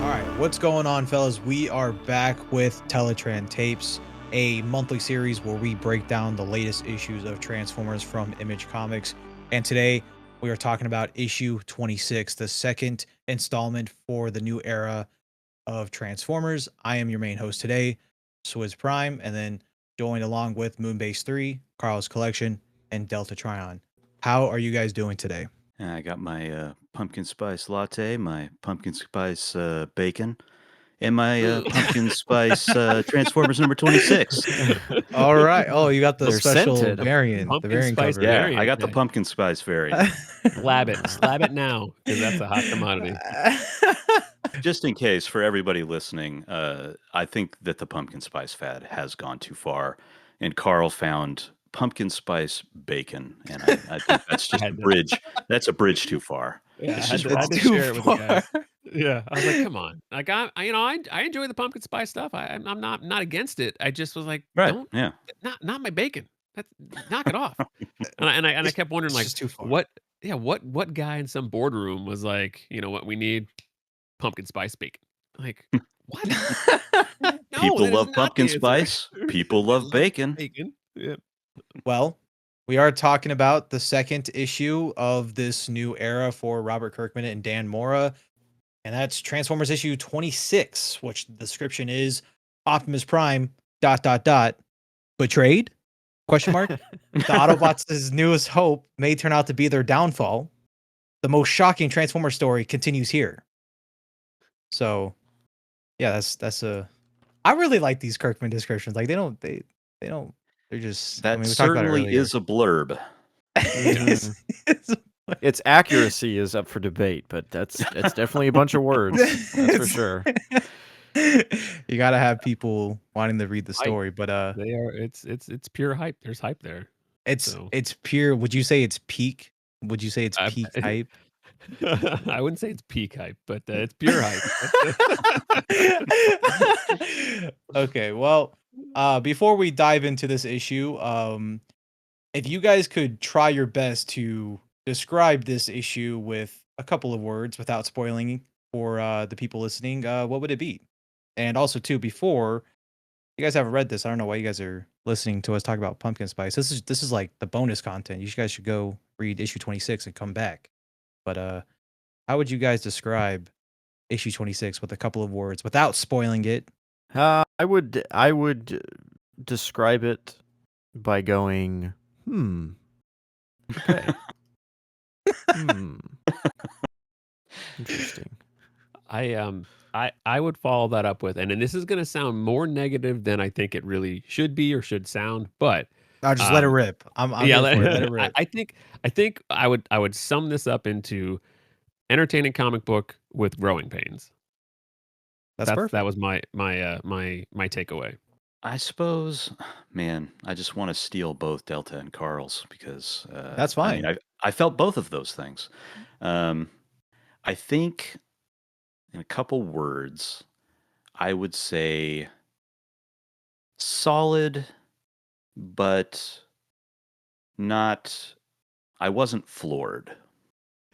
Alright, what's going on, fellas? We are back with Teletraan Tapes, a monthly series where we break down the latest issues of Transformers from Image Comics. And today, we are talking about issue 26, the second installment for the new era of Transformers. I am your main host today, Swizz Prime, and then joined along with Moonbase 3, Carl's Collection, and Delta Tryon. How are you guys doing today? I got my pumpkin spice latte, my pumpkin spice bacon, and my pumpkin spice Transformers number 26. All right. Oh, you got the They're special scented. variant. Pumpkin the variant spice cover. Yeah, variant, I got the yeah. pumpkin spice variant. Slab it now, because that's a hot commodity. Just in case, for everybody listening, I think that the pumpkin spice fad has gone too far, and Carl found pumpkin spice bacon, and I think that's just a bridge. That's a bridge too far. Yeah, It's I had just to, I had wrong. to share it with the guys. Yeah, I was like, come on, like I enjoy the pumpkin spice stuff. I'm not against it. I just was like, Right? don't, Yeah. not my bacon. That's, knock it off. And I kept wondering, It's like, just too far. what guy in some boardroom was like, you know what, we need pumpkin spice bacon. Like, what? No, People that is love not pumpkin the answer. spice. People love bacon. Bacon. Yeah. Well, we are talking about the second issue of this new era for Robert Kirkman and Dan Mora, and that's Transformers issue 26, which the description is Optimus Prime ... betrayed? Question mark. The Autobots' newest hope may turn out to be their downfall. The most shocking Transformer story continues here. So, yeah, that's a. I really like these Kirkman descriptions. Like they don't. They're just. That we talked about it certainly earlier. is a blurb. It's- Its accuracy is up for debate, but it's definitely a bunch of words. That's for sure. You gotta have people wanting to read the Hype. story, but They are. It's pure hype. There's hype there. it's So. it's pure. Would you say it's peak? Would you say it's peak hype? I wouldn't say it's peak hype, but it's pure hype. Okay, well, before we dive into this issue, if you guys could try your best to describe this issue with a couple of words without spoiling for the people listening, what would it be? And also, too, before you guys haven't read this, I don't know why you guys are listening to us talk about pumpkin spice. This is like the bonus content. You guys should go read issue 26 and come back. But how would you guys describe issue 26 with a couple of words without spoiling it? I would describe it by going, okay. Interesting. I would follow that up with, and this is going to sound more negative than I think it really should be or should sound, but I'll just let it rip. I'm yeah, here for it. Let it rip. I think I would sum this up into entertaining comic book with growing pains. That's perfect. That was my takeaway. I suppose, man, I just want to steal both Delta and Carl's because That's fine. I mean, I felt both of those things. I think in a couple words, I would say solid, but not. I wasn't floored.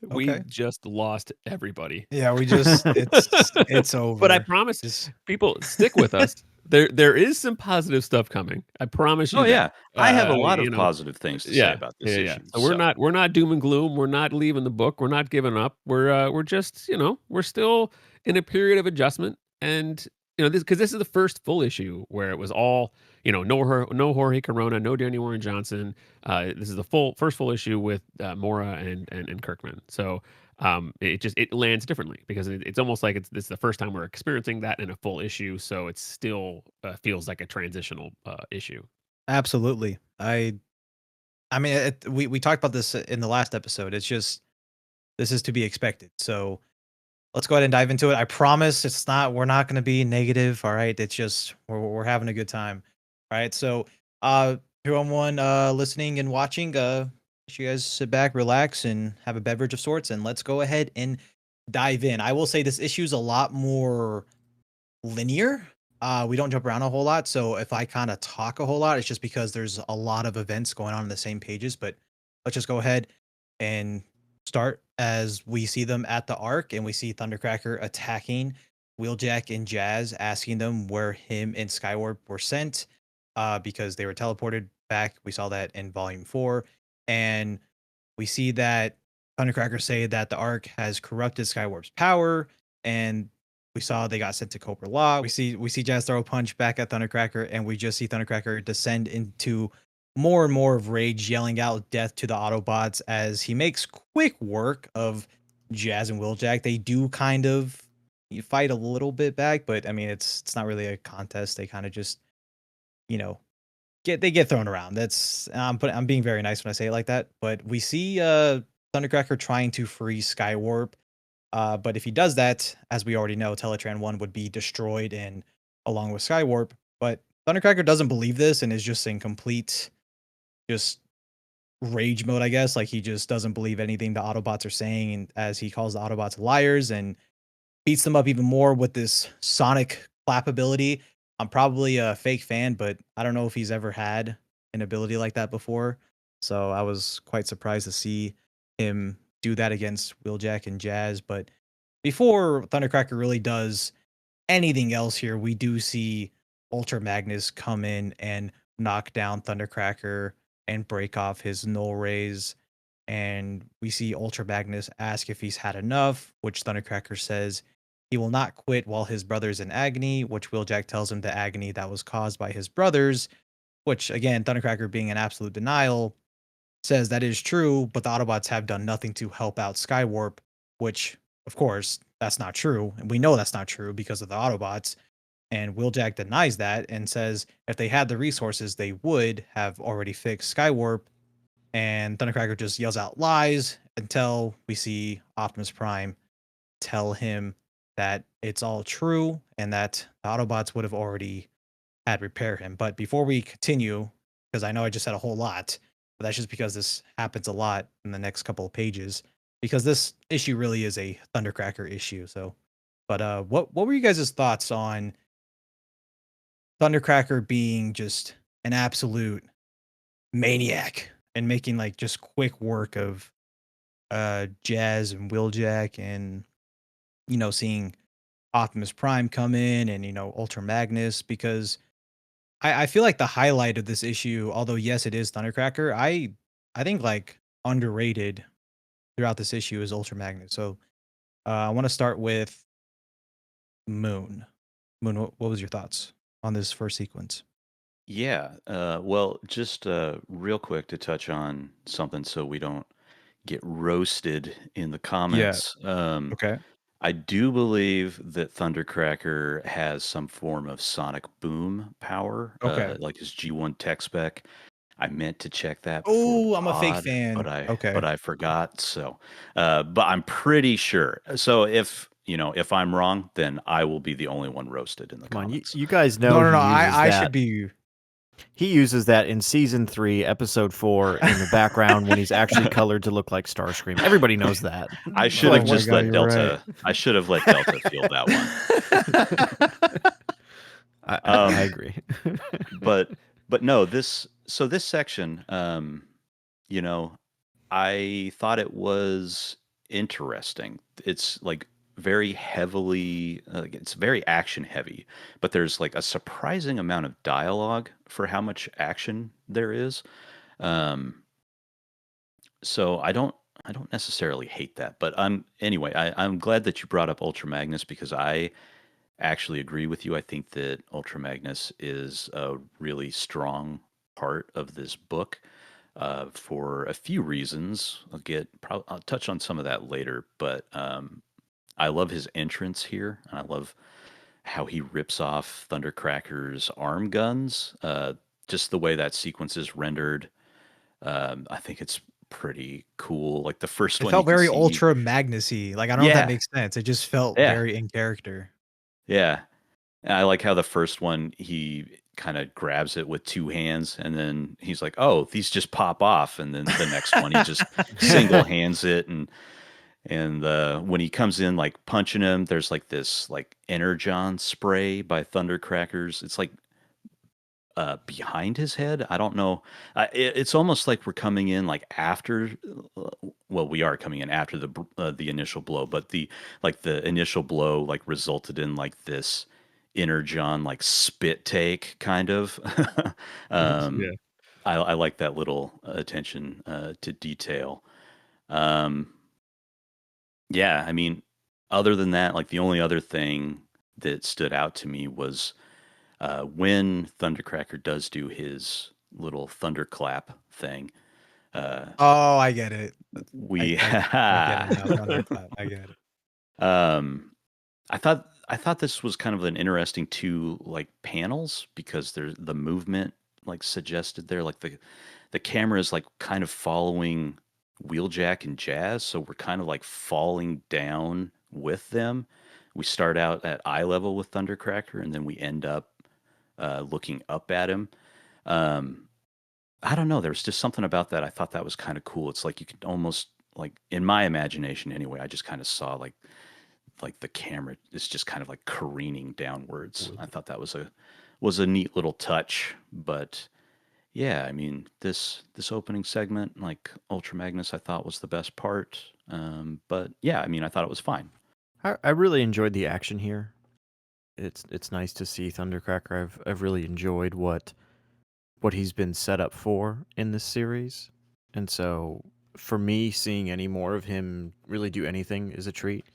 We Okay. just lost everybody. Yeah, we just it's over. But I promise, people stick with us. There is some positive stuff coming. I promise you. Oh yeah, that. I have a lot you of know, positive things to say about this issue. So we're not doom and gloom. We're not leaving the book. We're not giving up. We're just, we're still in a period of adjustment, and this is the first full issue where it was all, no Jorge Corona, no Danny Warren Johnson. This is the first full issue with Mora and Kirkman. So it lands differently because it's almost like it's the first time we're experiencing that in a full issue. So it still feels like a transitional issue. Absolutely. I mean, we talked about this in the last episode. It's just this is to be expected. So let's go ahead and dive into it. I promise we're not going to be negative. All right. It's just, we're having a good time. All right. So, everyone, listening and watching, you guys sit back, relax, and have a beverage of sorts, and let's go ahead and dive in. I will say this issue is a lot more linear. We don't jump around a whole lot. So if I kind of talk a whole lot, it's just because there's a lot of events going on in the same pages, but let's just go ahead and start as we see them at the Ark, and we see Thundercracker attacking Wheeljack and Jazz, asking them where him and Skywarp were sent, because they were teleported back. We saw that in Volume 4, and we see that Thundercracker say that the Ark has corrupted Skywarp's power, and we saw they got sent to Cobra Law. We see Jazz throw a punch back at Thundercracker, and we just see Thundercracker descend into more and more of rage, yelling out death to the Autobots as he makes quick work of Jazz and Wheeljack. They do kind of fight a little bit back, but I mean it's not really a contest. They kind of just, you know, get thrown around. That's I'm being very nice when I say it like that. But we see Thundercracker trying to free Skywarp. But if he does that, as we already know, Teletran 1 would be destroyed and along with Skywarp. But Thundercracker doesn't believe this and is just in complete just rage mode, I guess. Like he just doesn't believe anything the Autobots are saying, and as he calls the Autobots liars and beats them up even more with this sonic clap ability. I'm probably a fake fan, but I don't know if he's ever had an ability like that before. So I was quite surprised to see him do that against Wheeljack and Jazz. But before Thundercracker really does anything else here, we do see Ultra Magnus come in and knock down Thundercracker and break off his null rays. And we see Ultra Magnus ask if he's had enough, which Thundercracker says he will not quit while his brother's in agony, which Wheeljack tells him the agony that was caused by his brothers, which again, Thundercracker being in absolute denial says that is true, but the Autobots have done nothing to help out Skywarp, which of course that's not true. And we know that's not true because of the Autobots. And Wheeljack denies that and says if they had the resources, they would have already fixed Skywarp. And Thundercracker just yells out lies until we see Optimus Prime tell him that it's all true and that the Autobots would have already had repair him. But before we continue, because I know I just said a whole lot, but that's just because this happens a lot in the next couple of pages, because this issue really is a Thundercracker issue. So, but what were you guys' thoughts on Thundercracker being just an absolute maniac and making like just quick work of Jazz and Wheeljack, and seeing Optimus Prime come in and Ultra Magnus? Because I feel like the highlight of this issue, although yes it is Thundercracker, I think like underrated throughout this issue is Ultra Magnus. So I want to start with Moon. What was your thoughts on this first sequence? Yeah. Well, just real quick to touch on something so we don't get roasted in the comments. Okay. I do believe that Thundercracker has some form of sonic boom power, Okay. like his G1 tech spec. I meant to check that before the Oh, I'm a fake pod, fan. Okay. but I forgot. So, but I'm pretty sure. So if I'm wrong, then I will be the only one roasted in the Come on, comments. you guys know No. he uses I that. should be. He uses that in season 3, episode 4, in the background when he's actually colored to look like Starscream. Everybody knows that. I should have my just God, let you're Delta. I should have let Delta feel that one. I agree. but no, this section, I thought it was interesting. It's like very heavily, it's very action heavy, but there's like a surprising amount of dialogue for how much action there is. Um, so I don't necessarily hate that, but I'm glad that you brought up Ultra Magnus because I actually agree with you. I think that Ultra Magnus is a really strong part of this book for a few reasons. I'll touch on some of that later, but I love his entrance here, and I love how he rips off Thundercracker's arm guns. Just the way that sequence is rendered, I think it's pretty cool. Like the first It one, you felt can very see, Ultra Magnus-y. Like I don't know if that yeah, makes sense. It just felt yeah, very in character. yeah. And I like how the first one he kind of grabs it with two hands, and then he's like, "Oh, these just pop off." And then the next one, he just single hands it, and when he comes in like punching him, there's like this like energon spray by Thundercrackers. It's like behind his head. I don't know. It's almost like we're coming in like after. Well, we are coming in after the initial blow, but the initial blow like resulted in like this inner John like spit take kind of. Yeah. um, I like that little attention to detail. Um, yeah, I mean, other than that, like the only other thing that stood out to me was when Thundercracker does do his little thunderclap thing. Uh, Oh, I get it. we, I get it now. Thunderclap. I get it. um, I thought this was kind of an interesting two like panels because there's the movement like suggested there, like the camera is like kind of following Wheeljack and Jazz, so we're kind of like falling down with them. We start out at eye level with Thundercracker, and then we end up looking up at him. Um, I don't know. There's just something about that. I thought that was kind of cool. It's like you could almost like in my imagination anyway. I just kind of saw like the camera is just kind of like careening downwards. I thought that was a neat little touch. But yeah, I mean this opening segment, like Ultra Magnus, I thought was the best part. But yeah, I mean I thought it was fine. I really enjoyed the action here. It's nice to see Thundercracker. I've really enjoyed what he's been set up for in this series. And so for me, seeing any more of him really do anything is a treat.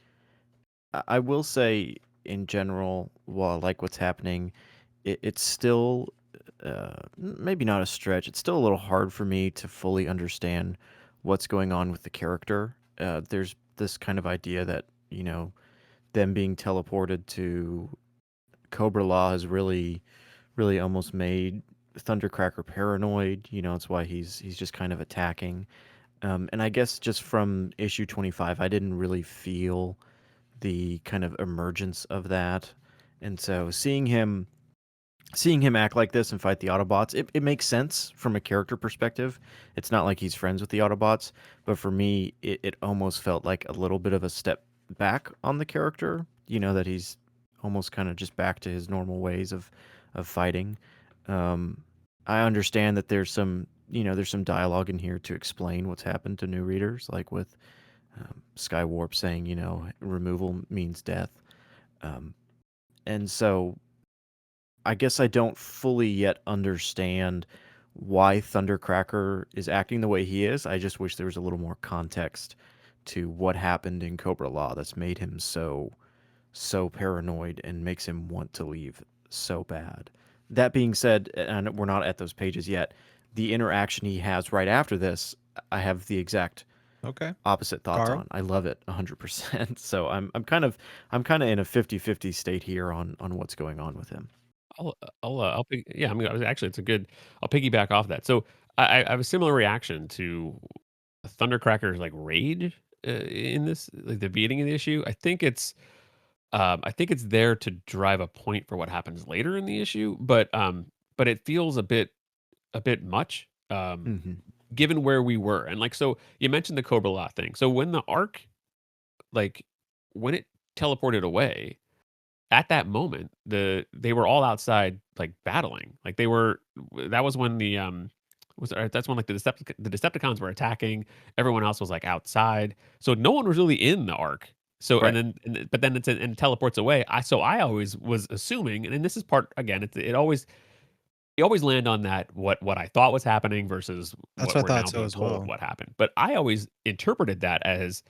I will say, in general, while I like what's happening, it's still maybe not a stretch. It's still a little hard for me to fully understand what's going on with the character. There's this kind of idea that, them being teleported to Cobra Law has really almost made Thundercracker paranoid. It's why he's just kind of attacking. And I guess just from issue 25, I didn't really feel the kind of emergence of that. And so seeing him act like this and fight the Autobots, it makes sense from a character perspective. It's not like he's friends with the Autobots, but for me, it almost felt like a little bit of a step back on the character. That he's almost kind of just back to his normal ways of fighting. Um, I understand that there's some dialogue in here to explain what's happened to new readers, like with Skywarp saying, removal means death. Um, and so I guess I don't fully yet understand why Thundercracker is acting the way he is. I just wish there was a little more context to what happened in Cobra Law that's made him so paranoid and makes him want to leave so bad. That being said, and we're not at those pages yet, the interaction he has right after this, I have the exact Okay. opposite thoughts Carl? on. I love it 100%. So I'm kind of in a 50-50 state here on what's going on with him. Yeah, I mean, actually, it's a good. I'll piggyback off that. So I have a similar reaction to Thundercracker's like rage in this, like the beginning of the issue. I think it's there to drive a point for what happens later in the issue, but it feels a bit much, Hmm. given where we were. And like, so you mentioned the Cobra Lot thing. So when the arc, like, when it teleported away, at that moment, they were all outside, like, battling. Like, that was when that's when, like, the Decepticons were attacking, everyone else was, like, outside. So no one was really in the arc. So Right. but then it teleports away. I always was assuming, and this is part again, it always you always land on that what I thought was happening versus That's what what we're I thought now so being as told well. what happened. But I always interpreted that as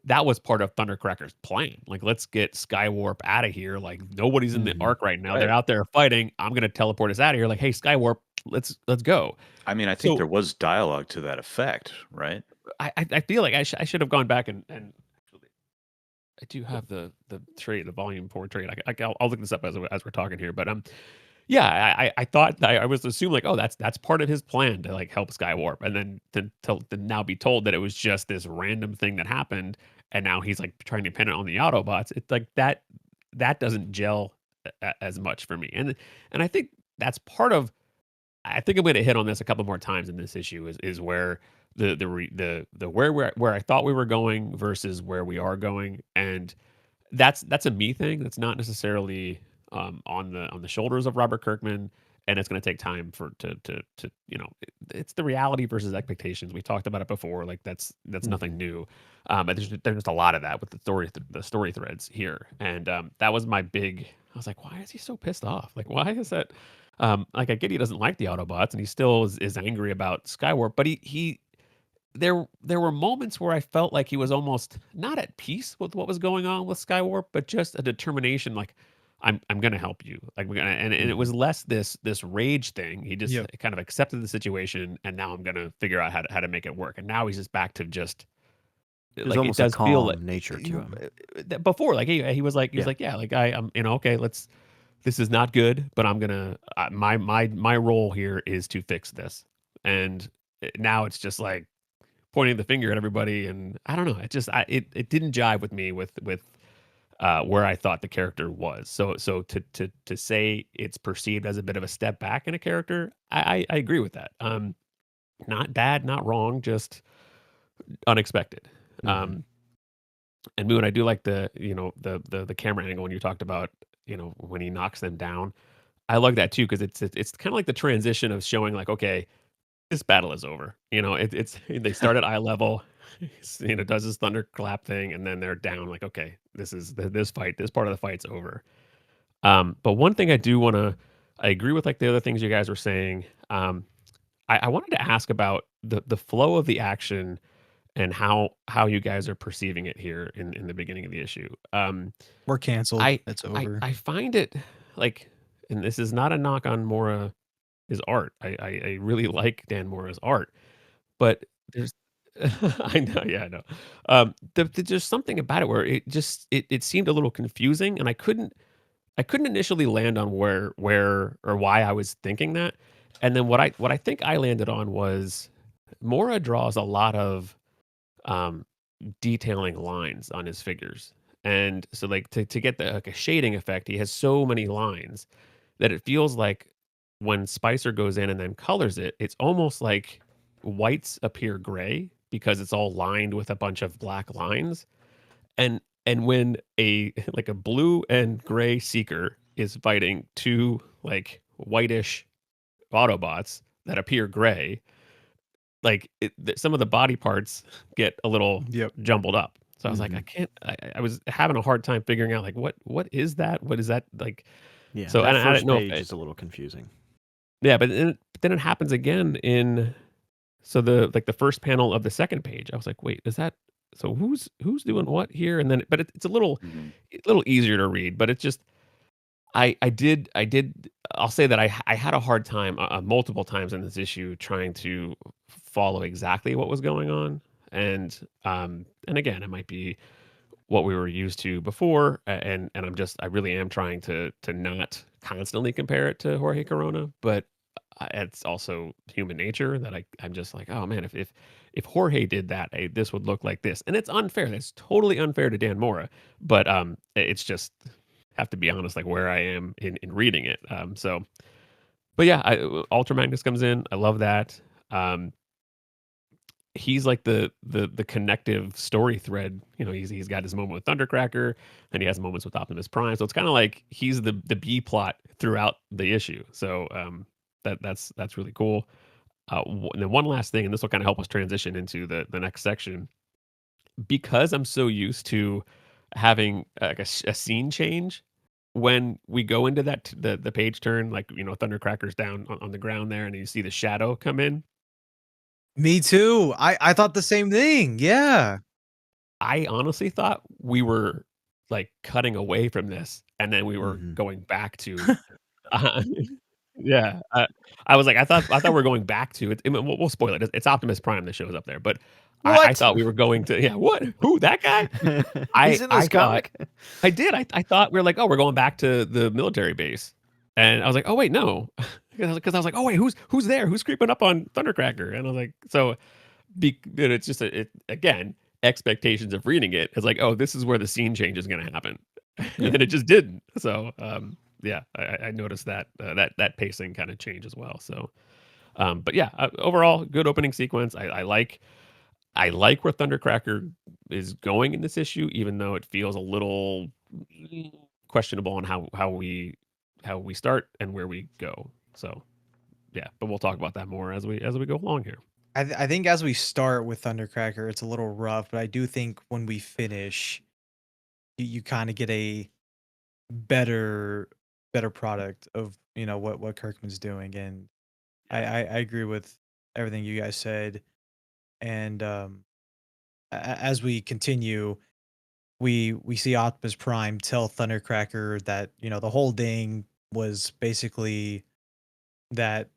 that was part of Thundercracker's plan. Like, let's get Skywarp out of here. Like, nobody's in the Hmm. arc right now. They're Right. out there fighting. I'm gonna teleport us out of here. Like, hey, Skywarp, let's go. I mean, I think So there was dialogue to that effect, right? I feel like I should have gone back and actually I do have the trade, the volume 4 trade. I'll look this up as we're talking here. But yeah, I thought I was assuming like, oh, that's part of his plan to like help Skywarp, and then to now be told that it was just this random thing that happened, and now he's like trying to pin it on the Autobots. It's like that doesn't gel as much for me, and I think that's part of. I think I'm going to hit on this a couple more times in this issue is where the where I thought we were going versus where we are going, and that's a me thing. That's not necessarily on the shoulders of Robert Kirkman. and it's going to take time for to it's the reality versus expectations. We talked about it before. Like that's nothing new. But there's just a lot of that with the story threads here, and that was my big. I was like, why is he so pissed off? Like, why is that? Like I get he doesn't like the Autobots, and he still is angry about Skywarp, but he there were moments where I felt like he was almost not at peace with what was going on with Skywarp, but just a determination like I'm gonna help you. Like we're gonna and it was less this rage thing. He just Yep. kind of accepted the situation and now I'm gonna figure out how to make it work. And now he's just back to just There's like it almost a does feel like calm nature to him. before like he was like Yeah. yeah like I'm okay this is not good but I'm gonna my role here is to fix this. And now it's just like pointing the finger at everybody, and I don't know. It didn't jive with me with where I thought the character was. So to say it's perceived as a bit of a step back in a character, I agree with that. Not bad, not wrong, just unexpected. Mhm. And Moon, I do like the camera angle when you talked about when he knocks them down. I like that too because it's kind of like the transition of showing like okay this battle is over. It's they start at eye level, does his thunderclap thing, and then they're down. Like, okay, this fight, this part of the fight's over. But one thing I agree with like the other things you guys were saying. I wanted to ask about the flow of the action and how you guys are perceiving it here in the beginning of the issue. We're canceled. I It's I over. I find it like, and this is not a knock on Mora his art. I really like Dan Mora's art, but there's I know, yeah, I know. There's just something about it where it seemed a little confusing, and I couldn't initially land on where or why I was thinking that, and then what I think I landed on was Mora draws a lot of um, detailing lines on his figures, and so like to get the like a shading effect, he has so many lines that it feels like when Spicer goes in and then colors it, it's almost like whites appear gray because it's all lined with a bunch of black lines. And when a like a blue and gray seeker is fighting two like whitish Autobots that appear gray, like some of the body parts get a little Yep. jumbled up. So I was like, I Mhm. can't. I was having a hard time figuring out like what is that? What is that like? Yeah, So that and I first didn't know if page is a little confusing. yeah, but then it happens again in so the first panel of the second page. I was like, wait, is that so? Who's doing what here? And then, but it's Mhm. a little easier to read. But it's just I did. I'll say that I had a hard time multiple times in this issue trying to follow exactly what was going on. And again, it might be what we were used to before, and I really am trying to not constantly compare it to Jorge Corona, but it's also human nature that I'm just like, oh man, if Jorge did that, this would look like this, and it's unfair. That's totally unfair to Dan Mora, but it's just have to be honest, like where I am in reading it. But yeah, Ultra Magnus comes in. I love that. Um, he's like the connective story thread. He's got his moment with Thundercracker, and he has moments with Optimus Prime. So it's kind of like he's the B plot throughout the issue. So that's really cool. And then one last thing, and this will kind of help us transition into the next section. Because I'm so used to having like a scene change when we go into the page turn, like Thundercracker's down on the ground there, and you see the shadow come in. Me too. I thought the same thing. Yeah. I honestly thought we were like cutting away from this, and then we were Mhm. going back to, uh, yeah. I was like, I thought we are going back to it. We'll spoil it. It's Optimus Prime that shows up there, but I What? thought we were going to, yeah. What? Who? That guy? He's in I this thought comic? I did. I thought we were like, oh, we're going back to the military base, and I was like, oh wait, no, because I was like, oh wait, who's there? Who's creeping up on Thundercracker? And I was like, so it's just again expectations of reading it. It's like, oh, this is where the scene change is going to happen, and Yeah. then it just didn't. So yeah, I noticed that that pacing kind of change as well. So but yeah, overall, good opening sequence. I like where Thundercracker is going in this issue, even though it feels a little questionable on how we start and where we go. So yeah, but we'll talk about that more as we go along here. I think as we start with Thundercracker, it's a little rough, but I do think when we finish, you kind of get a better product of what Kirkman's doing, and I agree with everything you guys said. And as we continue, we see Optimus Prime tell Thundercracker that the whole thing was basically that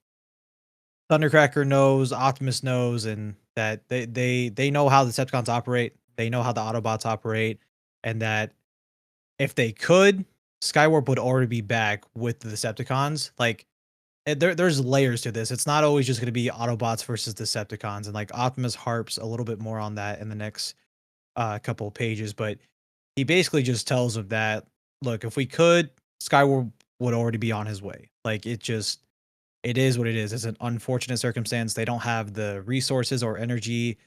Thundercracker knows, Optimus knows, and that they know how the Decepticons operate. They know how the Autobots operate, and that if they could, Skywarp would already be back with the Decepticons. Like, there's layers to this. It's not always just going to be Autobots versus Decepticons, and like Optimus harps a little bit more on that in the next couple of pages. But he basically just tells them that, look, if we could, Skywarp would already be on his way. Like, it is what it is. It's an unfortunate circumstance. They don't have the resources or energy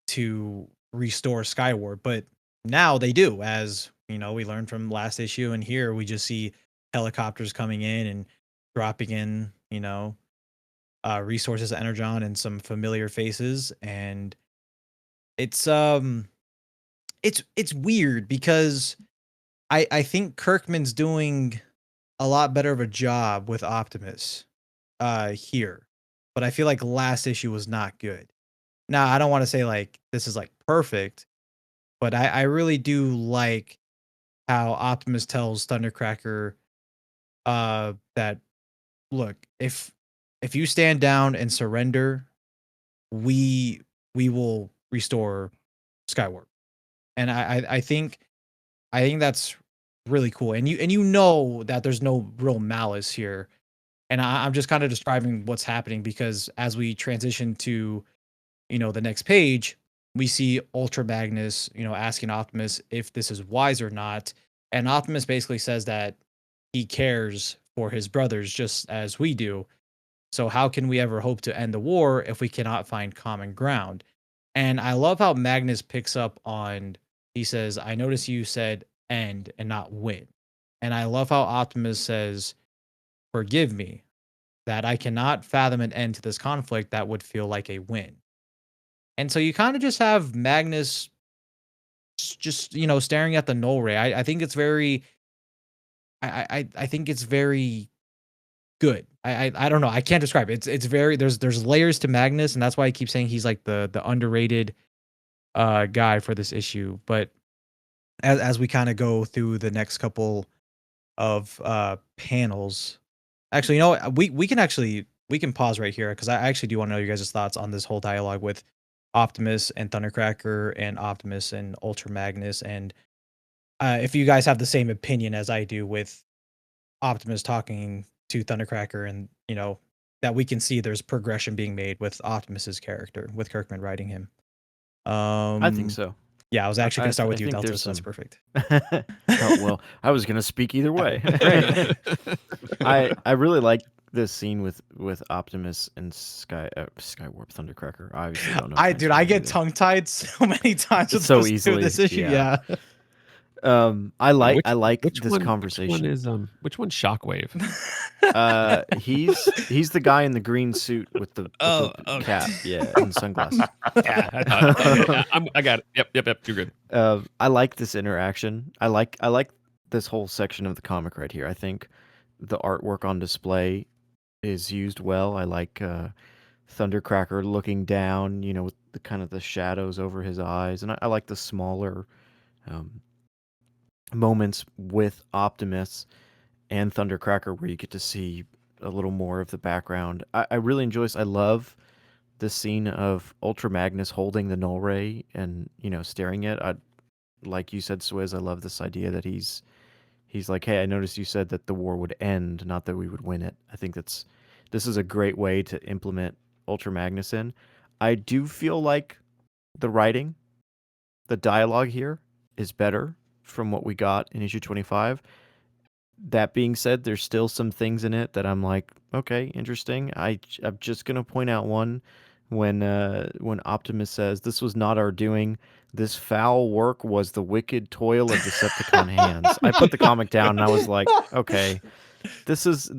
to restore Skywarp, but now they do. As we learned from last issue, and here we just see helicopters coming in and dropping in, resources, Energon, and some familiar faces. And it's weird because I think Kirkman's doing a lot better of a job with Optimus here, but I feel like last issue was not good. Now, I don't want to say like this is like perfect, but I really do like how Optimus tells Thundercracker that, look, if you stand down and surrender, we will restore Skywarp. And I think that's really cool. And you know that there's no real malice here. And I'm just kind of describing what's happening because as we transition to, the next page, we see Ultra Magnus, asking Optimus if this is wise or not. And Optimus basically says that he cares for his brothers just as we do. So how can we ever hope to end the war if we cannot find common ground? And I love how Magnus picks up on, he says, I notice you said end and not win. And I love how Optimus says, forgive me, that I cannot fathom an end to this conflict that would feel like a win. And so you kind of just have Magnus just, staring at the null ray. I think it's very, I think it's very good. I don't know. I can't describe it. It's very, there's layers to Magnus, and that's why I keep saying he's like the underrated guy for this issue. But as we kind of go through the next couple of panels, actually, we can pause right here because I actually do want to know you guys' thoughts on this whole dialogue with Optimus and Thundercracker and Optimus and Ultra Magnus, and if you guys have the same opinion as I do with Optimus talking to Thundercracker, and that we can see there's progression being made with Optimus's character with Kirkman writing him. I think so. Yeah, I was actually going to start with you, think Delta, there's so that's some- perfect. Oh, well, I was going to speak either way. I really like this scene with Optimus and Skywarp Thundercracker. I obviously don't know. I get either. tongue tied so many times with So those two easily, this issue. yeah. Yeah. I like Which this one, conversation. Which one's Shockwave? He's the guy in the green suit with the okay. cap, yeah, and sunglasses. Yeah, I got it. Yep. You're good. I like this interaction. I like this whole section of the comic right here. I think the artwork on display is used well. I like Thundercracker looking down, with the kind of the shadows over his eyes, and I like the smaller moments with Optimus and Thundercracker where you get to see a little more of the background. I really enjoy this. I love the scene of Ultra Magnus holding the null ray and staring at it. Like you said, Swizz, I love this idea that he's like, hey, I noticed you said that the war would end, not that we would win it. I think this is a great way to implement Ultra Magnus in. I do feel like the writing, the dialogue here is better from what we got in issue 25. That being said, there's still some things in it that I'm like, okay, interesting. I'm just gonna point out one when Optimus says, "This was not our doing. This foul work was the wicked toil of Decepticon hands." I put the comic down and I was like, okay, this is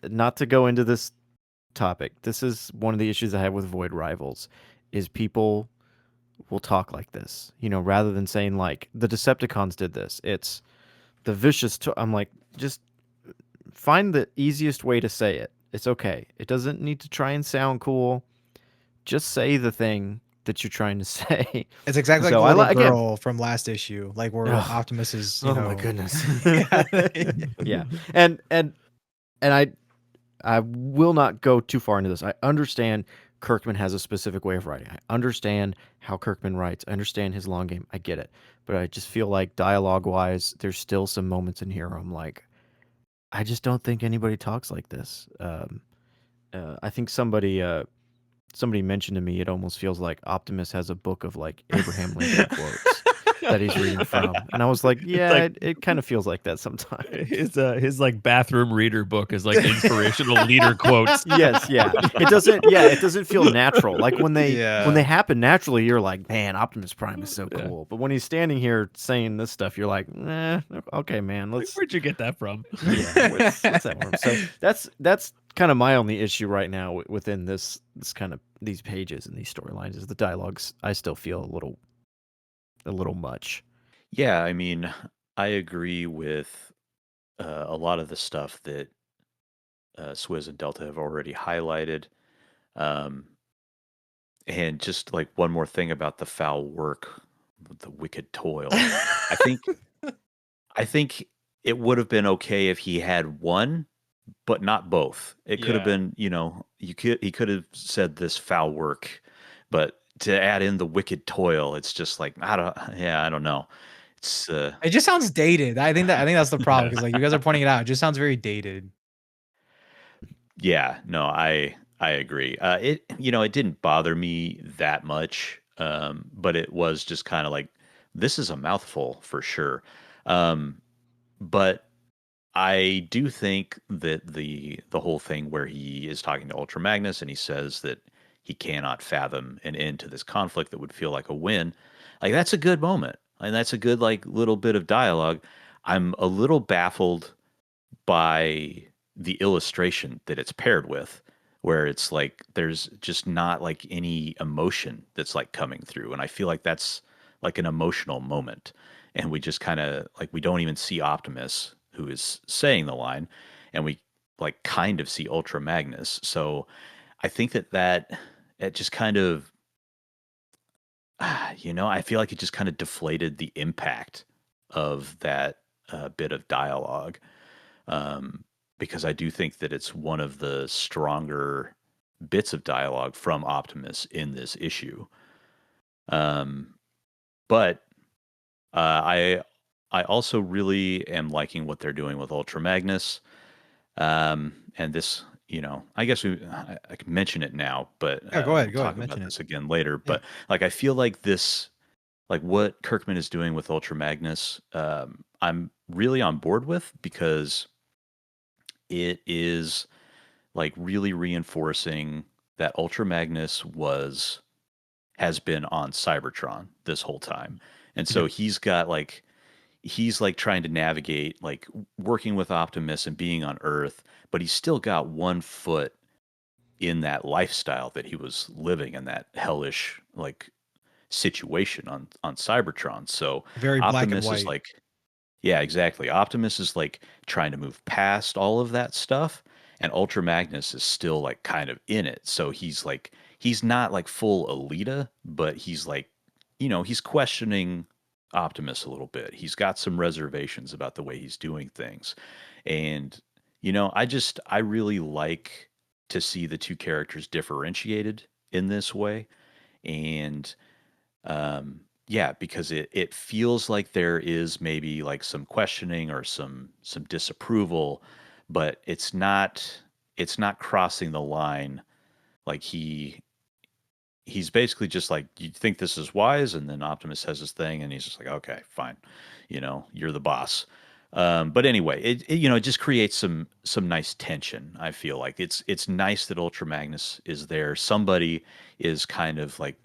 not to go into this topic. This is one of the issues I have with Void Rivals, is people will talk like this, rather than saying like the Decepticons did this. It's the vicious. I'm like, just find the easiest way to say it. It's okay. It doesn't need to try and sound cool. Just say the thing that you're trying to say. It's exactly like So the little again, girl from last issue, like where Ugh. Optimus is, oh my goodness. Yeah. Yeah, and I will not go too far into this. I understand Kirkman has a specific way of writing. I understand how Kirkman writes. I understand his long game. I get it. But I just feel like dialogue-wise, there's still some moments in here where I'm like, I just don't think anybody talks like this. I think somebody mentioned to me it almost feels like Optimus has a book of like Abraham Lincoln quotes that he's reading from, and I was like, yeah, like- it kind of feels like that sometimes. His like bathroom reader book is like inspirational leader quotes. Yes, yeah. It doesn't feel natural. Like when they Yeah. happen naturally, you're like, man, Optimus Prime is so Yeah. cool. But when he's standing here saying this stuff, you're like, okay, man, let's Where'd you get that from? yeah, what's that one? So that's kind of my only issue right now within this kind of these pages and these storylines is the dialogues. I still feel a little much. Yeah, I mean, I agree with a lot of the stuff that Swizz and Delta have already highlighted. Um, and just like one more thing about the foul work, the wicked toil. I think it would have been okay if he had one, but not both. It could have Yeah. been, he could have said this foul work, but to add in the wicked toil, it's just like I don't know. It's It just sounds dated. I think that's the problem because like you guys are pointing it out. It just sounds very dated. yeah, no, I agree. It didn't bother me that much, but it was just kind of like this is a mouthful for sure. But I do think that the whole thing where he is talking to Ultra Magnus and he says that he cannot fathom an end to this conflict that would feel like a win, like that's a good moment. And that's a good like little bit of dialogue. I'm a little baffled by the illustration that it's paired with, where it's like there's just not like any emotion that's like coming through. And I feel like that's like an emotional moment. And we just kind of like we don't even see Optimus who is saying the line, and we like kind of see Ultra Magnus. So I think that it just kind of I feel like it just kind of deflated the impact of that bit of dialogue. Because I do think that it's one of the stronger bits of dialogue from Optimus in this issue. But I also really am liking what they're doing with Ultra Magnus. And this, I guess I can mention it now, but Yeah, go ahead, we'll talk mention about it. this again later. But like, I feel like this, like what Kirkman is doing with Ultra Magnus, I'm really on board with because it is like really reinforcing that Ultra Magnus has been on Cybertron this whole time. And so he's like trying to navigate like working with Optimus and being on Earth, but he's still got one foot in that lifestyle that he was living in, that hellish like situation on Cybertron. So Very black and Optimus is white. like, yeah, exactly. Optimus is like trying to move past all of that stuff, and Ultra Magnus is still like kind of in it. So he's not like full Alita, but he's like, he's questioning Optimus a little bit. He's got some reservations about the way he's doing things. And I really like to see the two characters differentiated in this way. And yeah, because it feels like there is maybe like some questioning or some disapproval, but it's not crossing the line. Like he's basically just like, you think this is wise, and then Optimus says his thing, and he's just like, okay, fine, you're the boss. But anyway, it just creates some nice tension. I feel like it's nice that Ultra Magnus is there. Somebody is kind of like,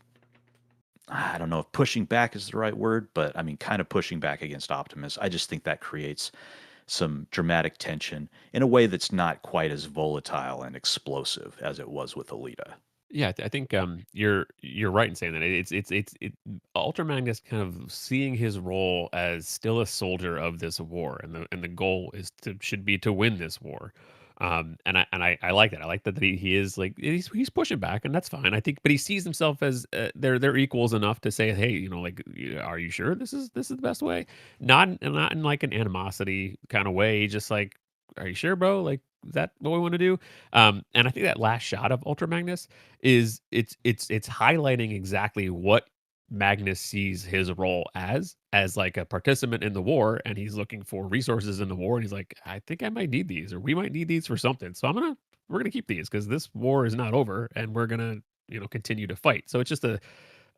I don't know if pushing back is the right word, but I mean, kind of pushing back against Optimus. I just think that creates some dramatic tension in a way that's not quite as volatile and explosive as it was with Alita. Yeah, I think you're right in saying that it Ultra Magnus kind of seeing his role as still a soldier of this war, and the goal should be to win this war. And I like that. I like that he is like he's pushing back, and that's fine. I think, but he sees himself as they're equals enough to say, hey, like, are you sure this is the best way? Not in like an animosity kind of way. Just like, are you sure, bro? Like, is that what we want to do? And I think that last shot of Ultra Magnus is it's highlighting exactly what Magnus sees his role as like a participant in the war, and he's looking for resources in the war, and he's like, I think I might need these, or we might need these for something. So we're gonna keep these because this war is not over, and we're gonna continue to fight. So it's just a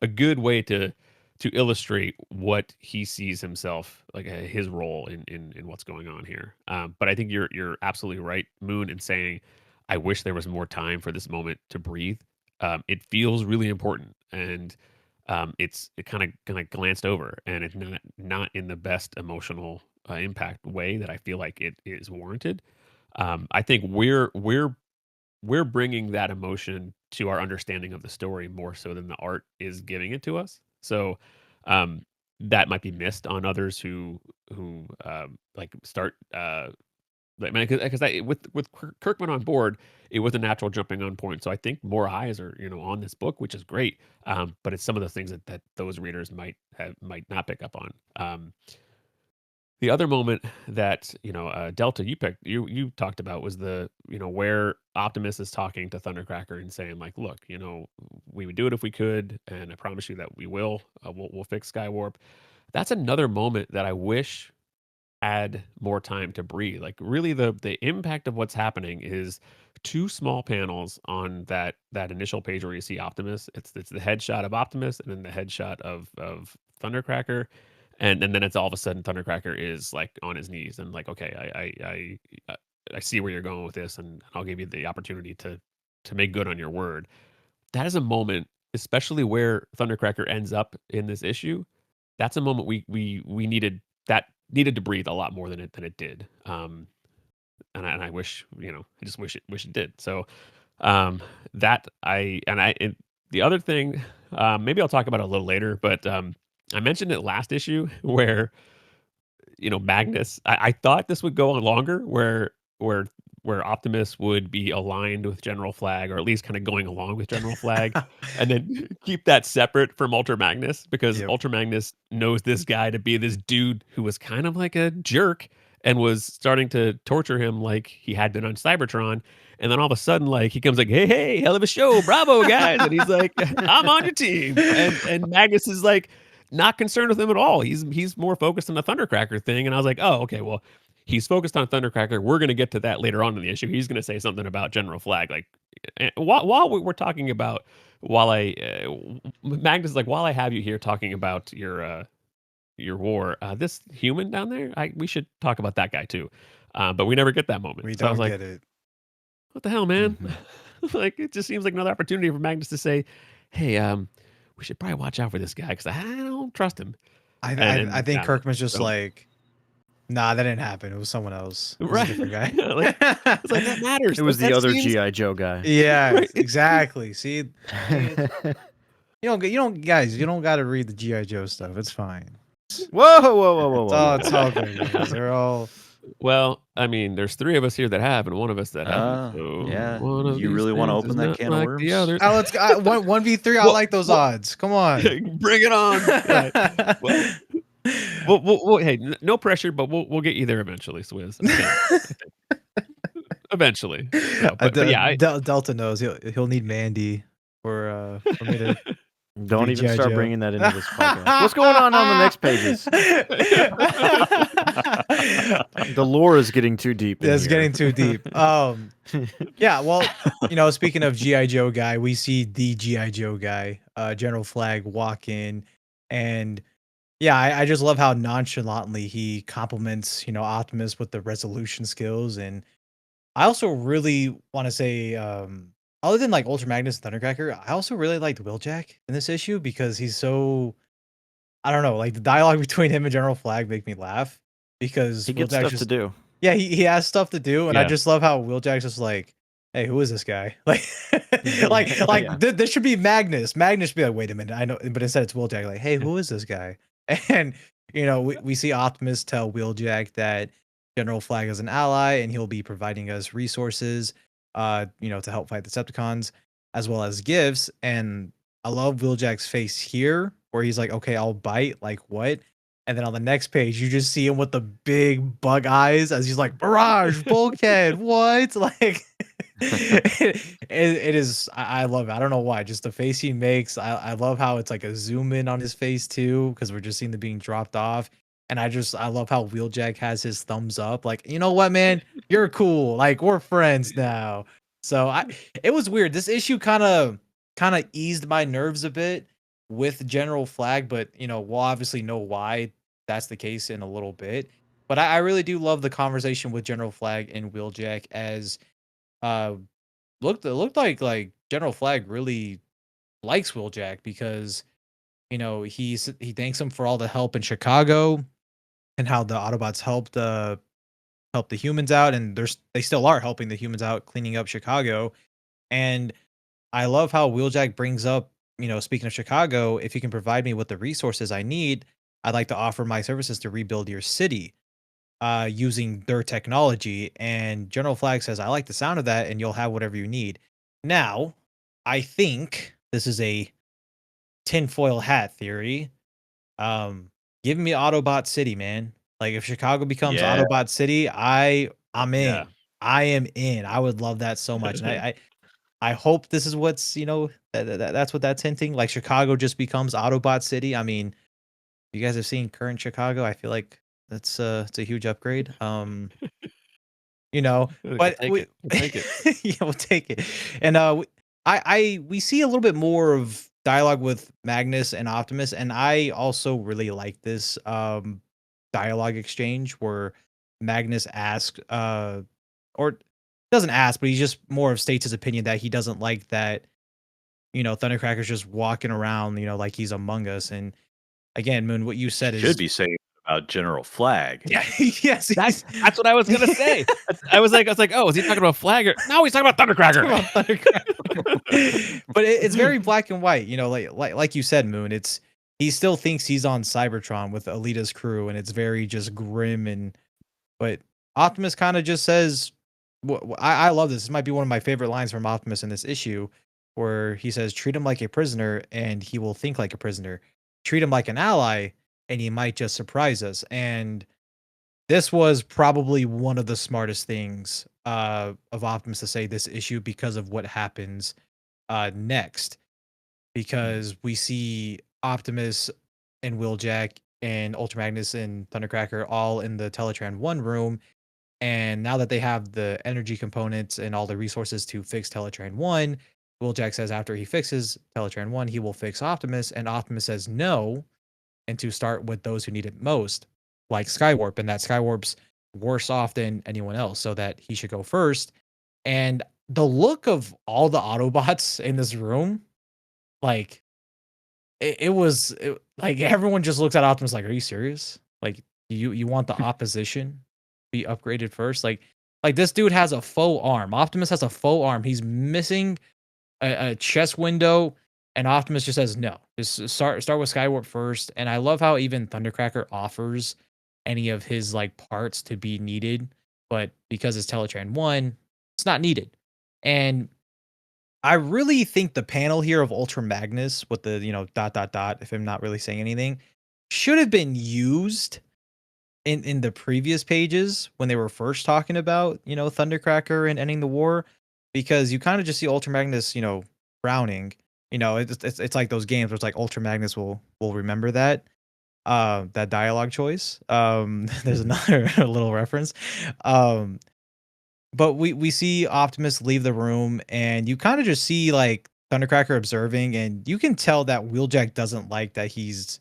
good way to illustrate what he sees himself like his role in what's going on here. But I think you're absolutely right, Moon, in saying I wish there was more time for this moment to breathe. It feels really important, and it kind of glanced over, and it's not in the best emotional impact way that I feel like it is warranted. I think we're bringing that emotion to our understanding of the story more so than the art is giving it to us. So that might be missed on others who like start like, man, because with Kirkman on board, it was a natural jumping on point. So I think more eyes are on this book, which is great. But it's some of the things that those readers might not pick up on. The other moment that Delta you talked about was the where Optimus is talking to Thundercracker and saying like, look, we would do it if we could, and I promise you that we will. We'll fix Skywarp. That's another moment that I wish had more time to breathe. Like, really, the impact of what's happening is two small panels on that initial page where you see Optimus. It's the headshot of Optimus, and then the headshot of Thundercracker, and then it's all of a sudden Thundercracker is like on his knees and like, okay, I see where you're going with this, and I'll give you the opportunity to make good on your word. That is a moment, especially where Thundercracker ends up in this issue. That's a moment we needed to breathe a lot more than it did. And I wish, I just wish it did. So that the other thing, maybe I'll talk about it a little later, but I mentioned it last issue where Magnus. I thought this would go on longer, where Optimus would be aligned with General Flag, or at least kind of going along with General Flag, and then keep that separate from Ultra Magnus, because Yep. Ultra Magnus knows this guy to be this dude who was kind of like a jerk and was starting to torture him like he had been on Cybertron. And then all of a sudden, like, he comes like, hey, hell of a show, bravo, guys. And he's like, I'm on your team. And Magnus is like, not concerned with him at all. He's more focused on the Thundercracker thing. And I was like, oh, okay, well, he's focused on Thundercracker. We're going to get to that later on in the issue. He's going to say something about General Flag. Like, while we're talking about, Magnus is like, while I have you here talking about your war, this human down there, we should talk about that guy too. But we never get that moment. We So I don't was like, get it. what the hell, man? Mhm. Like, it just seems like another opportunity for Magnus to say, hey, we should probably watch out for this guy because I don't trust him. I think Yeah, Kirkman's just so- like, nah, that didn't happen. It was someone else. It was Right. a different guy. Like, it's like, that matters. It was Like, the that other seems- GI Joe guy. Yeah, Right. exactly. See, you don't got to read the GI Joe stuff. It's fine. Whoa. It's all good, guys. They're all. Well, I mean, there's three of us here that have, and one of us that haven't. So yeah. one of You these really wanna things open is that not can of like worms? the others. Let's go. 1v3. I Well, like those well- odds. Come on. Bring it on. Right. Well, hey, no pressure, but we'll get you there eventually, Swizz. I think. Eventually. So, but yeah, Delta knows he'll need Mandy for me to. Don't Be even G.I. start Joe. bringing that into this podcast. What's going on the next pages? The lore is getting too deep. It's getting too deep. Yeah, well, speaking of GI Joe guy, we see the GI Joe guy, General Flag, walk in, and yeah, I just love how nonchalantly he compliments Optimus with the resolution skills, and I also really want to say, other than like Ultra Magnus and Thundercracker, I also really liked Wheeljack in this issue because he's so, I don't know, like the dialogue between him and General Flag make me laugh because He gets Wheeljack's stuff just, to do. Yeah, he has stuff to do, and I Yeah. just love how Wheeljack's just like, "Hey, who is this guy?" Like, Yeah. this should be Magnus. Magnus should be like, "Wait a minute, I know," but instead it's Wheeljack. Like, "Hey, who is this guy?" And we see Optimus tell Wheeljack that General Flag is an ally, and he'll be providing us resources, to help fight the Decepticons, as well as gifts. And I love Wheeljack's face here, where he's like, "Okay, I'll bite." Like what? And then on the next page, you just see him with the big bug eyes as he's like, Mirage, Bulkhead, what? Like, it is, I love it. I don't know why. Just the face he makes. I love how it's like a zoom in on his face too, because we're just seeing the being dropped off. And I love how Wheeljack has his thumbs up. Like, you know what, man? You're cool. Like, we're friends now. So it was weird. This issue kind of eased my nerves a bit with General Flag, but we'll obviously know why that's the case in a little bit. But I really do love the conversation with General Flag and Wheeljack as uh it looked like General Flag really likes Wheeljack because he thanks him for all the help in Chicago and how the Autobots help the humans out, and they still are helping the humans out cleaning up Chicago. And I love how Wheeljack brings up, speaking of Chicago, if you can provide me with the resources I need, I'd like to offer my services to rebuild your city using their technology. And General Flag says, I like the sound of that, and you'll have whatever you need. Now, I think this is a tinfoil hat theory. Give me Autobot City, man. Like if Chicago becomes Yeah. Autobot City, I'm in. Yeah. I am in. I would love that so much. And I hope this is what's, that's what that's hinting. Like Chicago just becomes Autobot City. I mean, you guys have seen current Chicago. I feel like it's a huge upgrade. But Take we, it. We'll take it. yeah, we'll take it. And we see a little bit more of dialogue with Magnus and Optimus, and I also really like this dialogue exchange where Magnus asks or doesn't ask, but he just more of states his opinion that he doesn't like that, Thundercracker's just walking around, like he's among us. And again, Moon, what you said Should is be saying about General Flag. yeah, yes, That's what I was gonna say. I was like, oh, is he talking about Flag or no? He's talking about Thundercracker. about Thundercracker. But it's very black and white, like you said, Moon. He still thinks he's on Cybertron with Alita's crew, and it's very just grim. But Optimus kind of just says, I love this. This might be one of my favorite lines from Optimus in this issue, where he says, "Treat him like a prisoner, and he will think like a prisoner. Treat him like an ally, and he might just surprise us." And this was probably one of the smartest things of Optimus to say this issue because of what happens next. Because we see Optimus and Wheeljack and Ultra Magnus and Thundercracker all in the Teletraan 1 room. And now that they have the energy components and all the resources to fix Teletraan 1, Wheeljack says after he fixes Teletraan 1, he will fix Optimus. And Optimus says no, and to start with those who need it most, like Skywarp, and that Skywarp's worse off than anyone else, so that he should go first. And the look of all the Autobots in this room, like like everyone just looks at Optimus like, "Are you serious? Like you want the opposition be upgraded first? Like this dude has a faux arm. Optimus has a faux arm. He's missing a chest window, and Optimus just says no. Just start with Skywarp first." And I love how even Thundercracker offers any of his like parts to be needed, but because it's Teletraan 1, it's not needed. And I really think the panel here of Ultra Magnus with the, dot dot dot, if I'm not really saying anything, should have been used in the previous pages when they were first talking about, Thundercracker and ending the war, because you kind of just see Ultra Magnus, frowning. It's like those games where it's like Ultra Magnus will remember that dialogue choice. There's another little reference. But we see Optimus leave the room, and you kind of just see like Thundercracker observing, and you can tell that Wheeljack doesn't like that he's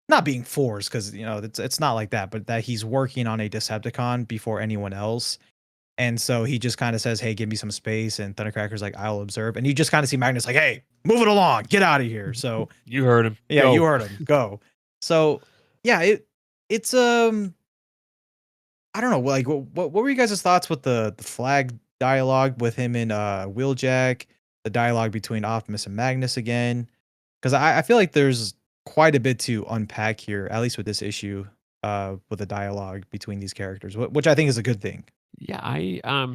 not being forced, because it's not like that, but that he's working on a Decepticon before anyone else. And so he just kind of says, "Hey, give me some space." And Thundercracker's like, "I'll observe." And you just kind of see Magnus like, "Hey, move it along, get out of here." So You heard him. yeah, Go. you heard him. Go. So yeah, it's I don't know, like what were you guys' thoughts with the flag dialogue with him and Wheeljack, the dialogue between Optimus and Magnus again? Because I feel like there's quite a bit to unpack here, at least with this issue, with the dialogue between these characters, which I think is a good thing. Yeah,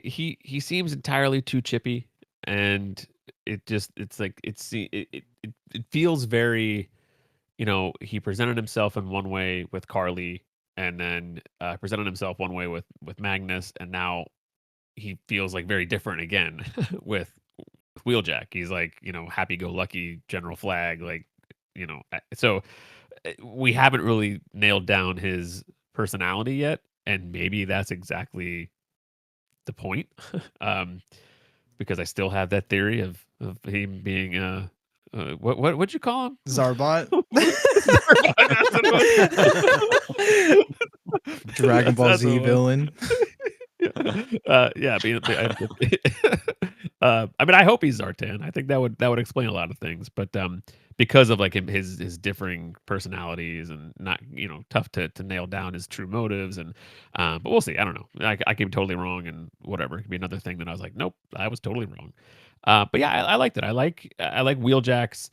he seems entirely too chippy, and it's like it feels very, he presented himself in one way with Carly, and then presented himself one way with Magnus, and now he feels like very different again with Wheeljack. He's like, happy go lucky General Flag, like, so we haven't really nailed down his personality yet, and maybe that's exactly the point. um, because I still have that theory of him being what'd you call him? Zarbot, That's what it was. Dragon Ball That's what Z it was. villain. Yeah, I mean, I hope he's Zartan. I think that would explain a lot of things, but because of like his differing personalities and not tough to nail down his true motives, and but we'll see. I don't know. I could be totally wrong, and whatever. It could be another thing that I was like, nope, I was totally wrong. But yeah, I liked it. I like Wheeljack's.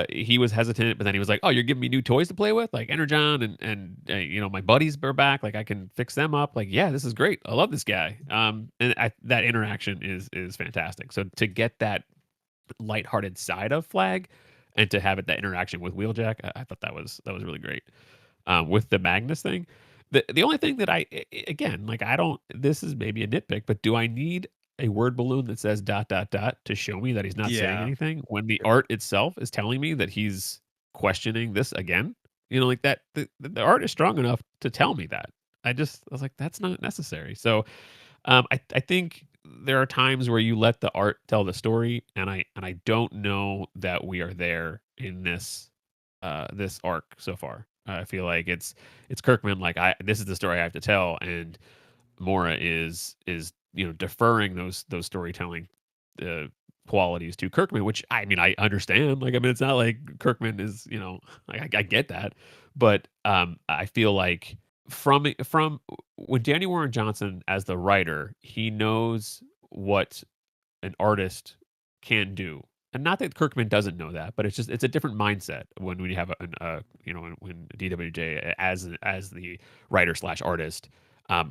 He was hesitant, but then he was like, "Oh, you're giving me new toys to play with, like Energon and my buddies are back. Like I can fix them up. Like yeah, this is great. I love this guy." And that interaction is fantastic. So to get that lighthearted side of Flag, and to have that interaction with Wheeljack, I thought that was really great. With the Magnus thing, the only thing that again, like I don't. This is maybe a nitpick, but do I need a word balloon that says ... to show me that he's not saying Yeah. anything when the art itself is telling me that he's questioning this again? Like that. The art is strong enough to tell me that. I was like, that's not necessary. So, I think there are times where you let the art tell the story, and I don't know that we are there in this arc so far. I feel like it's Kirkman, like this is the story I have to tell, and Mora is deferring those storytelling qualities to Kirkman, which I mean I understand. Like I mean it's not like Kirkman is like I get that, but I feel like from when Danny Warren Johnson as the writer, he knows what an artist can do. And not that Kirkman doesn't know that, but it's a different mindset when you have when DWJ as the writer slash artist.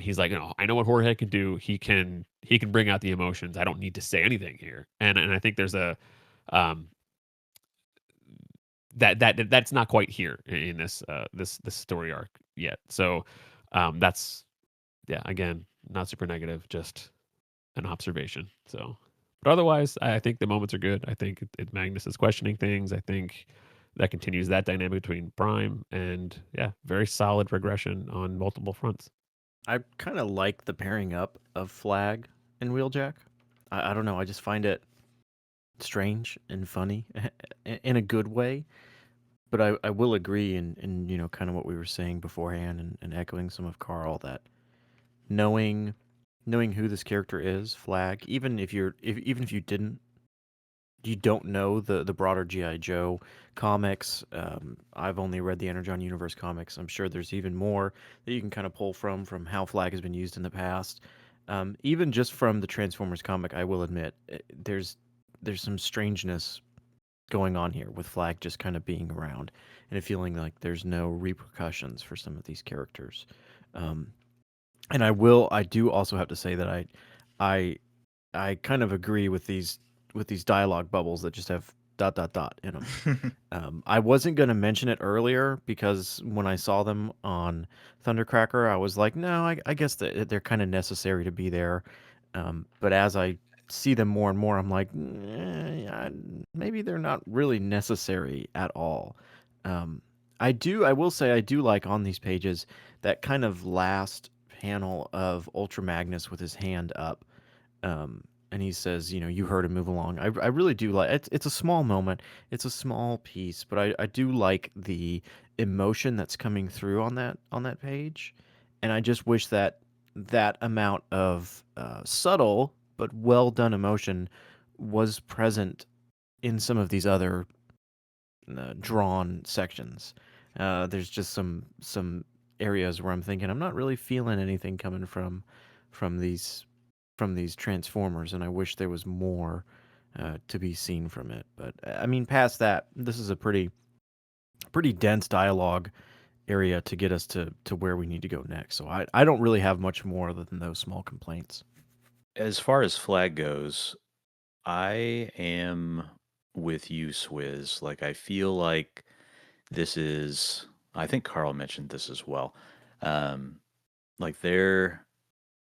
He's like, I know what Jorge can do. He can bring out the emotions. I don't need to say anything here. And I think there's a um that's not quite here in this story arc yet. So that's yeah, again, not super negative, just an observation. So, but otherwise, I think the moments are good. I think Magnus is questioning things. I think that continues that dynamic between Prime, and yeah, very solid progression on multiple fronts. I kind of like the pairing up of Flag and Wheeljack. I don't know. I just find it strange and funny in a good way. But I will agree in kind of what we were saying beforehand, and echoing some of Carl, that knowing who this character is, Flag, even if even if you don't know the broader GI Joe comics. I've only read the Energon Universe comics. I'm sure there's even more that you can kind of pull from how Flag has been used in the past. Even just from the Transformers comic, I will admit there's some strangeness going on here with Flag just kind of being around, and feeling like there's no repercussions for some of these characters. Um, and I do also have to say that I I kind of agree with these dialogue bubbles that just have ... in them. I wasn't going to mention it earlier because when I saw them on Thundercracker, I was like, no, I guess that they're kind of necessary to be there. But as I see them more and more, I'm like, maybe they're not really necessary at all. I will say, I do like on these pages that kind of last panel of Ultra Magnus with his hand up. And he says, you heard him, move along. I really do like it. It's a small moment. It's a small piece, but I do like the emotion that's coming through on that page. And I just wish that that amount of subtle but well done emotion was present in some of these other drawn sections. There's just some areas where I'm thinking I'm not really feeling anything coming from these transformers, and I wish there was more to be seen from it. But I mean, past that, this is a pretty dense dialogue area to get us to where we need to go next. So I don't really have much more other than those small complaints. As far as flag goes, I am with you, Swizz. Like, I feel like this is, I think Carl mentioned this as well. Um, like, they're,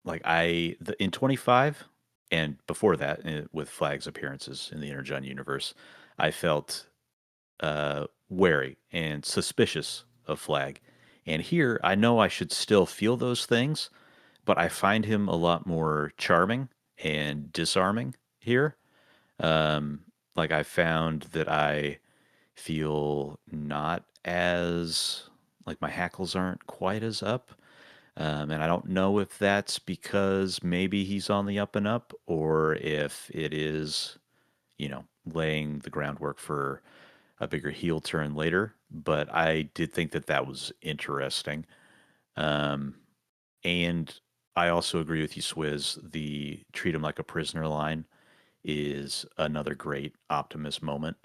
like, in 25 and before that, with Flag's appearances in the Energon universe, I felt wary and suspicious of Flag. And here, I know I should still feel those things, but I find him a lot more charming and disarming here. Um, like I found that I feel not as like my hackles aren't quite as up. And I don't know if that's because maybe he's on the up and up or if it is, laying the groundwork for a bigger heel turn later. But I did think that that was interesting. Um, and I also agree with you, Swizz. The treat him like a prisoner line is another great Optimus moment.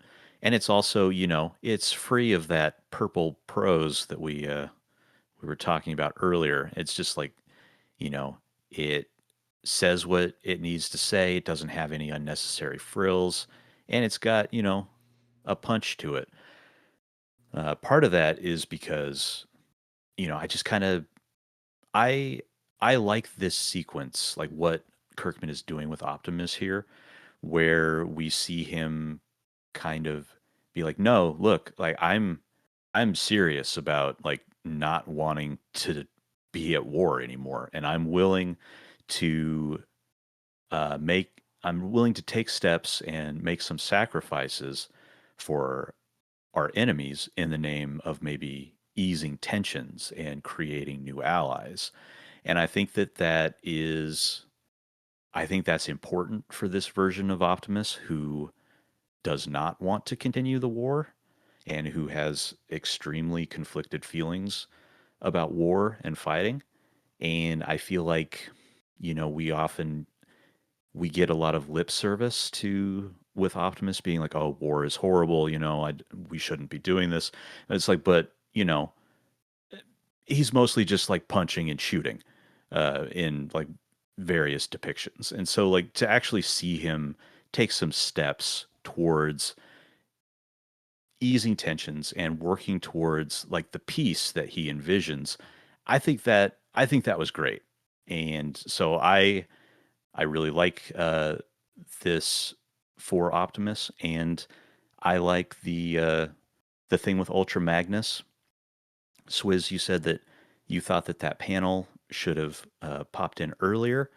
And it's also, it's free of that purple prose that we were talking about earlier. It's just like, it says what it needs to say. It doesn't have any unnecessary frills, and it's got, a punch to it. Part of that is because, I just kind of I I like this sequence, like what Kirkman is doing with Optimus here, where we see him kind of be like, "No, look, like I'm serious about like not wanting to be at war anymore, and to I'm willing to take steps and make some sacrifices for our enemies in the name of maybe easing tensions and creating new allies." And I think that's important for this version of Optimus who does not want to continue the war and who has extremely conflicted feelings about war and fighting. And I feel like, we get a lot of lip service to with Optimus being like, "Oh, war is horrible. We shouldn't be doing this." And it's like, but he's mostly just like punching and shooting, in like various depictions. And so, like to actually see him take some steps towards easing tensions and working towards like the peace that he envisions, I think that was great. And so I really like this for Optimus, and I like the thing with Ultra Magnus. Swizz, you said that you thought that that panel should have popped in earlier.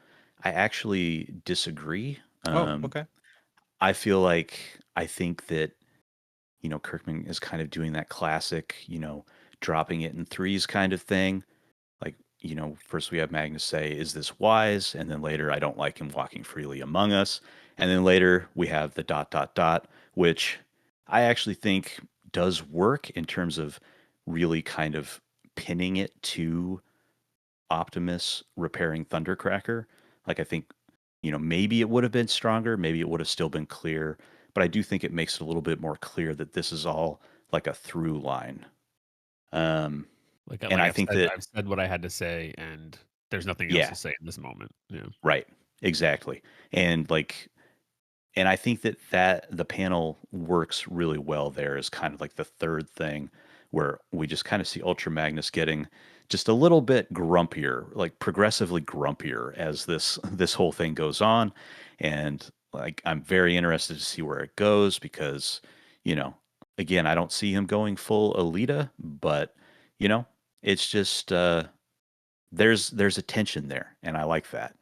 I actually disagree. Oh, okay. I think that Kirkman is kind of doing that classic, dropping it in threes kind of thing. Like, first we have Magnus say, "Is this wise?" And then later, "I don't like him walking freely among us." And then later we have the dot, dot, dot, which I actually think does work in terms of really kind of pinning it to Optimus repairing Thundercracker. Like, I think, maybe it would have been stronger, maybe it would have still been clear, but I do think it makes it a little bit more clear that this is all like a through line. Um, and I think that, I've said what I had to say, and there's nothing else yeah, to say in this moment. Yeah. right, exactly. And like, and I think that the panel works really well there as kind of like the third thing where we just kind of see Ultra Magnus getting just a little bit grumpier, like progressively grumpier as this whole thing goes on. And like I'm very interested to see where it goes because, you know, again, I don't see him going full Alita, but you know, it's just there's a tension there and I like that.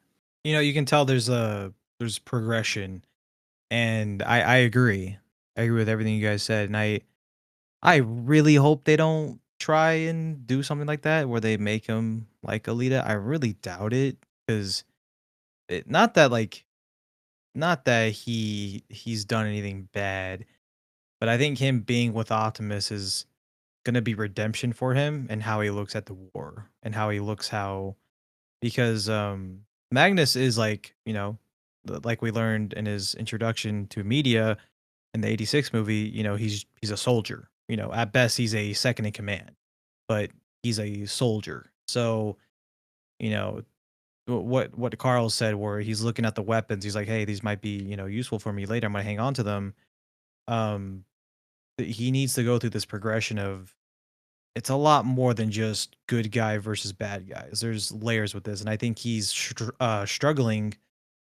You can tell there's progression, and I agree. I agree with everything you guys said, and I really hope they don't try and do something like that where they make him like Alita. I really doubt it because not that not that he's done anything bad, but I think him being with Optimus is gonna be redemption for him and how he looks at the war and how he looks because Magnus is like, like we learned in his introduction to media in the 86 movie, he's a soldier. At best he's a second in command, but he's a soldier. So, you know, what Carl said where he's looking at the weapons, he's like, "Hey, these might be, useful for me later. I'm going to hang on to them." Um he needs to go through this progression of it's a lot more than just good guy versus bad guys. There's layers with this, and I think he's struggling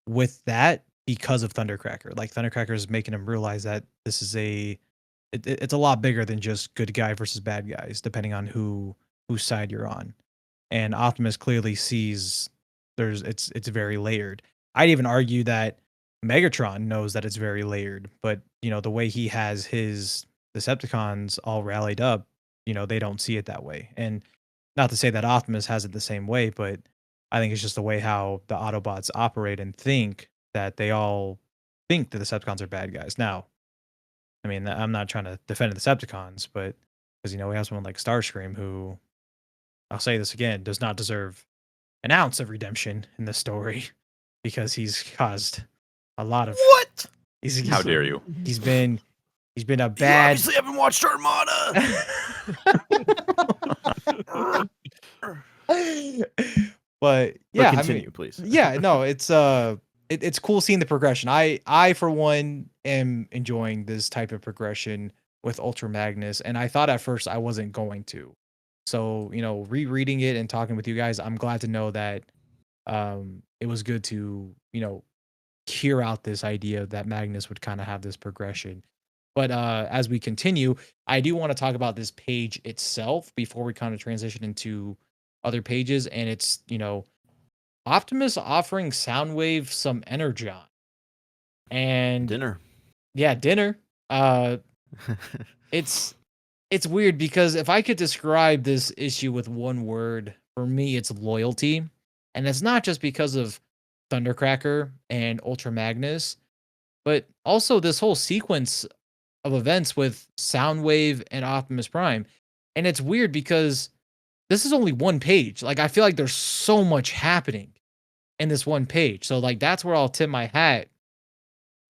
with that because of Thundercracker. Like Thundercracker is making him realize that this is it's a lot bigger than just good guy versus bad guys, depending on whose side you're on. And Optimus clearly sees it's very layered. I'd even argue that Megatron knows that it's very layered, but the way he has his Decepticons all rallied up, they don't see it that way. And not to say that Optimus has it the same way, but I think it's just the way how the Autobots operate and think that they all think the Decepticons are bad guys. Now, I mean, I'm not trying to defend the Decepticons, but because we have someone like Starscream who, I'll say this again, does not deserve an ounce of redemption in the story because he's caused a lot of What? How dare you? He's been a You bad. obviously haven't watched Armada. But But yeah, continue, please. Yeah, no, it's cool seeing the progression. I for one am enjoying this type of progression with Ultra Magnus, and I thought at first I wasn't going to. So, rereading it and talking with you guys, I'm glad to know that it was good to, hear out this idea that Magnus would kind of have this progression. But as we continue, I do want to talk about this page itself before we kind of transition into other pages. And it's, Optimus offering Soundwave some energon. And Dinner. yeah, dinner. It's weird because if I could describe this issue with one word, for me it's loyalty. And it's not just because of Thundercracker and Ultra Magnus, but also this whole sequence of events with Soundwave and Optimus Prime. And it's weird because this is only one page. Like I feel like there's so much happening in this one page. So like that's where I'll tip my hat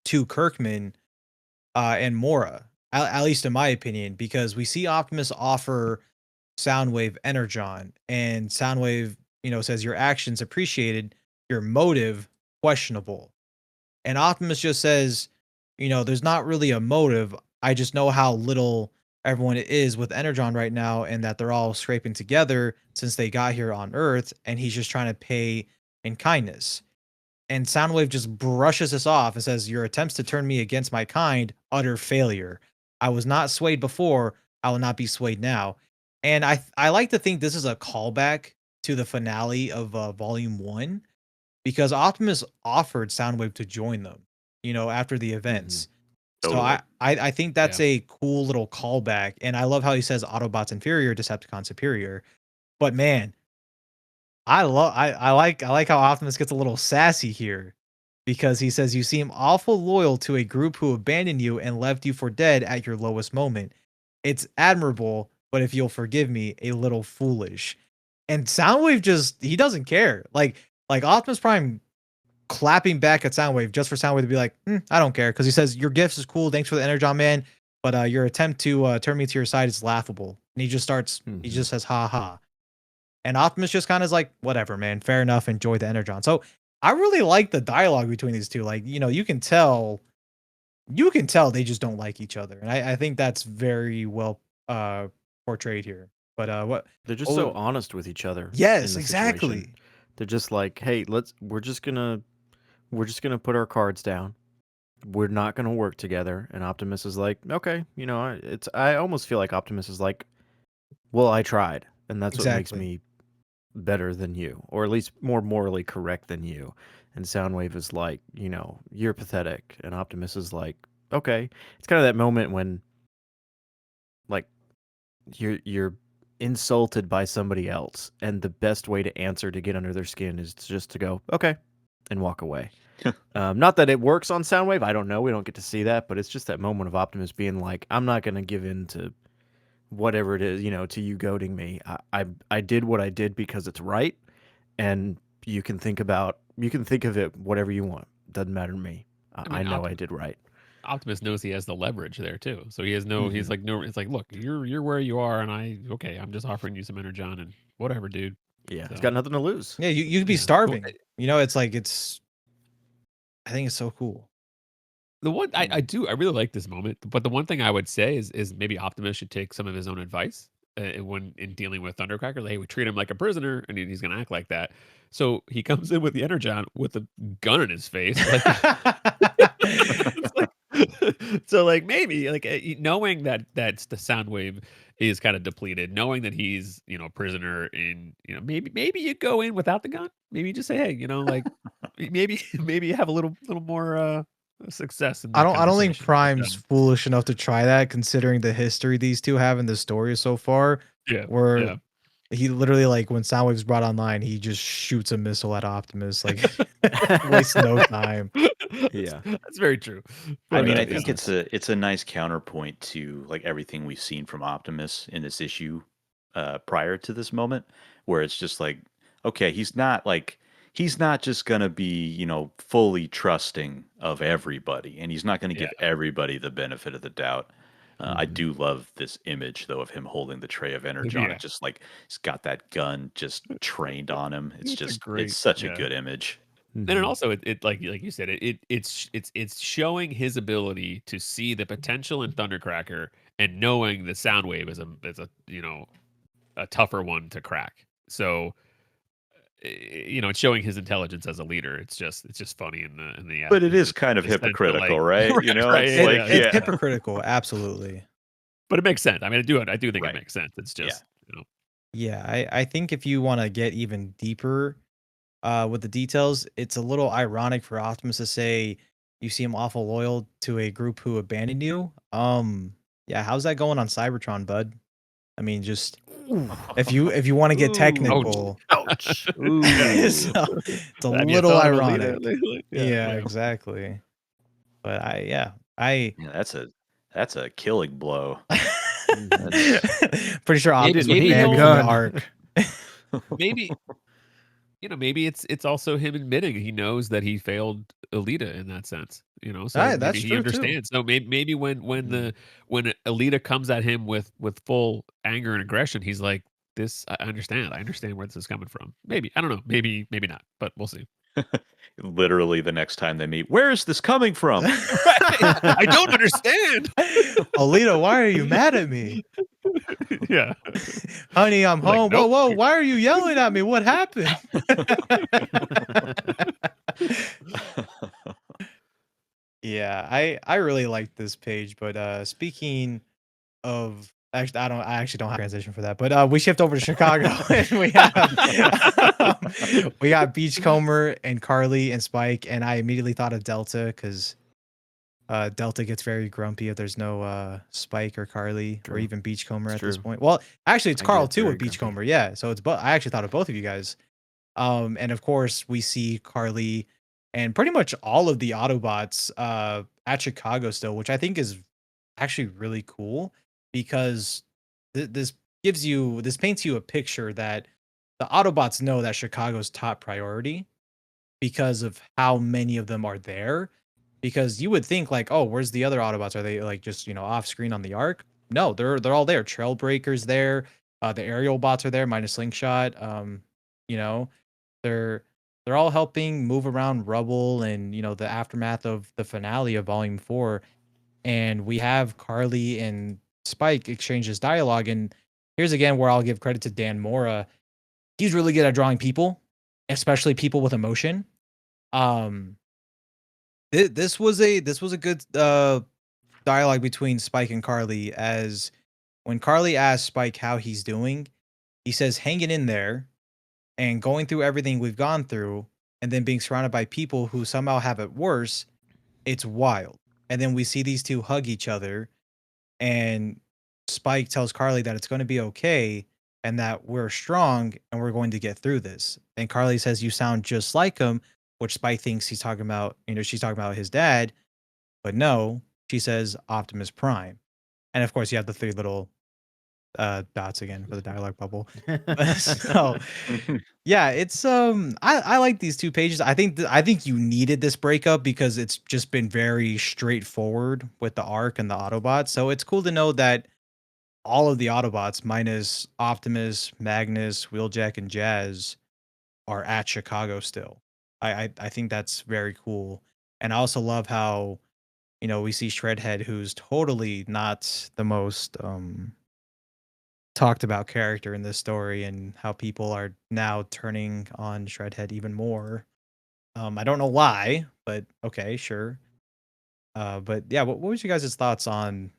to Kirkman and Mora, at least in my opinion, because we see Optimus offer Soundwave Energon, and Soundwave, says your actions appreciated, your motive questionable. And Optimus just says, there's not really a motive. I just know how little everyone is with Energon right now, and that they're all scraping together since they got here on Earth, and he's just trying to pay in kindness. And Soundwave just brushes this off and says, your attempts to turn me against my kind, utter failure. I was not swayed before, I will not be swayed now. And I like to think this is a callback to the finale of Volume 1, because Optimus offered Soundwave to join them, after the events. Totally. So I think that's a cool little callback. And I love how he says Autobots inferior, Decepticon superior. But man, I like how Optimus gets a little sassy here, because he says you seem awful loyal to a group who abandoned you and left you for dead at your lowest moment. It's admirable, but if you'll forgive me, a little foolish. And Soundwave he doesn't care. Like Optimus Prime clapping back at Soundwave just for Soundwave to be like, I don't care, because he says your gifts is cool, thanks for the Energon Man, but your attempt to turn me to your side is laughable. And he just says ha ha. And Optimus just kind of is like, whatever, man, fair enough, enjoy the Energon. So I really like the dialogue between these two. Like, you can tell they just don't like each other. And I think that's very well portrayed here. But what They're just so honest with each other. Yes, in the exactly. situation. They're just like, hey, we're just gonna put our cards down. We're not gonna work together. And Optimus is like, okay, I almost feel like Optimus is like, well, I tried, and that's what makes me better than you, or at least more morally correct than you. And Soundwave is like, you're pathetic. And Optimus is like, okay. It's kind of that moment when, like, you're insulted by somebody else, and the best way to answer to get under their skin is just to go, okay, and walk away. Not that it works on Soundwave. I don't know. We don't get to see that, but it's just that moment of Optimus being like, I'm not going to give in to whatever it is, to you goading me. I did what I did because it's right, and you can think of it whatever you want. Doesn't matter to me. I I mean, know I did right. Optimus knows he has the leverage there too, so he has no. He's Mhm. like, no. It's like, look, you're where you are, and I'm just offering you some energon and whatever, dude. Yeah, he's So, got nothing to lose. Yeah, you could be Yeah. Well, starving. It's like I think it's so cool. the one I really like this moment, but the one thing I would say is maybe Optimus should take some of his own advice when in dealing with Thundercracker. Like, hey, we treat him like a prisoner, and he's going to act like that. So he comes in with the energon with a gun in his face. Like, it's like, so like maybe like knowing that that's the sound wave is kind of depleted, knowing that he's a prisoner, in maybe you go in without the gun. Maybe you just say, hey, like maybe you have a little more success in I that don't think conversation. Prime's foolish enough to try that, considering the history these two have in the story so far. Yeah, Where yeah. he literally, like, when Soundwave's brought online, he just shoots a missile at Optimus, like, wastes no time. Yeah. That's very true. I But, mean, I yeah. think it's a nice counterpoint to like everything we've seen from Optimus in this issue prior to this moment, where it's just like, okay, he's not just gonna be fully trusting of everybody, and he's not gonna give everybody the benefit of the doubt. I Mhm. do love this image though of him holding the tray of energon Yeah. and just like he's got that gun just trained on him. It's such a yeah. good image. And then Mhm. also it like you said, it's showing his ability to see the potential in Thundercracker and knowing the Soundwave is a tougher one to crack. So it's showing his intelligence as a leader. It's just funny in the But it in is kind of the sense that, hypocritical, like, right? right, right, It's yeah, like, yeah. It's yeah. hypocritical, absolutely. But it makes sense. I mean, I do think it Right. makes sense. It's Yeah. just Yeah, I think if you want to get even deeper with the details, it's a little ironic for Optimus to say you seem awful loyal to a group who abandoned you. Yeah, how's that going on Cybertron, bud? I mean, just if you want to get Ooh. technical, Ouch. it's Ooh. a Have you little thought of Alita ironic. lately? Yeah, Yeah. exactly. But I Yeah, that's a killing blow. pretty sure He Optimus didn't would need ban the you from the gun. arc. Maybe maybe it's also him admitting he knows that he failed Alita in that sense. So That's maybe he true too. understands. So maybe when Alita comes at him with full anger and aggression, he's like, "This, I understand. I understand where this is coming from." Maybe, I don't know. Maybe not. But we'll see. Literally the next time they meet, where is this coming from? I don't understand. Alita, why are you mad at me? Yeah. Honey, I'm Like, home. Whoa, nope. whoa, why are you yelling at me? What happened? Yeah, I really like this page, but speaking of actually I actually don't have a transition for that. But we shift over to Chicago and we got Beachcomber and Carly and Spike, and I immediately thought of Delta because Delta gets very grumpy if there's no Spike or Carly or True. even Beachcomber It's at this true. point. Well, actually it's I Carl get too very with grumpy. Beachcomber, yeah. So it's I actually thought of both of you guys. And of course we see Carly and pretty much all of the Autobots at Chicago still, which I think is actually really cool because this this paints you a picture that the Autobots know that Chicago's top priority because of how many of them are there. Because you would think like, oh, where's the other Autobots? Are they like just off screen on the arc? No, they're all there. Trailbreakers there. The aerial bots are there, minus Slingshot. You know, they're they're all helping move around rubble and the aftermath of the finale of Volume 4. And we have Carly and Spike exchange this dialogue. And here's again where I'll give credit to Dan Mora. He's really good at drawing people, especially people with emotion. Um, this was a good dialogue between Spike and Carly. As when Carly asks Spike how he's doing, he says, "Hanging in there," and going through everything we've gone through, and then being surrounded by people who somehow have it worse. It's wild. And then we see these two hug each other, and Spike tells Carly that it's going to be okay and that we're strong and we're going to get through this. And Carly says, "You sound just like him," which Spike thinks he's talking about, she's talking about his dad. But no, she says Optimus Prime. And of course, you have the three little dots again for the dialogue bubble. So yeah, it's I like these 2 pages. I think you needed this breakup because it's just been very straightforward with the arc and the Autobots. So it's cool to know that all of the Autobots minus Optimus, Magnus, Wheeljack, and Jazz are at Chicago still. I think that's very cool. And I also love how, we see Shredhead, who's totally not the most talked about character in this story, and how people are now turning on Shredhead even more. I don't know why, but okay, sure. But yeah, what was you guys' thoughts on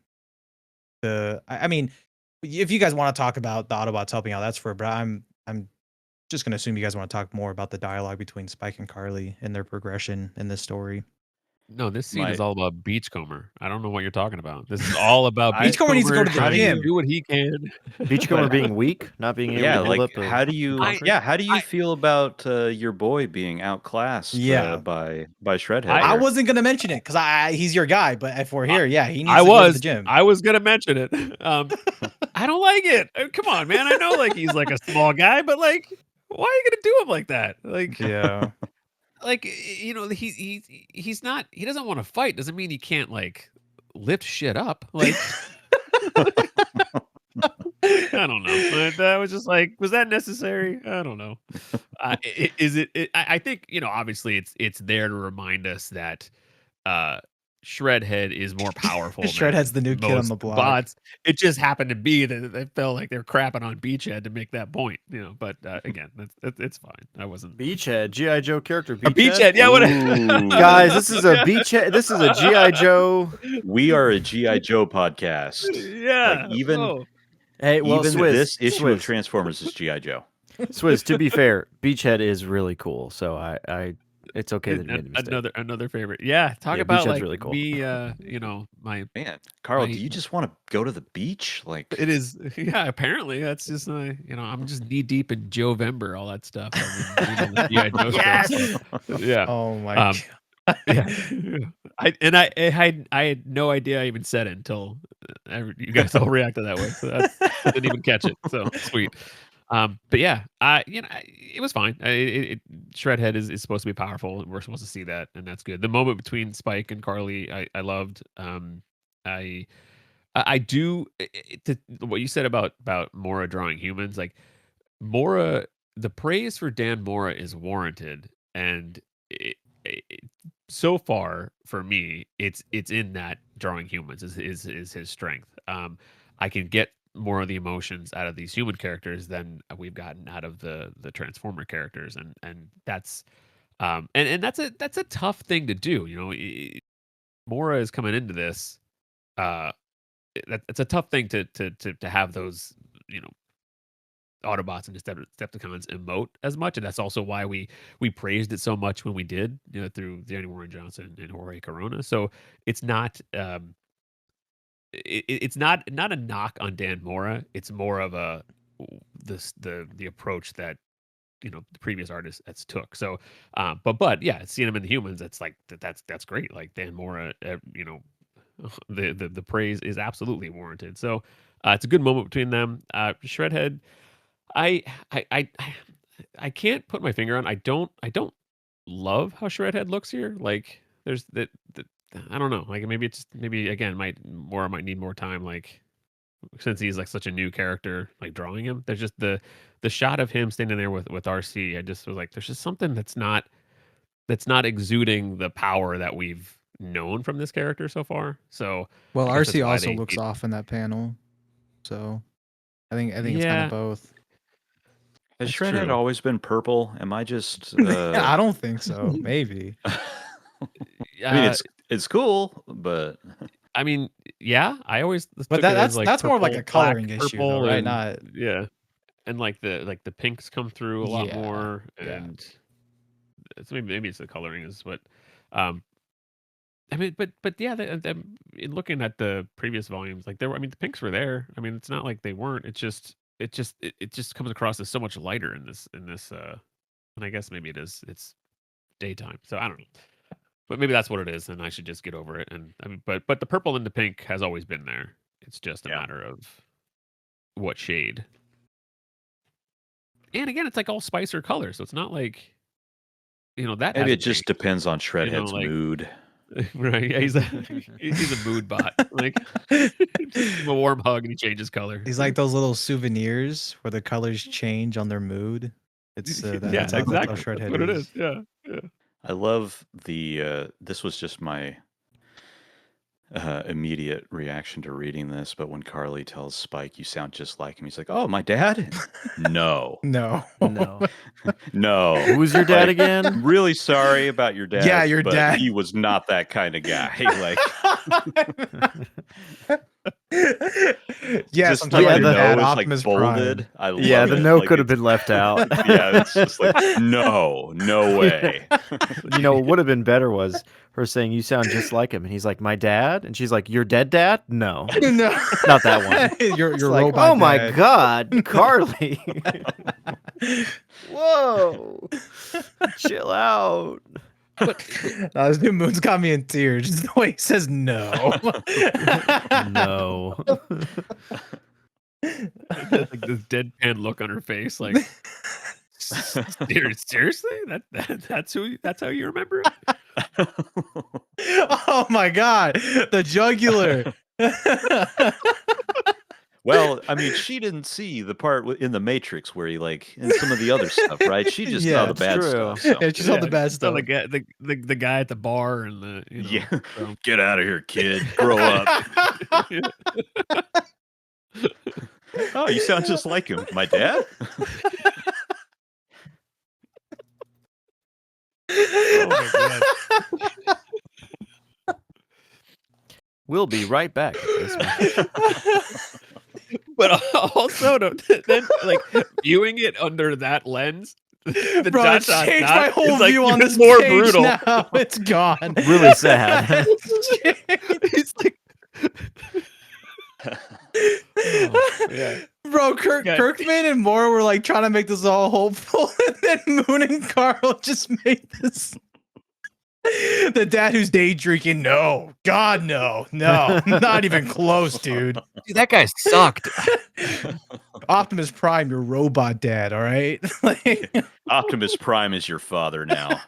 I mean, if you guys want to talk about the Autobots helping out, that's for. But I'm just gonna assume you guys want to talk more about the dialogue between Spike and Carly and their progression in this story. No, this scene My is all about Beachcomber. I don't know what you're talking about. This is all about Beachcomber needs to go to the trying gym. do what he can. Beachcomber being weak, not being able yeah, to hold like up. A how do you concrete? how do you feel about your boy being outclassed Yeah. by Shredhead? I I here? wasn't gonna mention it because he's your guy, but if we're here, yeah, he needs I to go to the was gym. I was gonna mention it. I don't like it. Come on, man. I know like he's like a small guy, but like, why are you gonna do him like that? Like, Yeah. like he's not. He doesn't want to fight. Doesn't mean he can't like lift shit up. Like, I don't know. But that was just like, was that necessary? I don't know. Is it? I think obviously it's there to remind us that Shredhead is more powerful Shredhead's the than new kid on most the block. bots. It just happened to be that they felt like they're crapping on Beachhead to make that point, But again, it's fine. I wasn't Beachhead, GI Joe character. a Beachhead. Yeah, what? Guys, this is a Beachhead. This is a GI Joe. We are a GI Joe podcast. Yeah. Like even whoa. Hey, well, even Swizz, this issue of Swizz, Transformers is GI Joe. Swizz. To be fair, Beachhead is really cool. So it's okay that you made a mistake. Another favorite. Yeah, talk Yeah, about Beachhead's like really cool. me. My Man, Carl, My- do you just want to go to the beach? Like it is. Yeah, apparently that's just I'm just knee deep in Jovember, all that stuff. I've been reading all the G.I. Joe stuff. So, yeah. Oh my Um, god. Yeah. I had no idea I even said it until you guys all reacted that way. So I didn't even catch it. So sweet. But yeah, it was fine. Shredhead is supposed to be powerful, and we're supposed to see that, and that's good. The moment between Spike and Carly, I loved. I do what you said about Mora drawing humans. Like Mora, the praise for Dan Mora is warranted, and so far for me, it's in that drawing humans is his strength. I can get more of the emotions out of these human characters than we've gotten out of the Transformer characters, and that's and that's a tough thing to do. Mora is coming into this. It's a tough thing to have those Autobots and Decepticons emote as much, and that's also why we praised it so much when we did, through Danny Warren Johnson and Jorge Corona. So it's not it's not a knock on Dan Mora. It's more of the approach that the previous artists took. So but yeah, seeing him in the humans, it's like that's great. Like Dan Mora, the praise is absolutely warranted. So it's a good moment between them. Shredhead, I I can't put my finger on. I don't love how Shredhead looks here. Like there's that I don't know. Like maybe again might need more time. Like since he's like such a new character, like drawing him. There's just the shot of him standing there with RC. I just was like, there's just something that's not exuding the power that we've known from this character so far. So Well, I guess that's RC why also they- looks off in that panel. So I think it's kind Yeah. of both. has That's Shredhead true. always been purple? Am I just I don't think so. Maybe. I mean it's cool, but I mean, yeah, I always took But it as, that's more of like a purple, black, coloring issue though, purple, right? and Not yeah, and like the pinks come through a lot Yeah, more, yeah. and it's maybe it's the coloring is what. I mean, but yeah, in looking at the previous volumes, like the pinks were there. I mean, it's not like they weren't. It just comes across as so much lighter in this and I guess maybe it's daytime, so I don't know. But maybe that's what it is, and I should just get over it. And I mean, but the purple and the pink has always been there. It's just a Yeah. matter of what shade. And again, it's like all spice or color, so it's not like that. Maybe it hasn't just changed. depends on Shredhead's like- mood. Right? Yeah, he's a mood bot. Like just give him a warm hug and he changes color. He's like those little souvenirs where the colors change on their mood. It's yeah, that's how exactly. Shredhead That's what it is. Yeah. I love the. This was just my immediate reaction to reading this, but when Carly tells Spike, "You sound just like him," he's like, "Oh, my dad." No, No. No. no. Who's your dad Like, again? Really sorry about your dad. Yeah, your but dad. He was not that kind of guy. Like, yeah, just sometimes like the no had is Optimus like Prime. bolded. I love Yeah, the it. no Like, could have been left out. Yeah, it's just like no way. What would have been better was her saying, "You sound just like him," and he's like, "My dad," and she's like, "Your dead dad?" No, No, not that one. Your It's like, robot. oh my dad. god, Carly! Whoa, chill out. This new moon's got me in tears. Just the way he says no. No. Like this deadpan look on her face, like seriously? That's how you remember it? Oh my god, the jugular. Well, I mean, she didn't see the part in the Matrix where he and some of the other stuff, right? She just Yeah, saw the it's bad true. stuff. So. Yeah, she saw the bad So stuff. the guy at the bar and the Yeah, so- get out of here, kid. Grow up. Oh, you sound just like him. My dad? Oh my god. We'll be right back. But also, then like viewing it under that lens, the Bro, dot, it's dot, changed dot my whole is, like, view on even this more page brutal. now. It's gone. Really sad. It's like, oh, yeah. Bro, Yeah. Kirkman and Mora were like trying to make this all hopeful, and then Moon and Carl just made this. The dad who's day drinking. No, God, no, not even close, dude. Dude, that guy sucked. Optimus Prime, your robot dad. All right. Optimus Prime is your father now.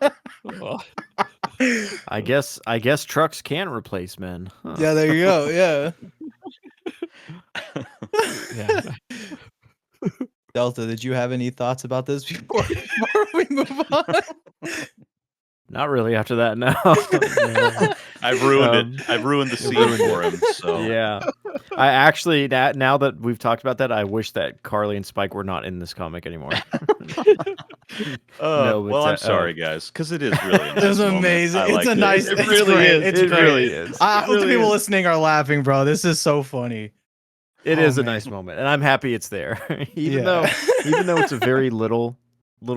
Oh. I guess trucks can replace men. Huh. Yeah, there you go. Yeah. Yeah. Delta, did you have any thoughts about this before we move on? Not really after that, no. I've ruined it. I've ruined the scene for him. So Yeah. I actually, now that we've talked about that, I wish that Carly and Spike were not in this comic anymore. No, but, well, I'm sorry, guys, because it is really. It was amazing. It's a nice. It It's really great. is. It's It great. really is. I hope the really people is. listening are laughing, bro. This is so funny. It Oh, is a man. nice moment, and I'm happy it's there. even Yeah. though it's a very little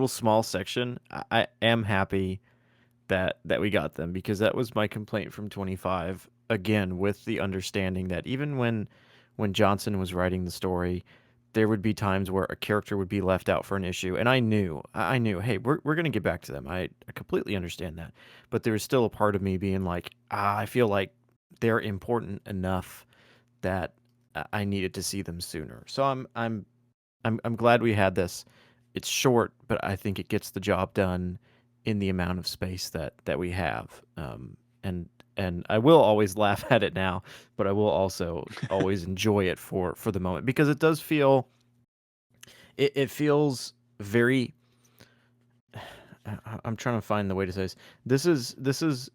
small section, I am happy that we got them, because that was my complaint from 25. Again, with the understanding that even when Johnson was writing the story, there would be times where a character would be left out for an issue, and I knew, hey, we're gonna get back to them. I completely understand that, but there was still a part of me being like, I feel like they're important enough that I needed to see them sooner. So I'm glad we had this. It's short, but I think it gets the job done in the amount of space that we have. And I will always laugh at it now, but I will also always enjoy it for the moment, because it does feel. It feels very. I'm trying to find the way to say this. This is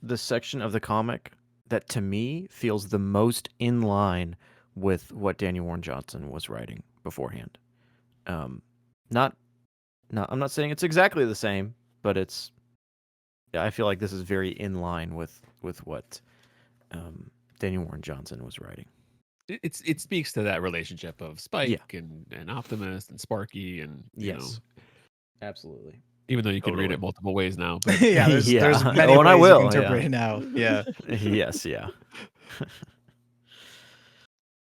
the section of the comic that to me feels the most in line with what Daniel Warren Johnson was writing beforehand. I'm not saying it's exactly the same, but I feel like this is very in line with what Daniel Warren Johnson was writing. It speaks to that relationship of Spike and Optimus and Sparky and you know, Absolutely. even though you can read Totally. it multiple ways now. But Yeah, there's Yeah. many Oh, and I ways will, you can interpret yeah. it now. Yeah. Yes, yeah.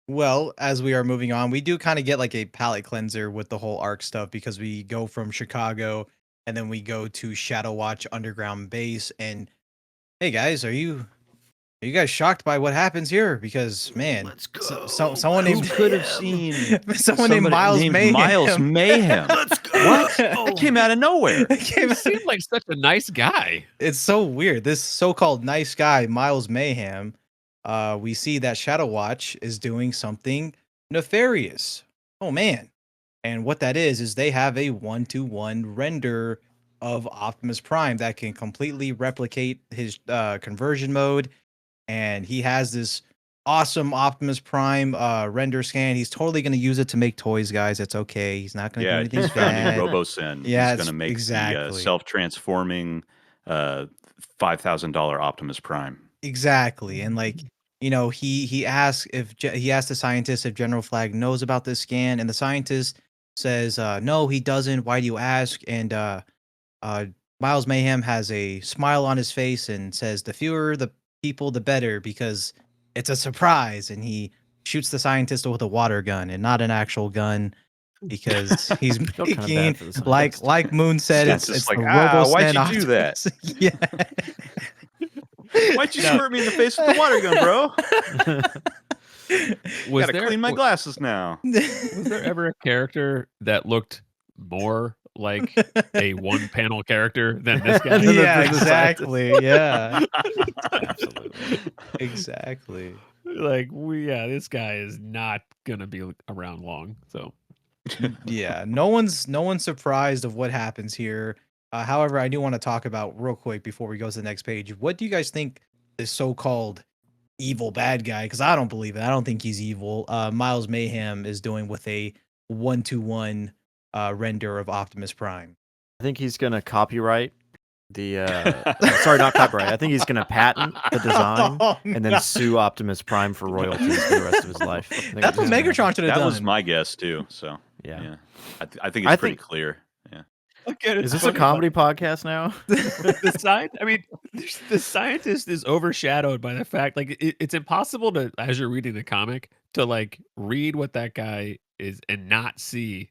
Well, as we are moving on, we do kind of get like a palate cleanser with the whole arc stuff, because we go from Chicago and then we go to Shadow Watch Underground Base. And hey guys, are you Are you guys shocked by what happens here? Because man, Let's go. someone Who named could have seen someone named somebody Miles named Mayhem. Miles Mayhem? Let's go. What? That came out of nowhere. It came He out- seemed like such a nice guy. It's so weird. This so-called nice guy, Miles Mayhem, we see that Shadow Watch is doing something nefarious. Oh man. And what that is they have a 1-to-1 render of Optimus Prime that can completely replicate his conversion mode. And he has this awesome Optimus Prime render scan. He's totally going to use it to make toys, guys. It's okay. He's not going to do Yeah, anything he's founding bad. RoboSen. Yeah, He's going to make the exactly. self-transforming $5,000 Optimus Prime. Exactly. And like, you know, he asks he asked the scientist if General Flag knows about this scan, and the scientist says, no, he doesn't. Why do you ask? And Miles Mayhem has a smile on his face and says, the fewer the people, the better, because it's a surprise. And he shoots the scientist with a water gun and not an actual gun, because he's feel kinda making, bad for the like scientist. Moon said, It's it's just like, the why'd RoboSen you do that? Optimus. Yeah. Why'd you squirt me in the face with the water gun, bro? Was Gotta there clean my glasses now. was there ever a character that looked more like a one-panel character than this guy? Yeah, Than the scientist. exactly. Yeah, Absolutely. exactly. Like this guy is not gonna be around long. So Yeah, no one's surprised of what happens here. However, I do want to talk about real quick before we go to the next page. What do you guys think this so-called evil bad guy? Because I don't believe it. I don't think he's evil. Miles Mayhem is doing with a 1-to-1 render of Optimus Prime. I think he's gonna copyright the sorry, not copyright. I think he's gonna patent the design Oh, and no. then sue Optimus Prime for royalties for the rest of his life. I think That's what what's gonna happen. Megatron should have That done. was my guess too. So Yeah. I think it's I pretty think- clear. Yeah. Is this a comedy podcast now? the scientist is overshadowed by the fact, like it's impossible to, as you're reading the comic, to like read what that guy is and not see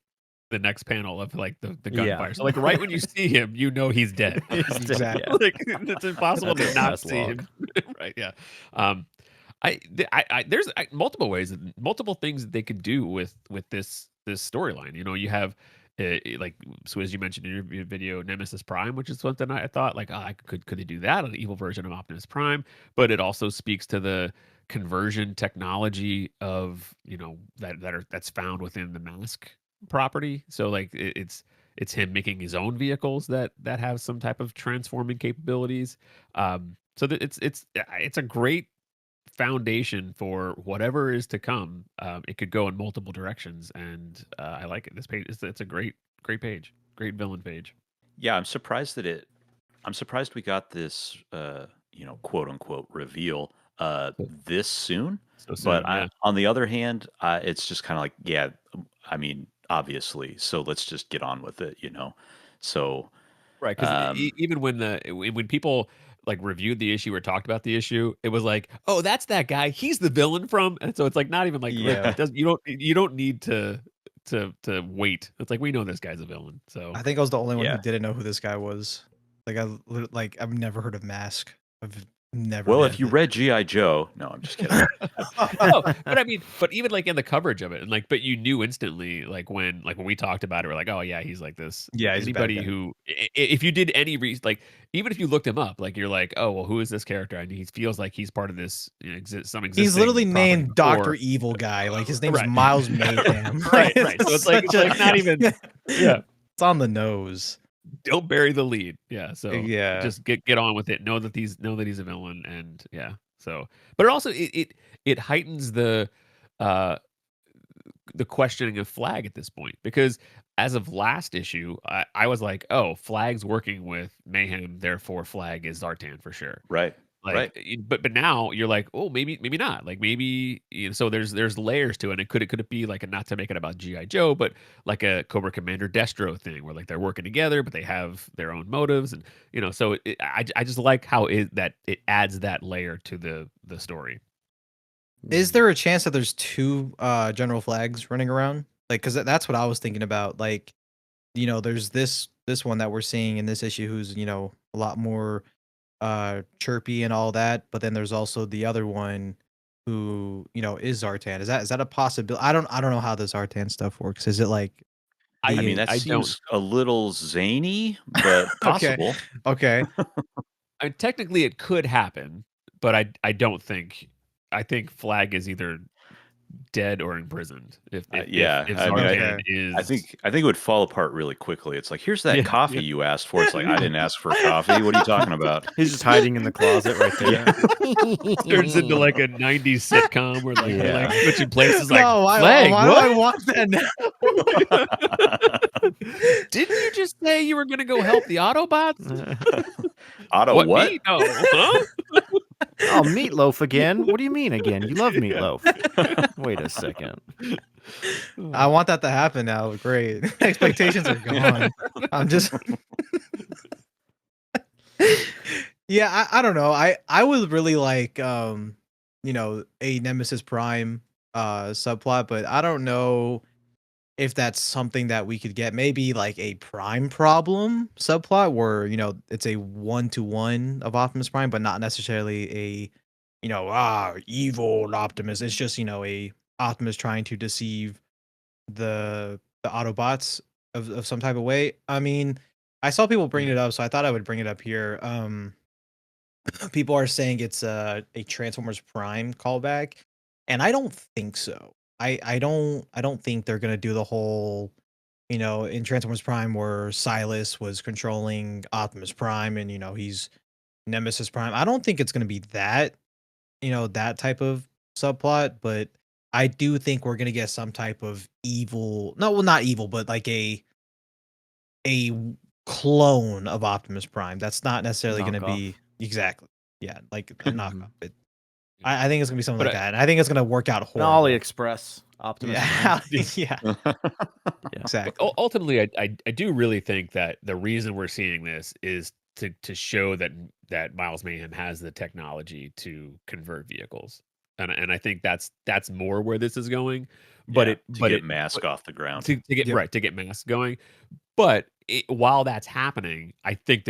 the next panel of like the gunfire. Yeah. So like right when you see him, you know he's dead. He's dead, Exactly. yeah. Like it's impossible That's to his not last see him. Right? Yeah. There's multiple ways, multiple things that they could do with this storyline. You know, you have like, so as you mentioned in your video, Nemesis Prime, which is something I thought like, could they do that, an evil version of Optimus Prime? But it also speaks to the conversion technology of, you know, that's found within the Mask property. So like it's him making his own vehicles that have some type of transforming capabilities. So that it's a great foundation for whatever is to come. It could go in multiple directions, and I like it. This page, it's a great page, great villain page. Yeah, I'm surprised we got this quote unquote reveal this soon. So soon, But on the other hand, it's just kind of like, yeah, I mean, obviously, so let's just get on with it, you know. So right, because even when people like reviewed the issue or talked about the issue, it was like, oh, that's that guy. He's the villain from. And so it's like not even like, Yeah. you don't need to wait. It's like, we know this guy's a villain. So I think I was the only one Yeah. who didn't know who this guy was. I've never heard of Mask. I've never. well, heard if you of it. read G.I. Joe, no, I'm just kidding. no, but I mean, but even like in the coverage of it, and like, but you knew instantly, like when we talked about it, we're like, oh yeah, he's like this. Yeah, he's a bad Anybody guy. who, if you did any like, even if you looked him up, like you're like, oh well, who is this character? And he feels like he's part of this, you know, some existing. He's literally property named Doctor before. Evil Guy. Like his name's Right. Miles Mayhem. Right. So it's like not even. Yeah. It's on the nose. Don't bury the lead. Yeah. So Yeah. just get on with it. Know that he's a villain, and yeah. So, but it also it heightens the questioning of Flag at this point, because as of last issue, I was like, oh, Flag's working with Mayhem, therefore Flag is Zartan for sure. Right. Like, Right. but now you're like, oh, maybe not. Like maybe, you know, so there's layers to it. And could it be like not to make it about G.I. Joe, but like a Cobra Commander Destro thing where like they're working together, but they have their own motives, and you know, so I just like how it adds that layer to the story. Is there a chance that there's two General Flags running around? Like, because that's what I was thinking about. Like, you know, there's this one that we're seeing in this issue who's, you know, a lot more chirpy and all that, but then there's also the other one who, is Zartan. Is that a possibility? I don't know how the Zartan stuff works. Is it like I the mean, that I don't. seems a little zany, but Okay. possible. Okay. Technically, it could happen, but I don't think. I think Flag is either dead or imprisoned. If Yeah, if I mean, Zartan Okay. is, I think it would fall apart really quickly. It's like, here's that Yeah, coffee yeah. you asked for. It's like, I didn't ask for coffee. What are you talking about? He's just hiding in the closet right there. turns into like a '90s sitcom where like they're like Yeah. switching places. Like No, Flag, why do what? I want that now? Didn't you just say you were going to go help the Autobots? Auto what? Me? No, huh? Oh, meatloaf again? What do you mean again? You love meatloaf. Wait a second. I want that to happen now. Great. Expectations are gone. I'm just Yeah, I don't know. I would really like a Nemesis Prime subplot, but I don't know if that's something that we could get. Maybe like a Prime problem subplot where, it's a 1-to-1 of Optimus Prime, but not necessarily a evil Optimus. It's just, a Optimus trying to deceive the Autobots of some type of way. I mean, I saw people bring it up, so I thought I would bring it up here. People are saying it's a Transformers Prime callback, and I don't think so. I don't think they're gonna do the whole, in Transformers Prime where Silas was controlling Optimus Prime and he's Nemesis Prime. I don't think it's gonna be that, that type of subplot, but I do think we're gonna get some type of evil, no, well, not evil, but like a clone of Optimus Prime. That's not necessarily gonna Knockoff. be exactly, yeah, like a knockoff. Mhm. I think it's gonna be something But like that, and I think it's gonna work out An horrible. AliExpress Optimus Yeah, Prime. yeah, Yeah. exactly. Ultimately, I do really think that the reason we're seeing this is to show that Miles Mayhem has the technology to convert vehicles, and I think that's more where this is going. But Yeah, it to but get it Mask but off the ground. to get Yep. right to get Mask going. But while that's happening, I think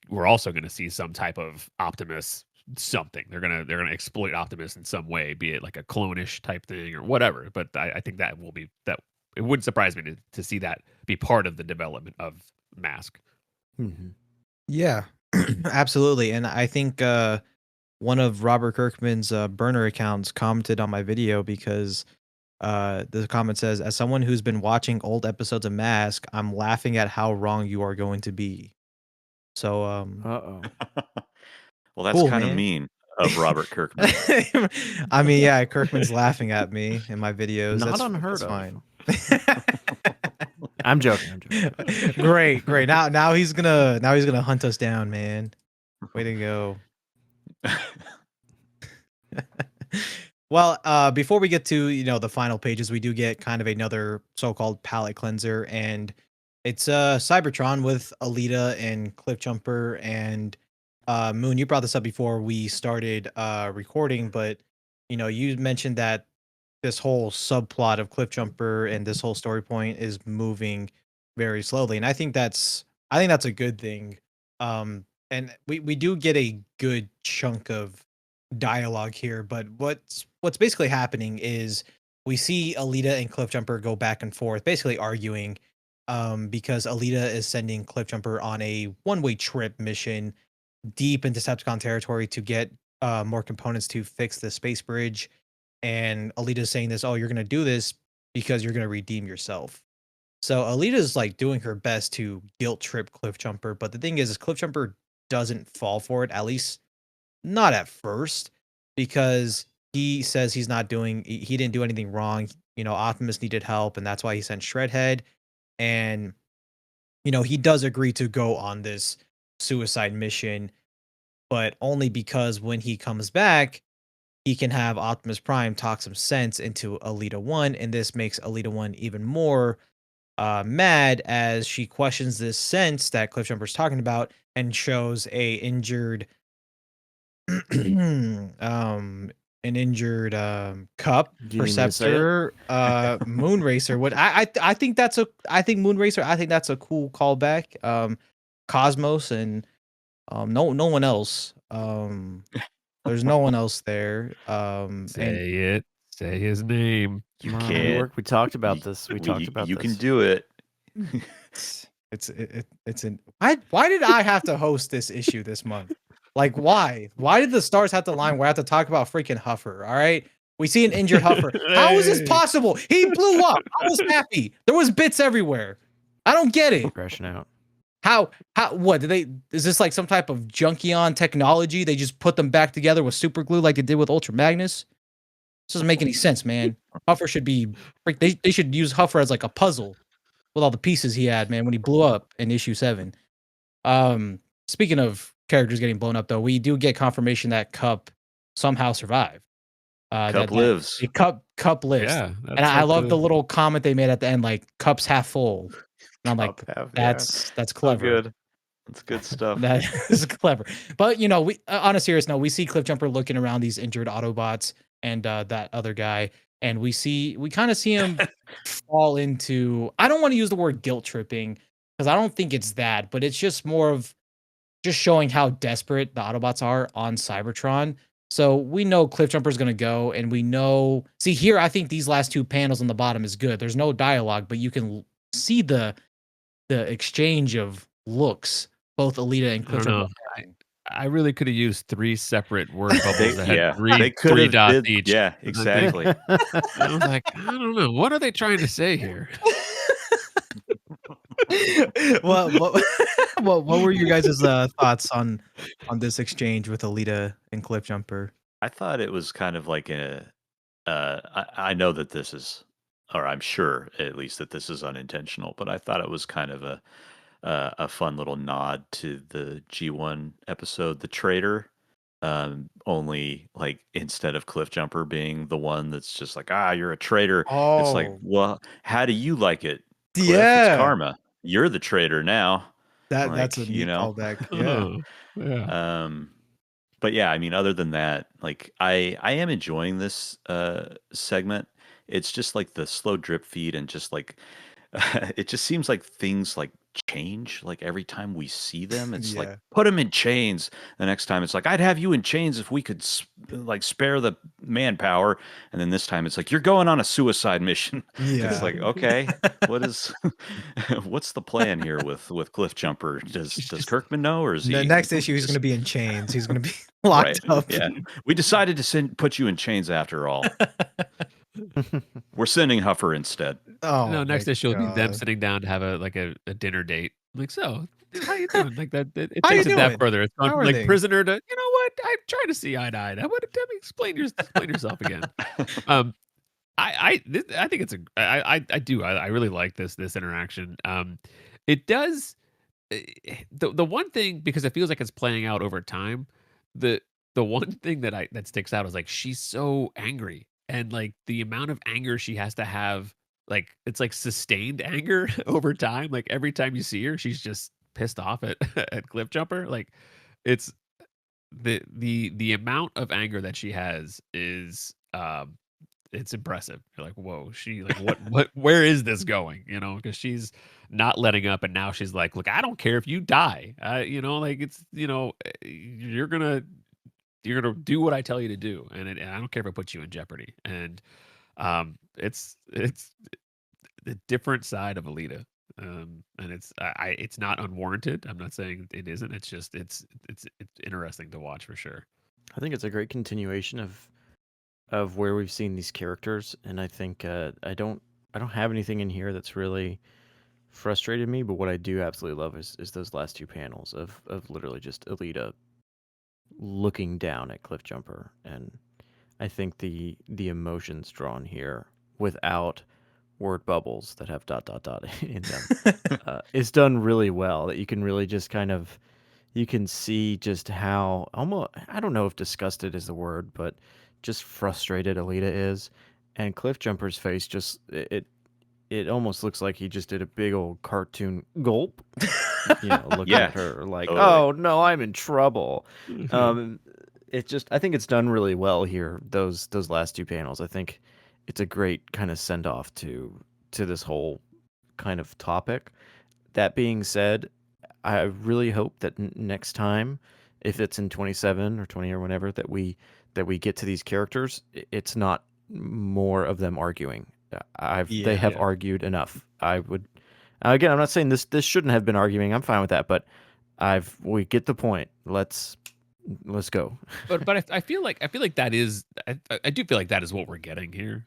we're also going to see some type of Optimus something. They're gonna exploit Optimus in some way, be it like a clone-ish type thing or whatever. But I think that will be that. It wouldn't surprise me to see that be part of the development of Mask. Mhm. Yeah, absolutely. And I think one of Robert Kirkman's burner accounts commented on my video because the comment says, "As someone who's been watching old episodes of Mask, I'm laughing at how wrong you are going to be." So Uh-oh. Well, that's cool, kind of man. mean of Robert Kirkman. I mean, yeah, Kirkman's laughing at me in my videos. Not That's unheard that's of. fine. I'm joking. Great. Now he's gonna hunt us down, man. Way to go. Well, before we get to the final pages, we do get kind of another so-called palette cleanser, and it's Cybertron with Alita and Cliffjumper and Moon. You brought this up before we started recording, but you mentioned that this whole subplot of Cliffjumper and this whole story point is moving very slowly, and I think that's a good thing. And we do get a good chunk of dialogue here, but what's basically happening is we see Alita and Cliffjumper go back and forth, basically arguing, because Alita is sending Cliffjumper on a one-way trip mission deep into Decepticon territory to get more components to fix the space bridge. And Alita's saying this, "Oh, you're gonna do this because you're gonna redeem yourself." So Alita's like doing her best to guilt trip Cliffjumper, but the thing is Cliffjumper doesn't fall for it, at least not at first, because he says he didn't do anything wrong. Optimus needed help, and that's why he sent Shredhead. And he does agree to go on this suicide mission, but only because when he comes back, he can have Optimus Prime talk some sense into Alita 1, and this makes Alita 1 even more mad as she questions this sense that Cliffjumper's talking about and shows an injured Cup Do you need me to say it? Perceptor Moonracer. What I think that's a I think Moonracer, I think that's a cool callback. Cosmos and No one else. There's no one else there. And Say it. Say his name. You Come on, can't. Rework. We talked about You, this. We talked about you this. can do it. it's an why did I have to host this issue this month? Like why? Why did the stars have to line where I have to talk about freaking Huffer? All right. We see an injured Huffer. How is this Hey. possible? He blew up. I was happy. There was bits everywhere. I don't get it. Crashing out. How what did they is this like some type of Junkion technology? They just put them back together with super glue like they did with Ultra Magnus? This doesn't make any sense, man. Huffer should be they should use Huffer as like a puzzle with all the pieces he had, man, when he blew up in issue 7. Speaking of characters getting blown up though, we do get confirmation that Cup somehow survived. Cup lives. Cup lives. Yeah. And I love the little comment they made at the end, like Cup's half full. And I'm like, that's clever. Good. That's good stuff. That is clever. But you know, we on a serious note, we see Cliffjumper looking around these injured Autobots and that other guy, and we kind of see him fall into. I don't want to use the word guilt tripping because I don't think it's that, but it's just more of just showing how desperate the Autobots are on Cybertron. So we know Cliffjumper's going to go, and we know. See here, I think these last 2 panels on the bottom is good. There's no dialogue, but you can see the exchange of looks both Alita and I don't Cliffjumper. know. I really could have used 3 separate word bubbles that had they could three have dots did, each. Yeah, exactly. I was like, I don't know. What are they trying to say here? What were you guys' thoughts on this exchange with Alita and Cliffjumper? I thought it was kind of like I know that this is, or I'm sure at least that this is unintentional, but I thought it was kind of a fun little nod to the G1 episode, The Traitor. Only like instead of Cliffjumper being the one that's just like, you're a traitor. It's like, well, how do you like it? Cliff? It's karma. You're the traitor now. That's a neat callback. Yeah. Yeah. But yeah, I mean, other than that, like I am enjoying this segment. It's just like the slow drip feed and just like it just seems like things like change like every time we see them. It's like put them in chains. The next time it's like I'd have you in chains if we could like spare the manpower. And then this time it's like you're going on a suicide mission. It's like, okay, what's the plan here with Cliffjumper? Does Kirkman know, or is he? The next issue he's going to be in chains. He's going to be locked up. Yeah, we decided to put you in chains after all. We're sending Huffer instead. Oh, no, next issue will be them sitting down to have a dinner date. Like, so how you doing? Like that, it takes it that further. It's gone from like prisoner to, you know what? I'm trying to see eye to eye. What? Tell me, explain yourself again. I think it's I really like this interaction. It does the one thing, because it feels like it's playing out over time. The one thing that sticks out is like she's so angry, and like the amount of anger she has to have, like it's like sustained anger over time. Like every time you see her, she's just pissed off at Cliffjumper. Like it's the amount of anger that she has is it's impressive. You're like, whoa, she like what where is this going? You know, because she's not letting up, and now she's like, look, I don't care if you die. You know, like it's, you know, you're gonna do what I tell you to do, and I don't care if it puts you in jeopardy. And it's the different side of Alita, and it's not unwarranted. I'm not saying it isn't. It's just it's interesting to watch for sure. I think it's a great continuation of where we've seen these characters, and I think I don't have anything in here that's really frustrated me, but what I do absolutely love is those last 2 panels of literally just Alita looking down at Cliffjumper, and I think the emotions drawn here without word bubbles that have ... in them is done really well. That you can really just kind of, you can see just how almost, I don't know if disgusted is the word, but just frustrated Alita is, and Cliffjumper's face just it almost looks like he just did a big old cartoon gulp, you know, looking at her like, totally. Oh no, I'm in trouble. It just, I think it's done really well here. Those last 2 panels, I think it's a great kind of send off to this whole kind of topic. That being said, I really hope that next time, if it's in 27 or 20 or whenever that we get to these characters, it's not more of them arguing. They have argued enough. I would again, I'm not saying this shouldn't have been arguing. I'm fine with that, but we get the point. Let's go. But I feel like that is I do feel like that is what we're getting here.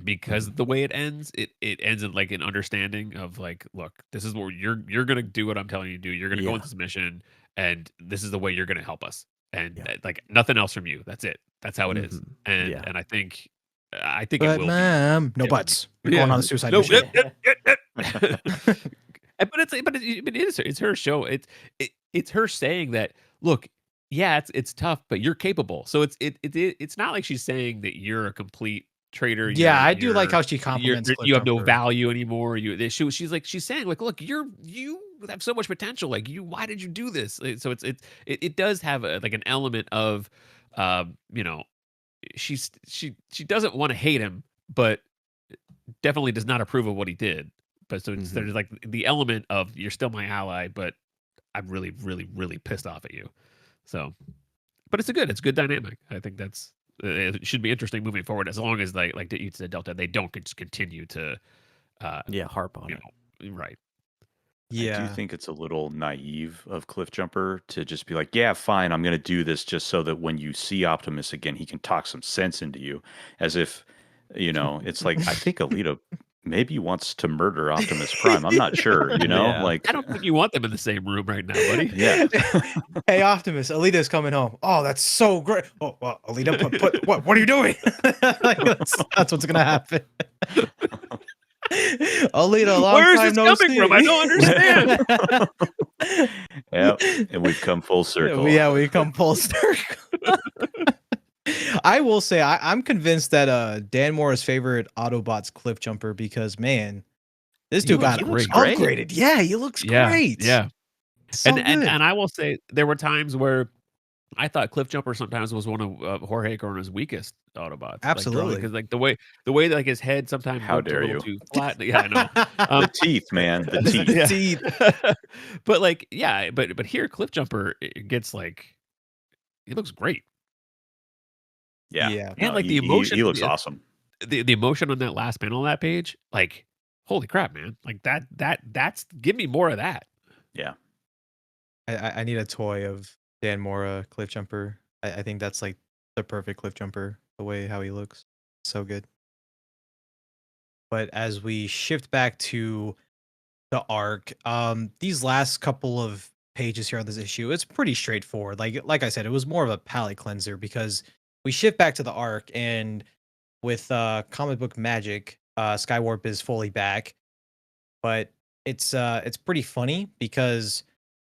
Because the way it ends ends in like an understanding of like, look, this is what you're gonna do what I'm telling you to do. You're gonna go into this mission, and this is the way you're gonna help us, and like nothing else from you. That's it. That's how it is. And and I think it But will ma'am, no buts. We're going on the suicide mission. But it's her show. It's her saying that, look, yeah, it's tough, but you're capable. So it's not like she's saying that you're a complete traitor. Yeah, I do like how she compliments you have no Cliffjumper. value anymore. She's saying like, look, you have so much potential. Like why did you do this? So it does have like an element of, you know, she doesn't want to hate him, but definitely does not approve of what he did. But so there's like the element of, you're still my ally, but I'm really, really, really pissed off at you. So, but it's good dynamic. I think it should be interesting moving forward, as long as like you said, Delta, they don't just continue to harp on it. Right. I do think it's a little naive of Cliffjumper to just be like, yeah, fine, I'm going to do this just so that when you see Optimus again, he can talk some sense into you. As if, it's like, I think Alita maybe wants to murder Optimus Prime. I'm not sure, like. I don't think you want them in the same room right now, buddy. Yeah. Hey, Optimus, Alita's coming home. Oh, that's so great. Oh, well, Alita, what are you doing? Like, that's what's going to happen. Alita, long Where's time this no coming see. from? I don't understand. Yeah, and we've come full circle. Yeah, we come full circle. I will say I'm convinced that Dan Mora's favorite Autobot's Cliffjumper, because man, this dude got upgraded. Yeah, he looks great. Yeah. So and I will say there were times where I thought Cliffjumper sometimes was one of Jorge Corna's weakest Autobots. Absolutely, because like the way like his head sometimes How looked dare a little you? too flat. Yeah, I know. The teeth, man, the teeth. But like, yeah, but here Cliffjumper, it gets like, he looks great. Yeah. And like the emotion, he looks awesome. The emotion on that last panel on that page, like, holy crap, man! Like that's give me more of that. Yeah. I need a toy of Dan Mora Cliffjumper. I think that's like the perfect Cliffjumper, the way how he looks. So good. But as we shift back to the arc, these last couple of pages here on this issue, it's pretty straightforward. Like I said, it was more of a palate cleanser, because we shift back to the arc, and with comic book magic, Skywarp is fully back. But it's pretty funny, because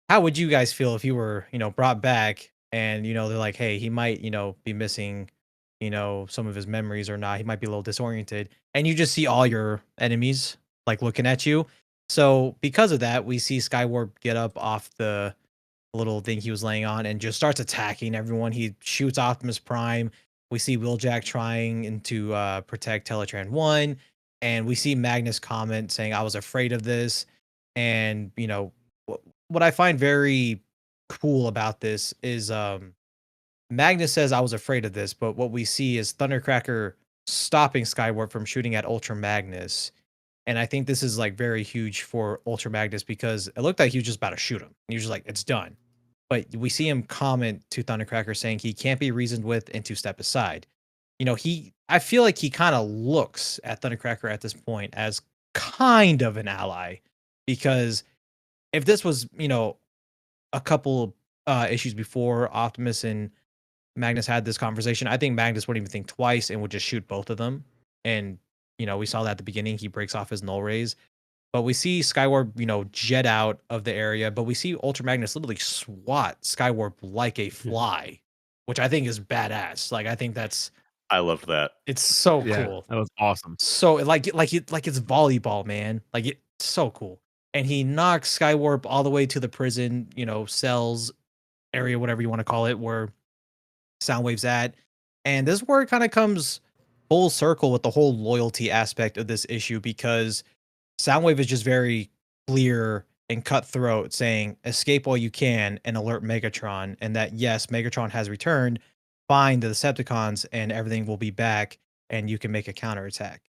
how would you guys feel if you were, brought back and, they're like, hey, he might, be missing, some of his memories or not. He might be a little disoriented, and you just see all your enemies like looking at you. So because of that, we see Skywarp get up off the little thing he was laying on and just starts attacking everyone. He shoots Optimus Prime. We see Wheeljack trying to protect Teletraan 1, and we see Magnus comment saying, I was afraid of this. And, what I find very cool about this is Magnus says, I was afraid of this, but what we see is Thundercracker stopping Skywarp from shooting at Ultra Magnus. And I think this is like very huge for Ultra Magnus, because it looked like he was just about to shoot him. And he was just like, it's done. But we see him comment to Thundercracker saying he can't be reasoned with and to step aside. I feel like he kind of looks at Thundercracker at this point as kind of an ally, because if this was, a couple issues before Optimus and Magnus had this conversation, I think Magnus wouldn't even think twice and would just shoot both of them. And, we saw that at the beginning, he breaks off his null rays. But we see Skywarp, jet out of the area, but we see Ultra Magnus literally swat Skywarp like a fly, which I think is badass. Like, I think I love that. It's so cool. That was awesome. So like it's volleyball, man. Like, it's so cool. And he knocks Skywarp all the way to the prison, cells area, whatever you want to call it, where Soundwave's at. And this is where it kind of comes full circle with the whole loyalty aspect of this issue, because Soundwave is just very clear and Cutthroat saying, "Escape while you can and alert Megatron," and that yes, Megatron has returned. Find the Decepticons and everything will be back, and you can make a counterattack.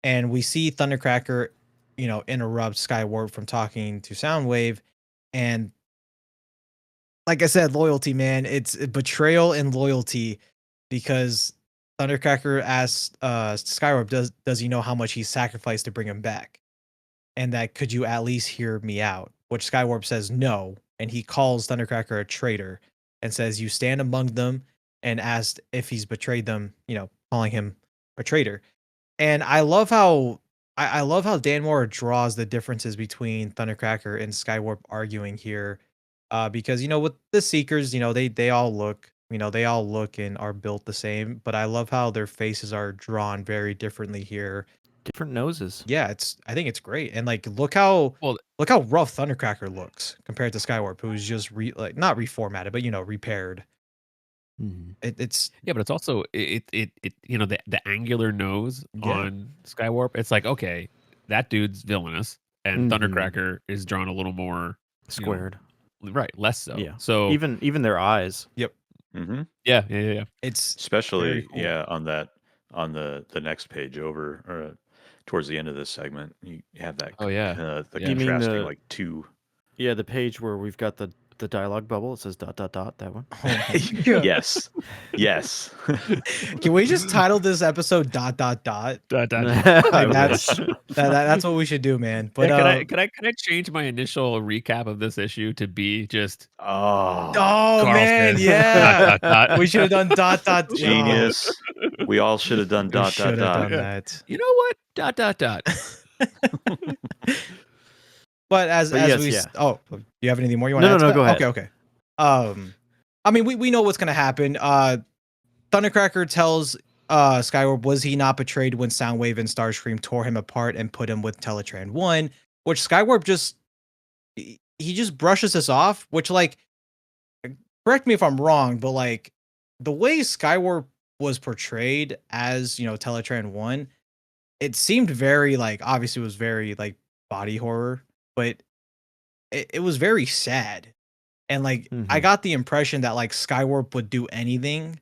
And we see Thundercracker, interrupt Skywarp from talking to Soundwave, and like I said, loyalty, man, it's betrayal and loyalty, because Thundercracker asks Skywarp, does he know how much he sacrificed to bring him back? And that, could you at least hear me out? Which Skywarp says no, and he calls Thundercracker a traitor and says, you stand among them, and asked if he's betrayed them, calling him a traitor. And I love how I love how Dan Mora draws the differences between Thundercracker and Skywarp arguing here. Because with the Seekers, they all look and are built the same, but I love how their faces are drawn very differently here. Different noses. Yeah, I think it's great. And like look how rough Thundercracker looks compared to Skywarp, who's just not reformatted, but repaired. Mhm. It's Yeah, but it's also the angular nose Yeah. on Skywarp. It's like, okay, that dude's villainous, and Mhm. Thundercracker is drawn a little more Squared. right, less so. Yeah. So Even their eyes. Mm-hmm. yeah. it's Especially, very cool. on the next page over, or towards the end of this segment, you have that. Oh, yeah. The Yeah. You mean contrasting the- like two. Yeah, the page where we've got the dialogue bubble. It says ... That one. Oh my God. Yes, yes. Can we just title this episode ... Dot, dot. I that's- wish. That's what we should do, man. But Yeah, can I change my initial recap of this issue to be just Oh, oh Carl man, says, yeah. dot. We should have done ... genius. We all should have done ... We should have done Yeah. that. You know what? Dot. But as yes, we yeah. oh, do you have anything more you want No, to add? no, to no, that? go ahead. Okay. I mean, we know what's gonna happen. Thundercracker tells Skywarp, was he not betrayed when Soundwave and Starscream tore him apart and put him with Teletraan 1? Which Skywarp he just brushes this off, which, like, correct me if I'm wrong, but like the way Skywarp was portrayed as, Teletraan 1, it seemed very, like, obviously it was very like body horror, but it was very sad. And like I Mhm. got the impression that like Skywarp would do anything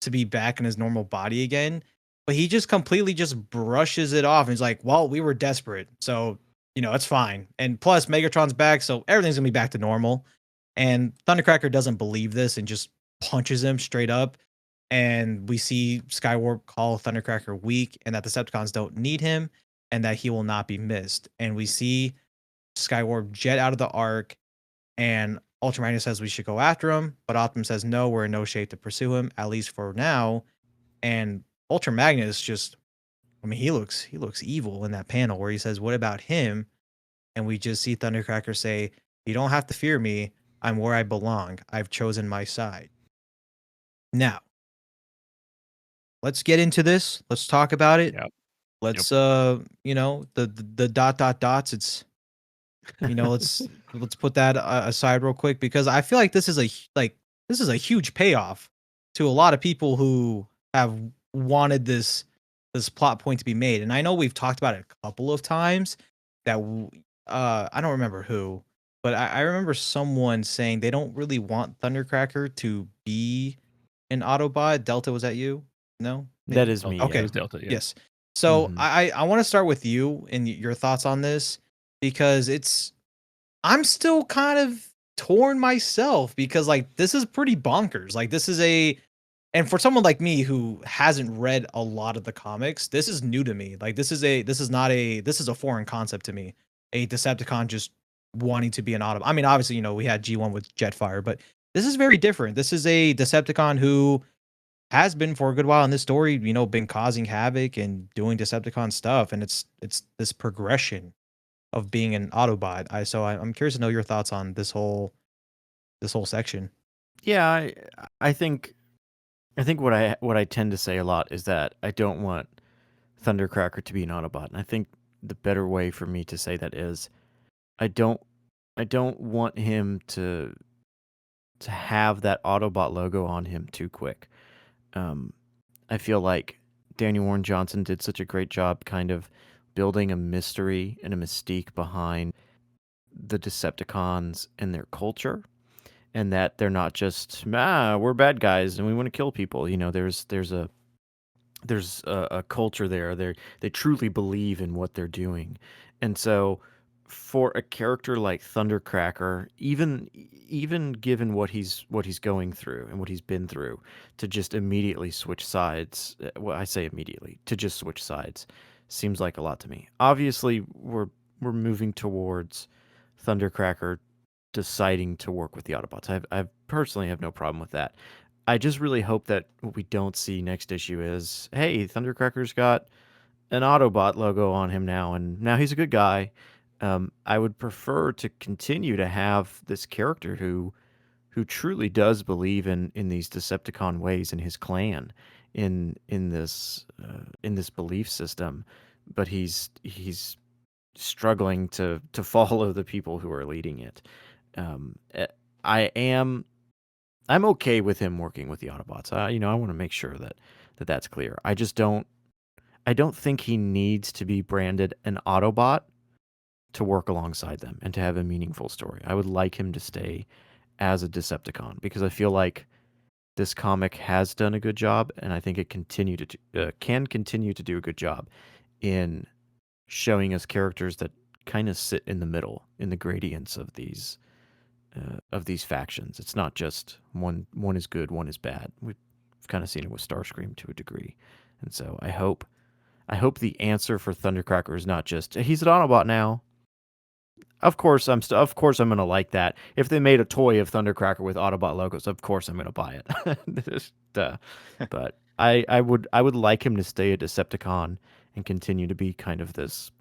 to be back in his normal body again, but he just completely just brushes it off and he's like, well, we were desperate, so it's fine. And plus Megatron's back, so everything's gonna be back to normal. And Thundercracker doesn't believe this and just punches him straight up. And we see Skywarp call Thundercracker weak and that the Decepticons don't need him and that he will not be missed. And we see Skywarp jet out of the arc, and Ultra Magnus says we should go after him, but Optimus says no, we're in no shape to pursue him, at least for now. And Ultra Magnus he looks evil in that panel where he says, what about him? And we just see Thundercracker say, you don't have to fear me. I'm where I belong. I've chosen my side. Now, let's get into this. Let's talk about it. Yep. Let's the ... Dots. It's let's put that aside real quick, because I feel like this is a huge payoff to a lot of people who have wanted this plot point to be made. And I know we've talked about it a couple of times that I don't remember who, but I remember someone saying they don't really want Thundercracker to be an Autobot. Delta, was that you? No? That is me. Okay. It was Delta. Yeah. Yes. So Mhm. I want to start with you and your thoughts on this, because I'm still kind of torn myself, because like this is pretty bonkers. Like this is and for someone like me who hasn't read a lot of the comics, this is new to me. Like this is a foreign concept to me. A Decepticon just wanting to be an Autobot. I mean, obviously, we had G1 with Jetfire, but this is very different. This is a Decepticon who has been for a good while in this story, been causing havoc and doing Decepticon stuff, and it's this progression of being an Autobot. I'm curious to know your thoughts on this whole section. Yeah, I think what I tend to say a lot is that I don't want Thundercracker to be an Autobot, and I think the better way for me to say that is I don't want him to have that Autobot logo on him too quick. I feel like Daniel Warren Johnson did such a great job kind of building a mystery and a mystique behind the Decepticons and their culture, and that they're not just we're bad guys and we want to kill people. There's a culture there. They truly believe in what they're doing, and so for a character like Thundercracker, even given what he's going through and what he's been through, to just immediately switch sides. Well, I say immediately to just switch sides seems like a lot to me. Obviously, we're moving towards Thundercracker deciding to work with the Autobots. I personally have no problem with that. I just really hope that what we don't see next issue is, hey, Thundercracker's got an Autobot logo on him now, and now he's a good guy. I would prefer to continue to have this character who truly does believe in these Decepticon ways in his clan, in this belief system, but he's struggling to follow the people who are leading it. Eh, I am I'm okay with him working with the Autobots. I want to make sure that that's clear. I don't think he needs to be branded an Autobot to work alongside them and to have a meaningful story. I would like him to stay as a Decepticon because I feel like this comic has done a good job, and I think it can continue to do a good job in showing us characters that kind of sit in the middle, in the gradients of these factions. It's not just one is good, one is bad. We've kind of seen it with Starscream to a degree, and so I hope the answer for Thundercracker is not just he's an Autobot now. Of course, I'm gonna like that. If they made a toy of Thundercracker with Autobot logos, of course I'm gonna buy it. Duh. But I would like him to stay a Decepticon and continue to be kind of this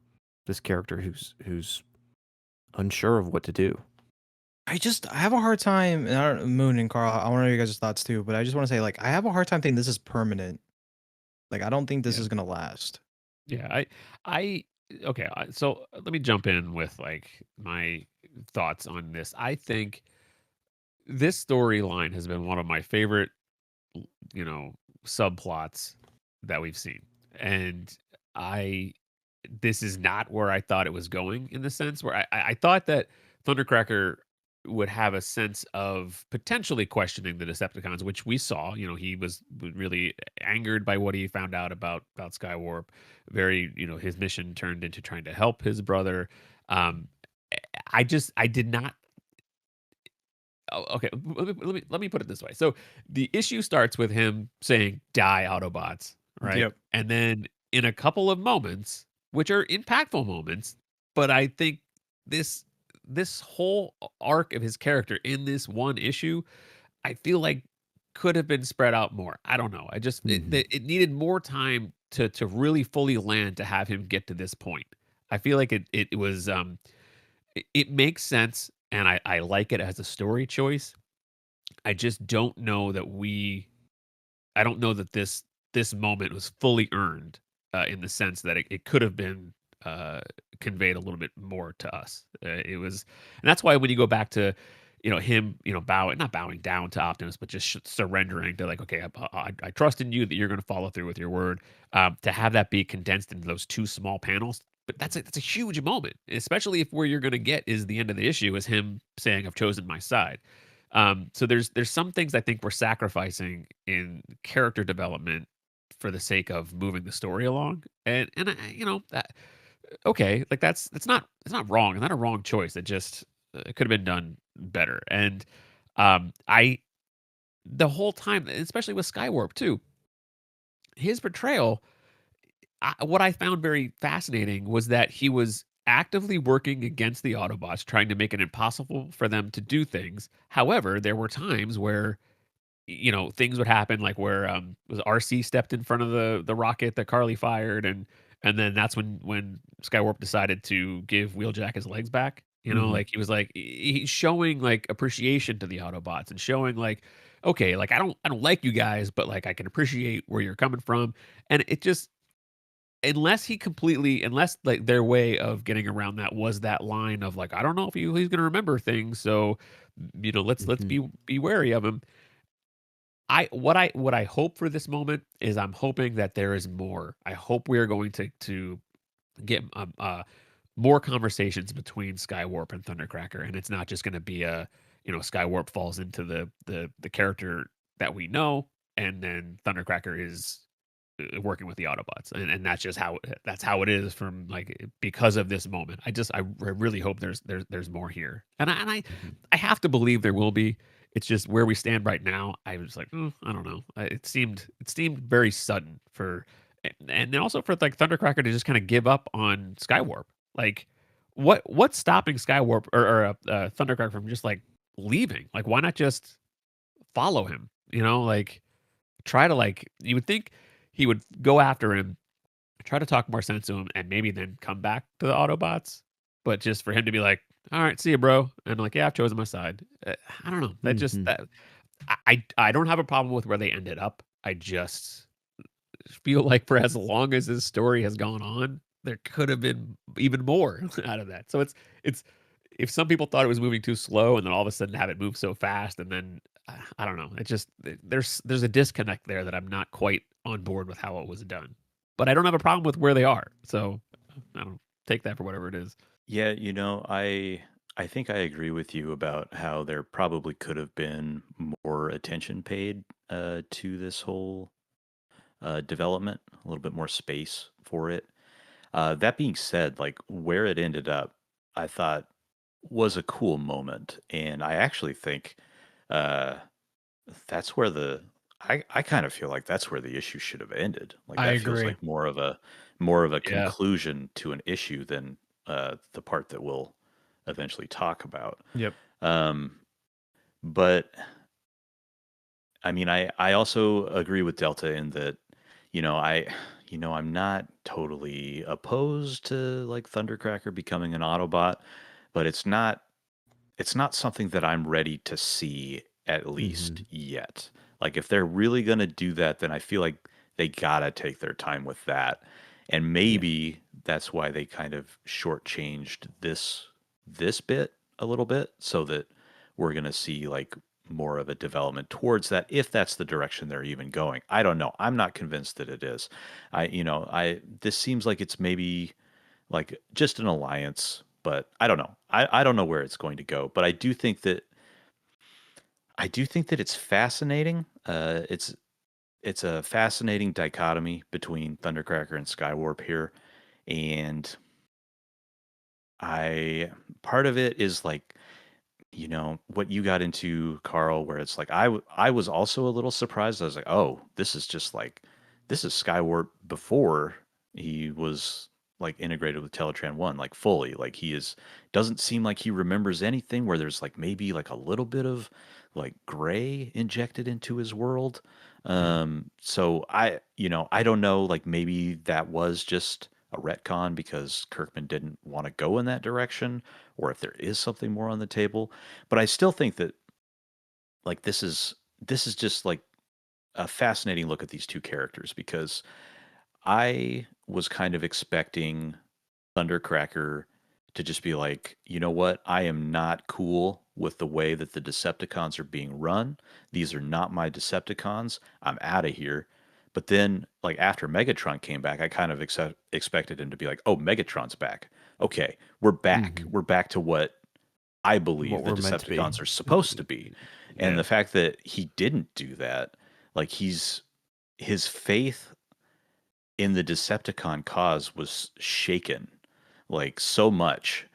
character who's unsure of what to do. I have a hard time, and I don't, Moon and Carl, I want to know your guys' thoughts too, but I just want to say, like, I have a hard time thinking this is permanent. Like, I don't think this Yeah. is gonna last. Yeah, I okay. So let me jump in with like my thoughts on this. I think this storyline has been one of my favorite, you know, subplots that we've seen, and I this is not where I thought it was going in the sense where I thought that Thundercracker would have a sense of potentially questioning the Decepticons, which we saw. You know, he was really angered by what he found out about Skywarp. Very, you know, his mission turned into trying to help his brother. Um, I did not. Oh, okay, let me put it this way. So the issue starts with him saying "Die, Autobots," right? Yep. And then in a couple of moments, which are impactful moments, but I think this whole arc of his character in this one issue, I feel like could have been spread out more. I don't know. I just it needed more time to really fully land to have him get to this point. I feel like it was it makes sense, and I like it as a story choice. I just don't know that I don't know that this moment was fully earned in the sense that it could have been conveyed a little bit more to us. It was, and that's why when you go back to, you know, him, you know, not bowing down to Optimus, but just surrendering to like, okay, I trust in you that you're going to follow through with your word. To have that be condensed into those two small panels, but that's a huge moment, especially if where you're going to get is the end of the issue is him saying, "I've chosen my side." So there's some things I think we're sacrificing in character development for the sake of moving the story along, and you know that okay, like that's not it's not wrong, it's not a wrong choice. It just it could have been done better, and I the whole time, especially with Skywarp too, his portrayal. What I found very fascinating was that he was actively working against the Autobots, trying to make it impossible for them to do things. However, there were times where you know things would happen, like where was RC stepped in front of the rocket that Carly fired, and then that's when Skywarp decided to give Wheeljack his legs back. You know, like he was like he's showing like appreciation to the Autobots and showing like, okay, like I don't like you guys, but like I can appreciate where you're coming from, and it just unless like their way of getting around that was that line of like I don't know if he's going to remember things, so you know let's be wary of him. What I hope for this moment is I'm hoping that there is more. I hope we are going to get more conversations between Skywarp and Thundercracker, and it's not just going to be a Skywarp falls into the character that we know, and then Thundercracker is working with the Autobots, and that's how it is from like because of this moment. I really hope there's more here, and Mhm. I have to believe there will be. It's just where we stand right now. I was like, I don't know. It seemed very sudden for, and then also for like Thundercracker to just kind of give up on Skywarp. Like, what's stopping Skywarp or Thundercracker from just like leaving? Like, why not just follow him? Like try to like you would think he would go after him, try to talk more sense to him, and maybe then come back to the Autobots. But just for him to be like, "All right, see you, bro," and like, "Yeah, I've chosen my side." I don't know. Mhm. That I don't have a problem with where they ended up. I just feel like for as long as this story has gone on, there could have been even more out of that. So it's if some people thought it was moving too slow, and then all of a sudden have it move so fast, and then I don't know. It just there's a disconnect there that I'm not quite on board with how it was done. But I don't have a problem with where they are. So I don't take that for whatever it is. Yeah, I think I agree with you about how there probably could have been more attention paid to this whole development, a little bit more space for it. That being said, like where it ended up, I thought was a cool moment, and I actually think uh, that's where I kind of feel like that's where the issue should have ended. Like I that feels agree. like more of a Yeah. conclusion to an issue than the part that we'll eventually talk about. Yep. Um, but I mean, I also agree with Delta in that, you know, I, I'm not totally opposed to like Thundercracker becoming an Autobot, but it's not something that I'm ready to see at least Mhm. yet. Like if they're really gonna do that, then I feel like they gotta take their time with that. And Yeah. maybe that's why they kind of shortchanged this bit a little bit so that we're gonna see like more of a development towards that if that's the direction they're even going. I don't know. I'm not convinced that it is. I this seems like it's maybe like just an alliance, but I don't know. I don't know where it's going to go, but I do think that it's fascinating. It's a fascinating dichotomy between Thundercracker and Skywarp here, and I part of it is like what you got into, Carl, where it's like I was also a little surprised. I was like, oh, this is Skywarp before he was like integrated with Teletran 1 like fully. Like he is doesn't seem like he remembers anything, where there's like maybe like a little bit of like gray injected into his world. Yeah. So I don't know, like maybe that was just a retcon because Kirkman didn't want to go in that direction, or if there is something more on the table. But I still think that like this is just like a fascinating look at these two characters, because I was kind of expecting Thundercracker to just be like, you know what? I am not cool with the way that the Decepticons are being run. These are not my Decepticons. I'm out of here. But then, like after Megatron came back, I kind of expected him to be like, "Oh, Megatron's back. Okay, we're back. Mhm. We're back to what I believe What the we're meant to be. Decepticons are supposed to be." And Yeah. the fact that he didn't do that, like his faith in the Decepticon cause was shaken, like so much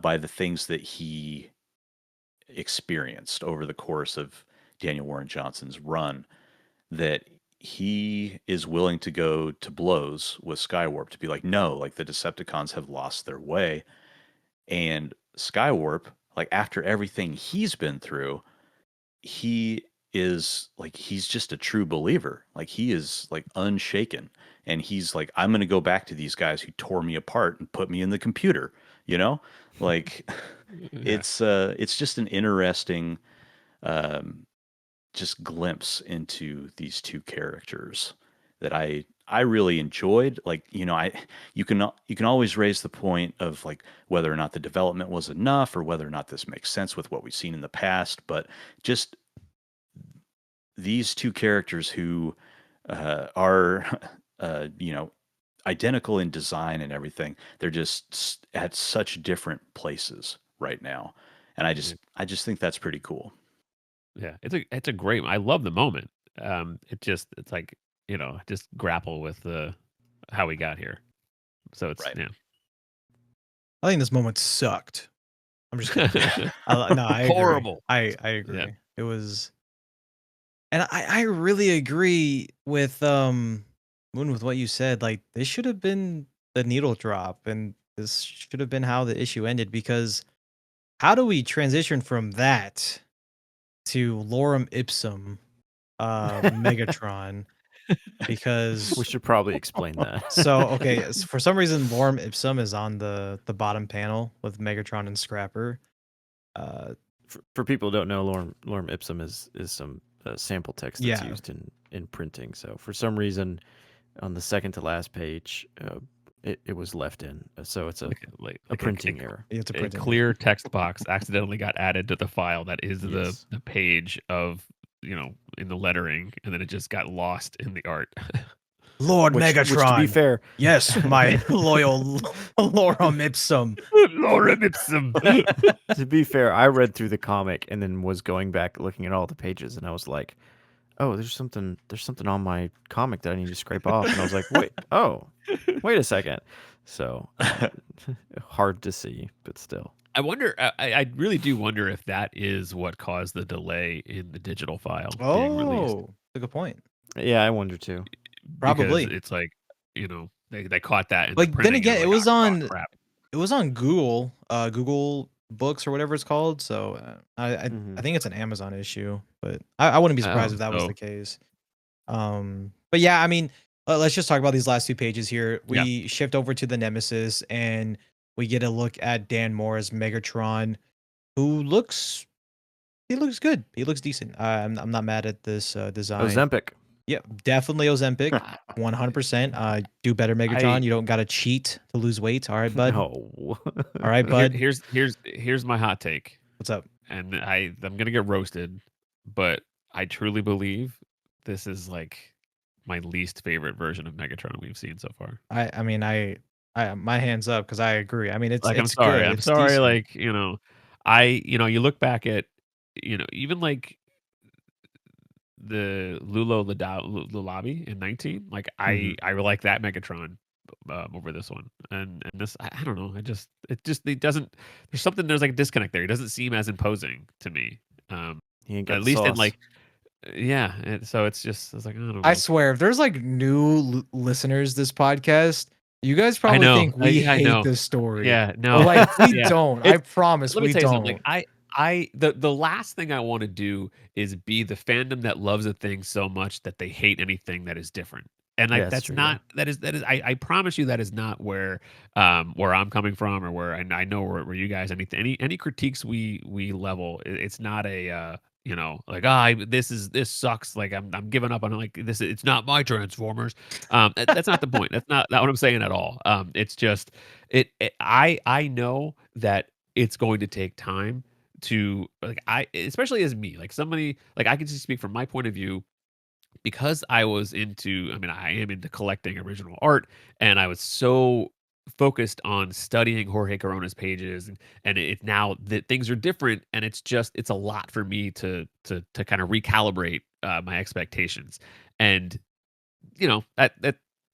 by the things that he experienced over the course of Daniel Warren Johnson's run, that he is willing to go to blows with Skywarp to be like, no, like the Decepticons have lost their way. And Skywarp, like after everything he's been through, he is like he's just a true believer. Like he is like unshaken. And he's like, I'm gonna go back to these guys who tore me apart and put me in the computer, you know? Like Yeah. it's just an interesting um just glimpse into these two characters that I really enjoyed. Like, you can always raise the point of like whether or not the development was enough or whether or not this makes sense with what we've seen in the past, but just these two characters who are, uh, you know, identical in design and everything. They're just at such different places right now, and I just think that's pretty cool. Yeah, it's a great. I love the moment. It's like just grapple with the how we got here. So it's Right. I think this moment sucked. I'm just kidding. No, I agree. Horrible. I agree. Yeah. It was, and I really agree with Moon with what you said. Like this should have been the needle drop, and this should have been how the issue ended. Because how do we transition from that to Lorem Ipsum, Megatron? Because We should probably explain that. so okay, for some reason Lorem Ipsum is on the bottom panel with Megatron and Scrapper. For people who don't know, lorem ipsum is some sample text that's Yeah. used in printing. So for some reason, on the second to last page, it was left in. So it's a printing error. It's a A printing clear text box accidentally got added to the file that is Yes. the page of in the lettering, and then it just got lost in the art. Lord Which, Megatron. to be fair, Yes, my loyal Lorem Ipsum. Lorem Ipsum. to be fair, I read through the comic and then was going back looking at all the pages, and I was like, "Oh, there's something on my comic that I need to scrape off." And I was like, "Wait a second." So hard to see, but still. I wonder. I really do wonder if that is what caused the delay in the digital file being released. Oh, that's a good point. Yeah, I wonder too. Probably. Because it's like they caught that. In Like the then printing, again, and it like, was "Oh, on crap." it was on Google, Google Books or whatever it's called. So I think it's an Amazon issue, but I wouldn't be surprised if that was so- the case. But yeah, I mean, let's just talk about these last two pages here. We shift over to the Nemesis, and we get a look at Dan Mora's Megatron, who looks good. He looks decent. I'm not mad at this design. Ozempic. Yeah, definitely Ozempic, 100%. Do better, Megatron. You don't gotta cheat to lose weight. All right, bud. No. All right, bud. Here's my hot take, What's up? and I'm gonna get roasted, but I truly believe this is like my least favorite version of Megatron we've seen so far. I mean, I my hands up because I agree. I mean, it's Like, it's good. I'm It's sorry. decent. Like, you look back at, even like the Lulabi in 19. Like, I like that Megatron over this one, and this I don't know. It doesn't. There's like a disconnect there. It doesn't seem as imposing to me. He ain't got At least in sauce. like, yeah. So it's like I don't know. I swear, if there's like new listeners this podcast, you guys probably know. think we I hate know. this story. Yeah, no, But, like we yeah. don't. I promise Let me we tell you don't. something. Like, the last thing I want to do is be the fandom that loves a thing so much that they hate anything that is different. And like Yeah, that's that's true, not that is I promise you that is not where I'm coming from, or where I know where you guys any critiques we level. It's not a like this sucks, like I'm giving up on it, like this, it's not my Transformers. That's not the point. That's not what I'm saying at all. It's just I know that it's going to take time to, like, especially as me, like somebody, like I can just speak from my point of view, because I am into collecting original art, and I was so focused on studying Jorge Corona's pages, and it now that things are different, and it's a lot for me to kind of recalibrate my expectations. And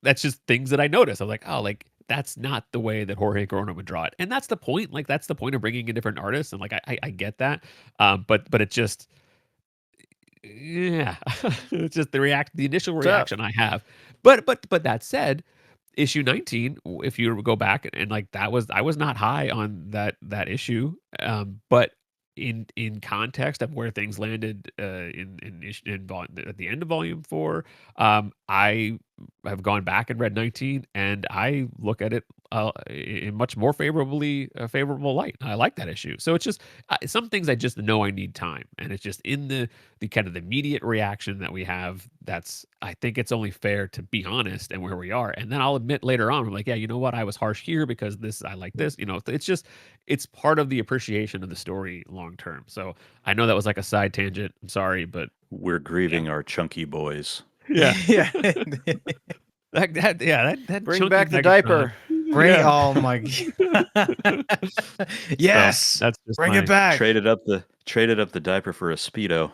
that's just things that I noticed. I was like, oh, like that's not the way that Jorge Corona would draw it, and that's the point. Like that's the point of bringing in different artists, and like I get that, but it just, yeah, it's just the initial reaction I have. But that said, issue 19, if you go back and like I was not high on that issue, but in context of where things landed at the end of volume 4, I have gone back and read 19, and I look at it in much more favorable light. I like that issue. So it's just some things I just know I need time, and it's just in the kind of the immediate reaction that we have. I think it's only fair to be honest and where we are, and then I'll admit later on, I'm like, yeah, you know what, I was harsh here because I like this. It's part of the appreciation of the story long term. So I know that was like a side tangent. I'm sorry, but We're grieving our chunky boys. yeah. Yeah. That Bring chunky back the Megatron. diaper. Bring Yeah. Oh my yes, So, that's just bring my, it back. Traded up the diaper for a Speedo.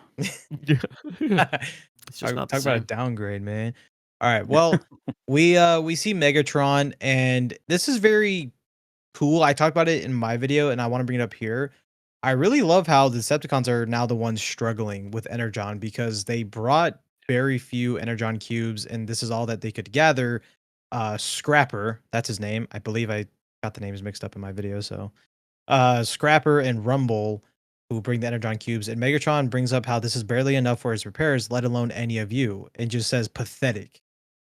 It's just not Talk the about a same. downgrade, man. All right, well, we see Megatron, and this is very cool. I talked about it in my video, and I want to bring it up here. I really love how the Decepticons are now the ones struggling with Energon because they brought very few Energon cubes, and this is all that they could gather. Scrapper, that's his name. I believe I got the names mixed up in my video. So, Scrapper and Rumble, who bring the Energon cubes, and Megatron brings up how this is barely enough for his repairs, let alone any of you, and just says pathetic.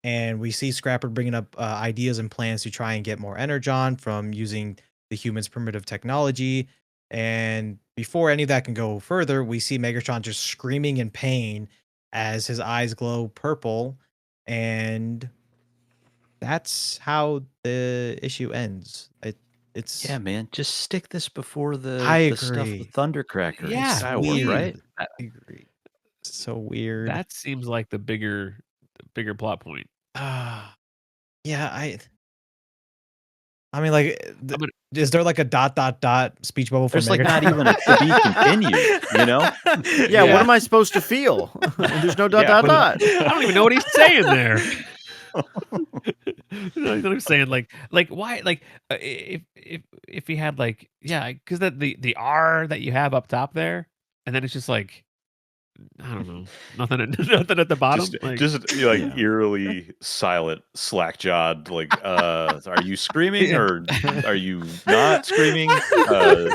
And we see Scrapper bringing up ideas and plans to try and get more Energon from using the humans' primitive technology. And before any of that can go further, we see Megatron just screaming in pain as his eyes glow purple. And that's how the issue ends. It's Yeah, man, just stick this before I the stuff agree. with Thundercracker and Yeah, Skywarp, weird. right? I agree. So weird. that seems like the bigger plot point. Yeah, I mean, like, I'm gonna- is there like a ... speech bubble for There's like not Megatron? even a to be continued, you know? Yeah, what am I supposed to feel? There's no dot. I don't even know what he's saying there. He's not saying like why if he had like because that the R that you have up top there, and then it's just like I don't know, nothing at the bottom. Just eerily silent, slack jawed. Like, are you screaming or are you not screaming? They're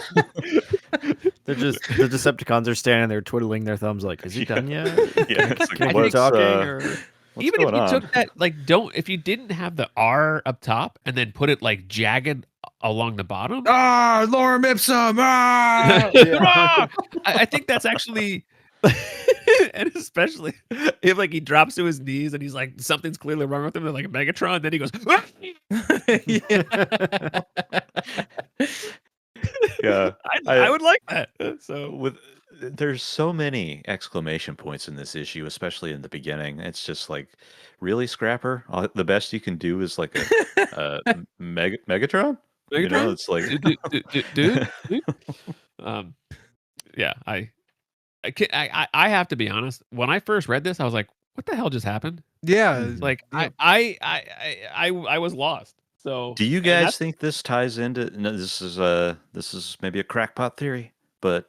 just the Decepticons are standing there twiddling their thumbs, like, is he done yet? Yeah, it's like, Can we what's, keep talking? uh, Or... what's Even if going you on? took that if you didn't have the R up top and then put it like jagged along the bottom, Lorem ipsum. I think that's actually. And especially if like he drops to his knees and he's like something's clearly wrong with him, like Megatron, then he goes Yeah, I would like that. So there's so many exclamation points in this issue, especially in the beginning. It's just like, really, Scrapper? The best you can do is like a Megatron? You know, it's like, dude. Yeah, I have to be honest. When I first read this, I was like, "What the hell just happened?" Yeah, Like yeah. I was lost. So do you and guys that's- think this ties into? No, this is maybe a crackpot theory, but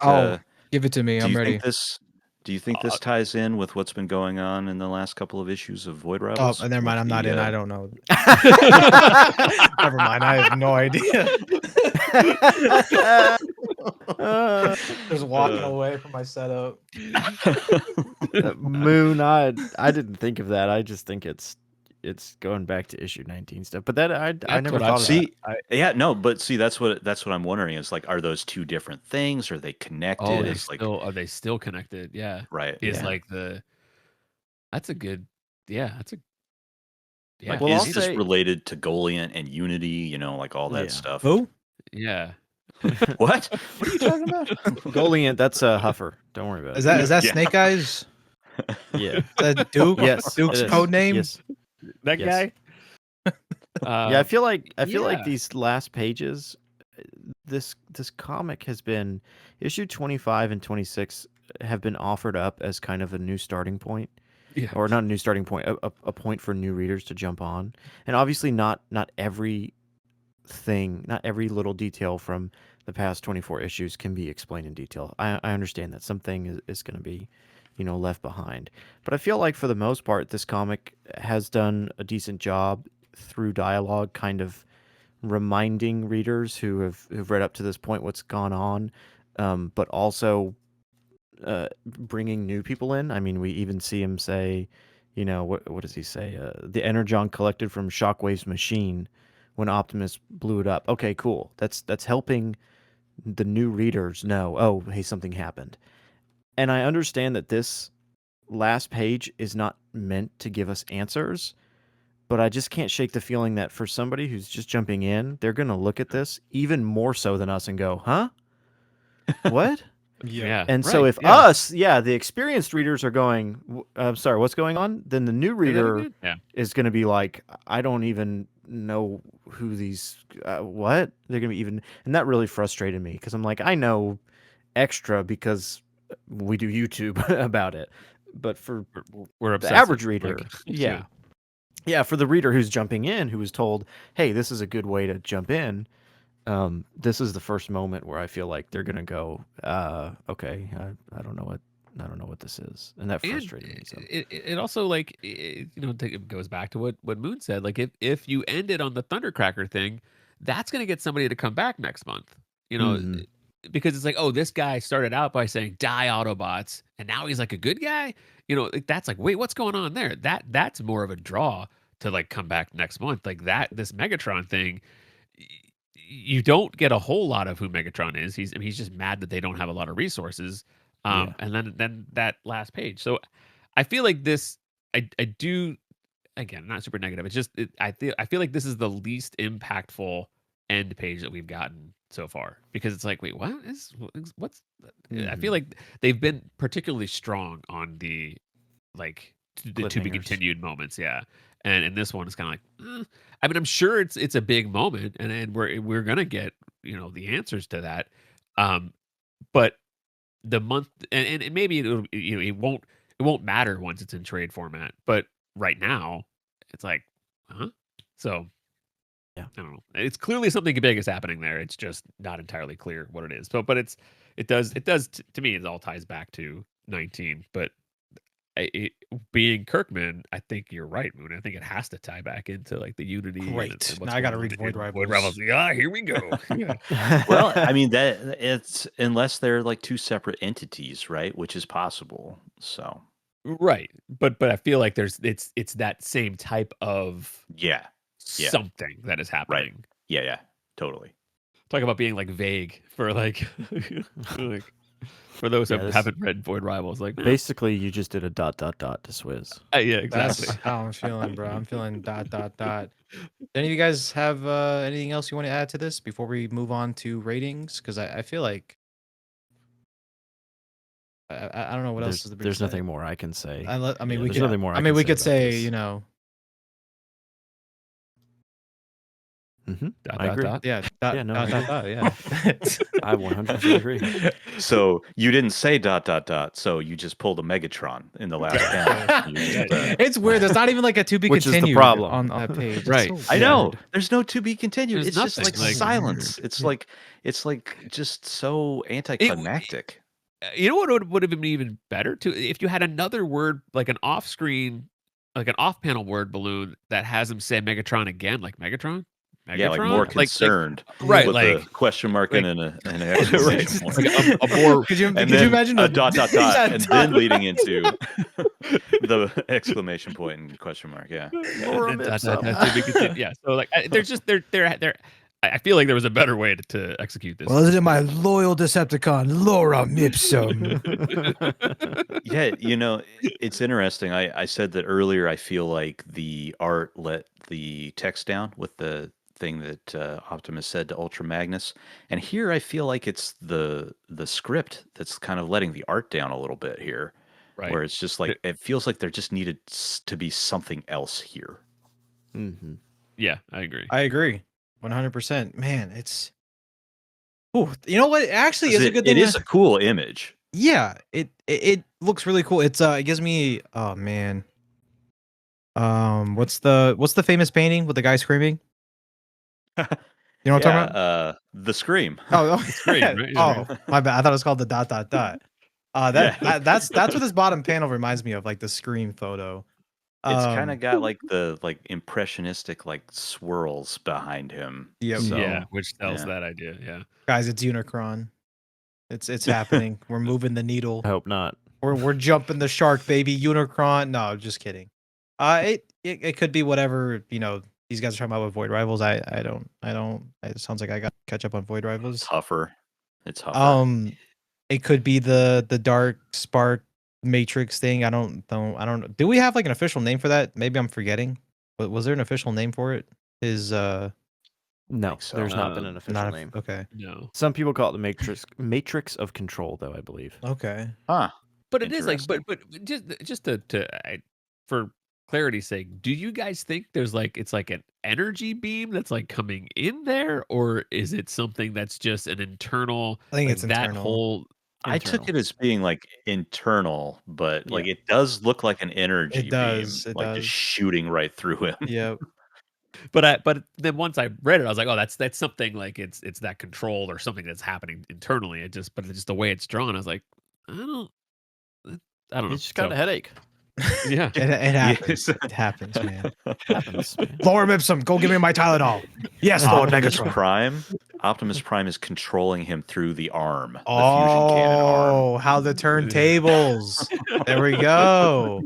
give it to me. do I'm you ready. think this? Do you think this ties in with what's been going on in the last couple of issues of Void Oh, Rivals? never mind. with I'm not in. I the, don't know. Never mind. I have no idea. Just walking away from my setup. Moon, I didn't think of that. I just think it's going back to issue 19 stuff. But that I never what thought of see. that. Yeah, no, but see, that's what I'm wondering. Is like, are those two different things? Are they connected? Oh, It's like, are they still connected? Yeah. right? Is Yeah. like that's a good that's a Like, Well, I'll is this say- related to Goliant and Unity? You know, like all that Yeah. stuff. Who? yeah. What? What are you talking about? Goliant, that's a Huffer. Don't worry about it. Is that Yeah. Snake Eyes? Yeah. Is that Duke? Yes. Duke's it is. code name? Yes. That Yes. guy. Yeah, I feel like yeah. these last pages, this comic has been issue 25 and 26 have been offered up as kind of a new starting point, Yeah. or not a new starting point, a point for new readers to jump on. And obviously, not every little detail from the past 24 issues can be explained in detail. I understand that something is going to be, left behind. But I feel like for the most part, this comic has done a decent job through dialogue, kind of reminding readers who've read up to this point what's gone on, but also bringing new people in. I mean, we even see him say, what does he say? The energon collected from Shockwave's machine when Optimus blew it up. Okay, cool. That's helping the new readers know, oh, hey, something happened. And I understand that this last page is not meant to give us answers, but I just can't shake the feeling that for somebody who's just jumping in, they're going to look at this even more so than us and go, huh? What? Yeah. And so right, if yeah. us, the experienced readers are going, I'm sorry, what's going on? Then the new Say that reader again? Yeah. is going to be like, I don't even know who these, what? They're going to be even, and that really frustrated me because I'm like, I know extra because we do YouTube about it. But for We're the obsessive. average reader, Like, yeah. Yeah, for the reader who's jumping in, who was told, hey, this is a good way to jump in, this is the first moment where I feel like they're gonna go, okay, I don't know what this is, and that And frustrated me. So it also like it goes back to what Moon said. Like if you ended on the Thundercracker thing, that's gonna get somebody to come back next month. You know, Mhm. because it's like, oh, this guy started out by saying die Autobots, and now he's like a good guy. You know, like, that's like, wait, what's going on there? That's more of a draw to like come back next month. Like this Megatron thing, y- you don't get a whole lot of who Megatron is. He's just mad that they don't have a lot of resources. Yeah. And then that last page. So I feel like this. I do, again, not super negative. It's just I feel like this is the least impactful end page that we've gotten so far, because it's like, wait, what's I feel Mhm. like they've been particularly strong on the like the to be Cliffhangers. continued moments, yeah. And this one is kind of like, I mean, I'm sure it's a big moment, and we're gonna get the answers to that, but the month, and maybe it won't matter once it's in trade format, but right now it's like, huh? So Yeah. I don't know. It's clearly something big is happening there. It's just not entirely clear what it is. But it does to me, it all ties back to 19. But being Kirkman, I think you're right, Moon. I think it has to tie back into like the unity and Great. what's Now I going gotta on read Void in Rivals. Rivals. Yeah, here we go. Yeah. Well, I mean that it's unless they're like two separate entities, right? Which is possible. So Right. But I feel like it's that same type of yeah, yeah, something that is right. happening. Yeah, totally. Talk about being like vague for like like for those who Yeah, this haven't read Void Rivals, like basically you just did a ... to Swizz. yeah, That's exactly. how I'm feeling, bro. I'm feeling ... Do any of you guys have anything else you want to add to this before we move on to ratings? Because I feel like I don't know what else is to be There's said. nothing more I can say. I mean, Yeah, we There's could. nothing more I I mean, can we say could about say, this. you know, I agree. yeah, Yeah, no, I agree. yeah. I 100% agree. So you didn't say ... So you just pulled a Megatron in the last panel. You just, It's weird. There's not even like a to be Which is the continued problem. on that page. Right. It's so I know. weird. There's no to be continued. There's It's just nothing, like like- silence. It's like just so anticlimactic. You know what would have been even better too, if you had another word, like an off-screen, like an off-panel word balloon that has him say Megatron again, like Megatron. Yeah, like more Like concerned right, with like a question mark like- and an exclamation point. like a more Could you And could you then imagine a ... Yeah, and then leading into the exclamation point and question mark. Yeah. Lorem ipsum. to be continued. Yeah, so like there's just there I feel like there was a better way to execute this. Well, isn't it my loyal Decepticon, Lorem Ipsum? Yeah, it's interesting. I said that earlier. I feel like the art let the text down with the thing that Optimus said to Ultra Magnus, and here I feel like it's the script that's kind of letting the art down a little bit here, Right. where it's just like it feels like there just needed to be something else here. Mhm. Yeah, I agree. I agree, 100%. Man, it's. Oh, you know what? It actually is a good thing. It is a cool image. Yeah, it looks really cool. It's it gives me. Oh man. What's the famous painting with the guy screaming? You know what I'm talking about? The Scream. Oh, Scream, right? oh, my bad. I thought it was called the ... That's what this bottom panel reminds me of, like the Scream photo. It's kind of got like the impressionistic like swirls behind him. Yep. So, Yeah, which tells yeah. that idea. Yeah. Guys, it's Unicron. It's happening. We're moving the needle. I hope not. We're jumping the shark, baby. Unicron. No, just kidding. It could be whatever these guys are talking about with Void Rivals. I don't. It sounds like I got to catch up on Void Rivals. It's Huffer. It could be the Dark Spark Matrix thing. I don't know. Do we have like an official name for that? Maybe I'm forgetting. But was there an official name for it? No, think so. there's not been an official Not name. okay. No, Some people call it the Matrix of Control, though, I believe. Okay. Huh. but it is like, Interesting. but just for clarity's sake, do you guys think there's like it's like an energy beam that's like coming in there, or is it something that's just an internal I think like it's that internal. whole? I took it as being like internal, but like Yeah. it does look like an energy It does. beam, It like does. just shooting right through him. Yep. But then once I read it, I was like, oh, that's something like it's that control or something that's happening internally. But it's just the way it's drawn. I was like, I don't I don't know. He's just got a headache. Yeah. It happens. Yes. It happens, man. Happens, man. Lorem Ipsum, go give me my Tylenol. Yes, Lord Optimus Megatron. Optimus Prime is controlling him through the arm, the fusion cannon arm. Oh, how the turntables. There we go.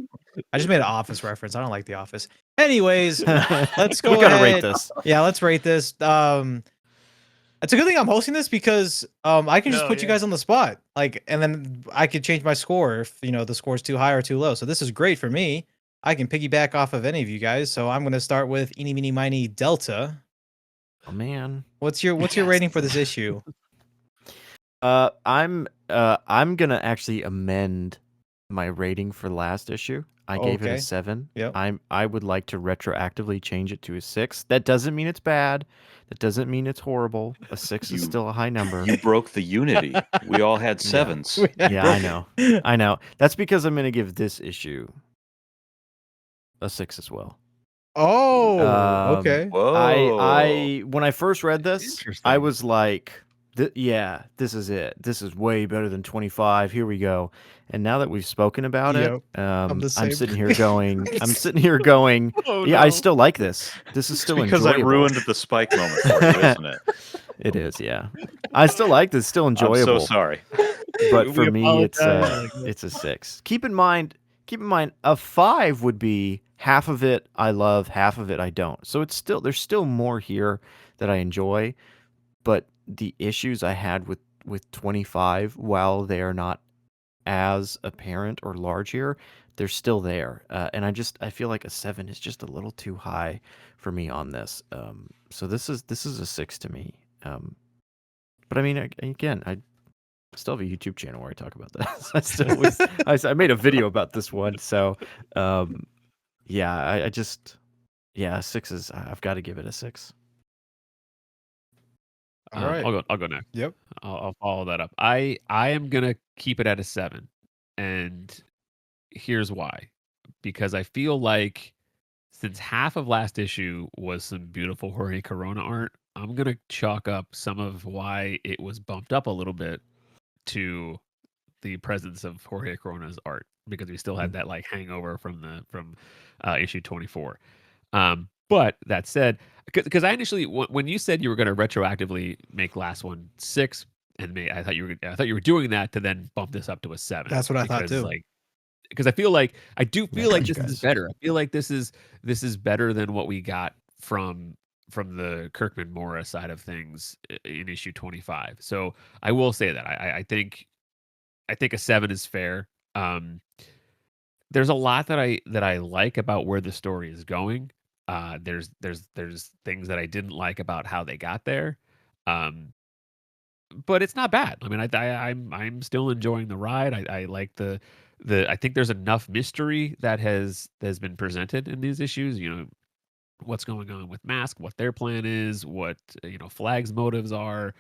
I just made an Office reference. I don't like The Office. Anyways, let's go We gotta ahead. rate this. Yeah, let's rate this. It's a good thing I'm hosting this because I can just put you guys on the spot, like, and then I could change my score if the score's too high or too low. So this is great for me. I can piggyback off of any of you guys. So I'm gonna start with Eeny Meeny Miny Delta. Oh man. What's your rating for this issue? I'm gonna actually amend my rating for last issue. I gave it Okay. a 7. Yep. I would like to retroactively change it to a 6. That doesn't mean it's bad. That doesn't mean it's horrible. A 6 is still a high number. You broke the unity. We all had Yeah. 7s. Yeah, I know. I know. That's because I'm gonna give this issue a 6 as well. Oh, okay. Whoa. I when I first read this, I Interesting. was like, yeah, this is it. This is way better than 25. Here we go. And now that we've spoken about Yep, it, I'm the I'm same. sitting here going, Oh, yeah, I no. still like this. This is It's still because I enjoyable. ruined the spike moment for you, isn't it? It is, yeah. I still like this. Still I'm enjoyable. so sorry. But We for me, apologize. it's a 6. Keep in mind, a 5 would be half of it I love, half of it I don't. So there's still more here that I enjoy, but the issues I had with 25, while they are not as apparent or large here, they're still there. And I feel like a 7 is just a little too high for me on this. So this is a 6 to me. But I mean, again, I still have a YouTube channel where I talk about this. I made a video about this one. So, yeah, yeah, 6 is, I've got to give it a 6. All right. I'll go next. Yep. I'll follow that up. I am gonna keep it at a 7, and here's why. Because I feel like since half of last issue was some beautiful Jorge Corona art, I'm gonna chalk up some of why it was bumped up a little bit to the presence of Jorge Corona's art, because we still had that like hangover from issue 24. But that said, because I initially, when you said you were going to retroactively make last one 6, and I thought you were doing that to then bump this up to a 7. That's what I thought too. Because I feel like I do feel like thank you, this is guys. better. I feel like this is better than what we got from the Kirkman Mora side of things in issue 25. So I will say that I think a 7 is fair. There's a lot that I like about where the story is going. There's things that I didn't like about how they got there. But it's not bad. I mean, I'm still enjoying the ride. I like the I think there's enough mystery that has been presented in these issues. What's going on with Mask, what their plan is, what Flag's motives are,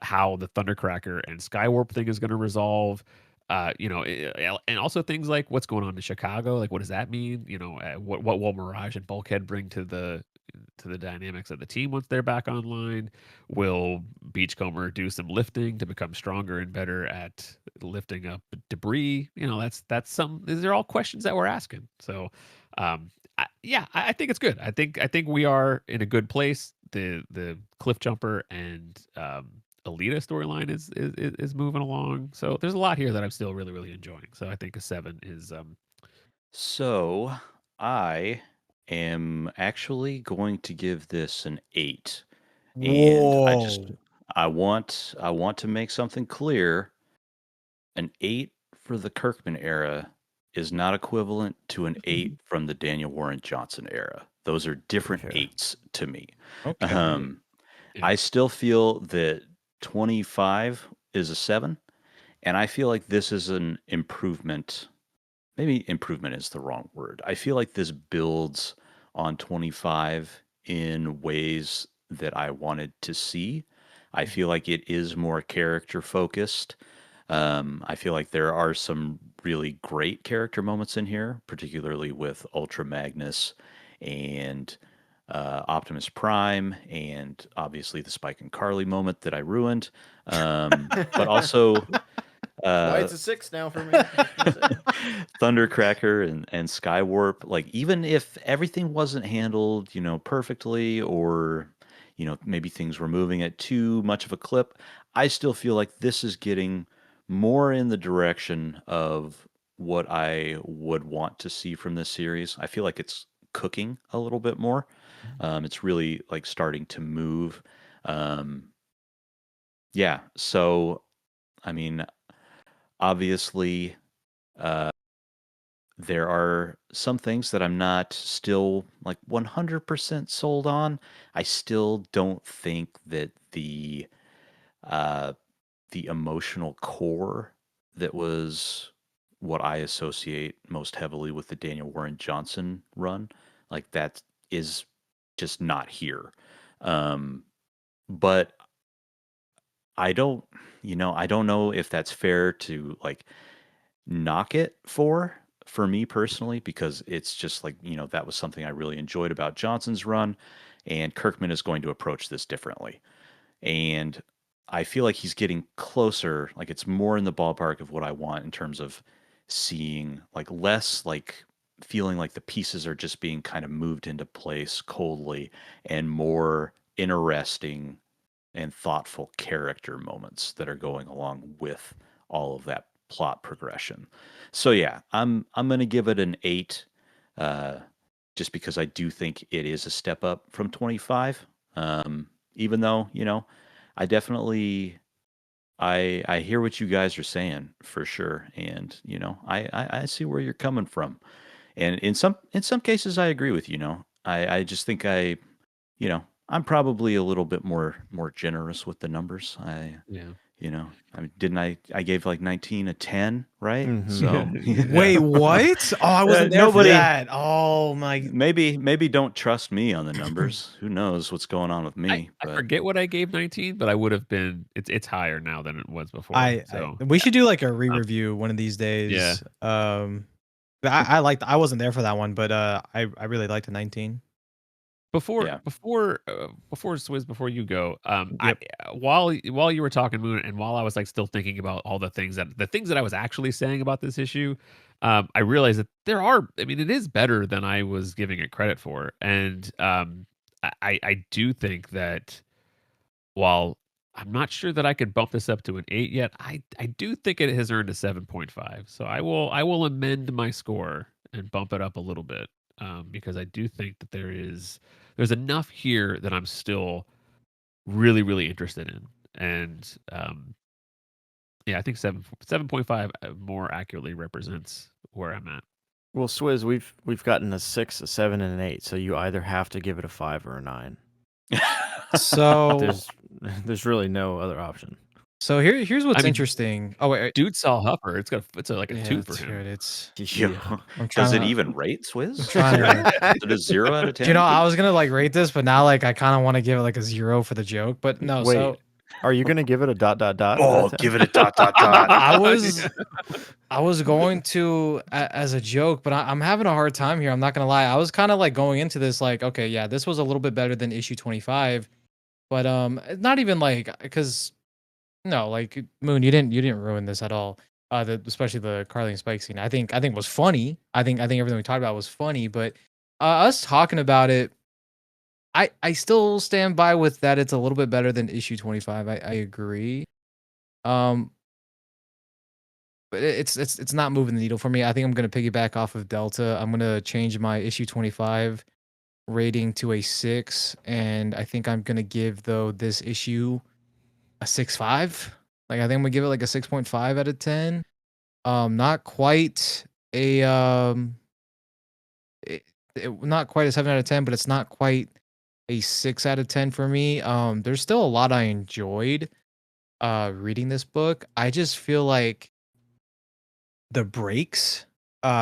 how the Thundercracker and Skywarp thing is going to resolve. And also things like what's going on in Chicago. Like, what does that mean? What will Mirage and Bulkhead bring to the dynamics of the team once they're back online? Will Beachcomber do some lifting to become stronger and better at lifting up debris? These are all questions that we're asking. So, I think it's good. I think we are in a good place. The Cliffjumper and Alita storyline is moving along. So there's a lot here that I'm still really, really enjoying. So I think a 7 is So I am actually going to give this an 8. And I want to make something clear. An 8 for the Kirkman era is not equivalent to an 8 from the Daniel Warren Johnson era. Those are different Fair. 8s to me. Okay. Um, Yeah. I still feel that 25 is a 7, and I feel like this is an improvement. Maybe improvement is the wrong word. I feel like this builds on 25 in ways that I wanted to see. I feel like it is more character focused. I feel like there are some really great character moments in here, particularly with Ultra Magnus and Optimus Prime, and obviously the Spike and Carly moment that I ruined. But also Why uh, it's a 6 now for me. I was gonna say. Thundercracker and Skywarp. Like, even if everything wasn't handled, perfectly, or maybe things were moving at too much of a clip, I still feel like this is getting more in the direction of what I would want to see from this series. I feel like it's cooking a little bit more. It's really like starting to move. Um, yeah. So, I mean, obviously, uh, there are some things that I'm not still like 100% sold on. I still don't think that uh the emotional core that was what I associate most heavily with the Daniel Warren Johnson run, like that is just not here. Um but I don't, I don't know if that's fair to like knock it for me personally, because it's just like, that was something I really enjoyed about Johnson's run, and Kirkman is going to approach this differently. And I feel like he's getting closer, like it's more in the ballpark of what I want in terms of seeing like less like feeling like the pieces are just being kind of moved into place coldly, and more interesting and thoughtful character moments that are going along with all of that plot progression. So yeah, I'm gonna give it an 8, uh, just because I do think it is a step up from 25. Even though I definitely I hear what you guys are saying for sure, and I see where you're coming from, and in some cases I agree with I just think I'm probably a little bit more generous with the numbers. Yeah. I mean, didn't I gave like 19 a 10, right? Mhm. So Wait, what? Oh, I wasn't there for nobody that. Oh my. maybe don't trust me on the numbers. Who knows what's going on with I me? I But forget what I gave 19, but I would have been it's higher now than it was before. I So, we should do like a um, re-review one of these yeah. days. I liked. I wasn't there for that one, but I really liked the 19. yeah. Before Swizz, before you go, Yep. while you were talking, Moon, and while I was like still thinking about all the things that I was actually saying about this issue, I realized that there are. I mean, it is better than I was giving it credit for, and I do think that while I'm not sure that I could bump this up to an 8 yet, I do think it has earned a 7.5. So I will amend my score and bump it up a little bit, because I do think that there's enough here that I'm still really really interested in, and yeah, I think 7.5 more accurately represents where I'm at. Well, Swizz, we've gotten a 6, a 7, and an 8, so you either have to give it a 5 or a 9. So There's really no other option. here's what's I mean, interesting. Oh wait, dude saw Huffer. It's like a yeah, 2 for that's him. good. It's Yeah. I'm Does trying it to. even rate I'm Swizz? trying to. Is it a 0 out of Do you know 10? I was gonna like rate this, but now like I kind of want to give it like a 0 for the joke. But no, Wait, are you gonna give it a ... out of Oh, 10? give it a dot dot dot. I was I was going to as a joke, but I'm having a hard time here. I'm not gonna lie. I was kind of like going into this like, okay, yeah, this was a little bit better than issue 25, but not even like because no, like Moon, you didn't ruin this at all. Especially the Carly and Spike scene. I think was funny. I think everything we talked about was funny, but us talking about it, I still stand by with that. It's a little bit better than issue 25. I agree. Um, but it's not moving the needle for me. I think I'm gonna piggyback off of Delta. I'm gonna change my issue 25 rating to a 6, and I think I'm gonna give though this issue a 6.5. Like I think I'm gonna give it like a 6.5 out of 10. Not quite a it, not quite a 7 out of 10, but it's not quite a 6 out of 10 for me. There's still a lot I enjoyed reading this book. I just feel like the breaks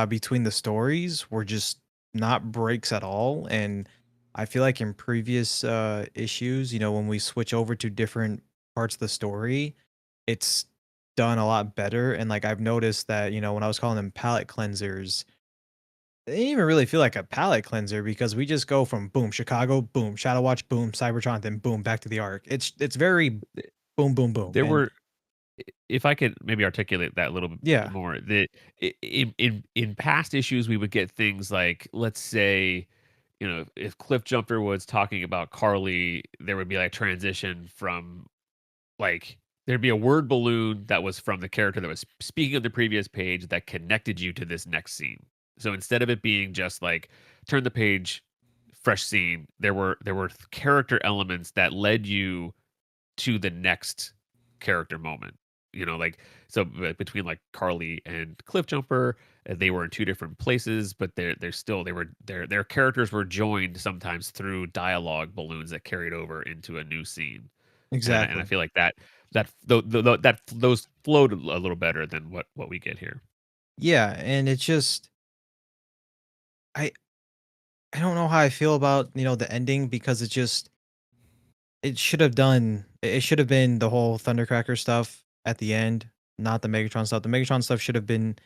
between the stories were just not breaks at all. And I feel like in previous issues, when we switch over to different parts of the story, it's done a lot better. And like I've noticed that, when I was calling them palette cleansers, they didn't even really feel like a palette cleanser because we just go from boom, Chicago, boom, Shadow Watch, boom, Cybertron, then boom, back to the arc. It's very boom, boom, boom. There And were, if I could maybe articulate that a little bit yeah, more, that in past issues we would get things like, let's say, if Cliffjumper was talking about Carly, there would be like transition from like there'd be a word balloon that was from the character that was speaking on the previous page that connected you to this next scene. So instead of it being just like turn the page, fresh scene, there were character elements that led you to the next character moment. Like so between like Carly and Cliffjumper, they were in two different places, but they're still their characters were joined sometimes through dialogue balloons that carried over into a new scene. And I exactly. feel like that those flowed a little better than what we get here. Yeah, and it's just I I don't know how I feel about, the ending because it should have been the whole Thundercracker stuff at the end, not the Megatron stuff. The Megatron stuff should have been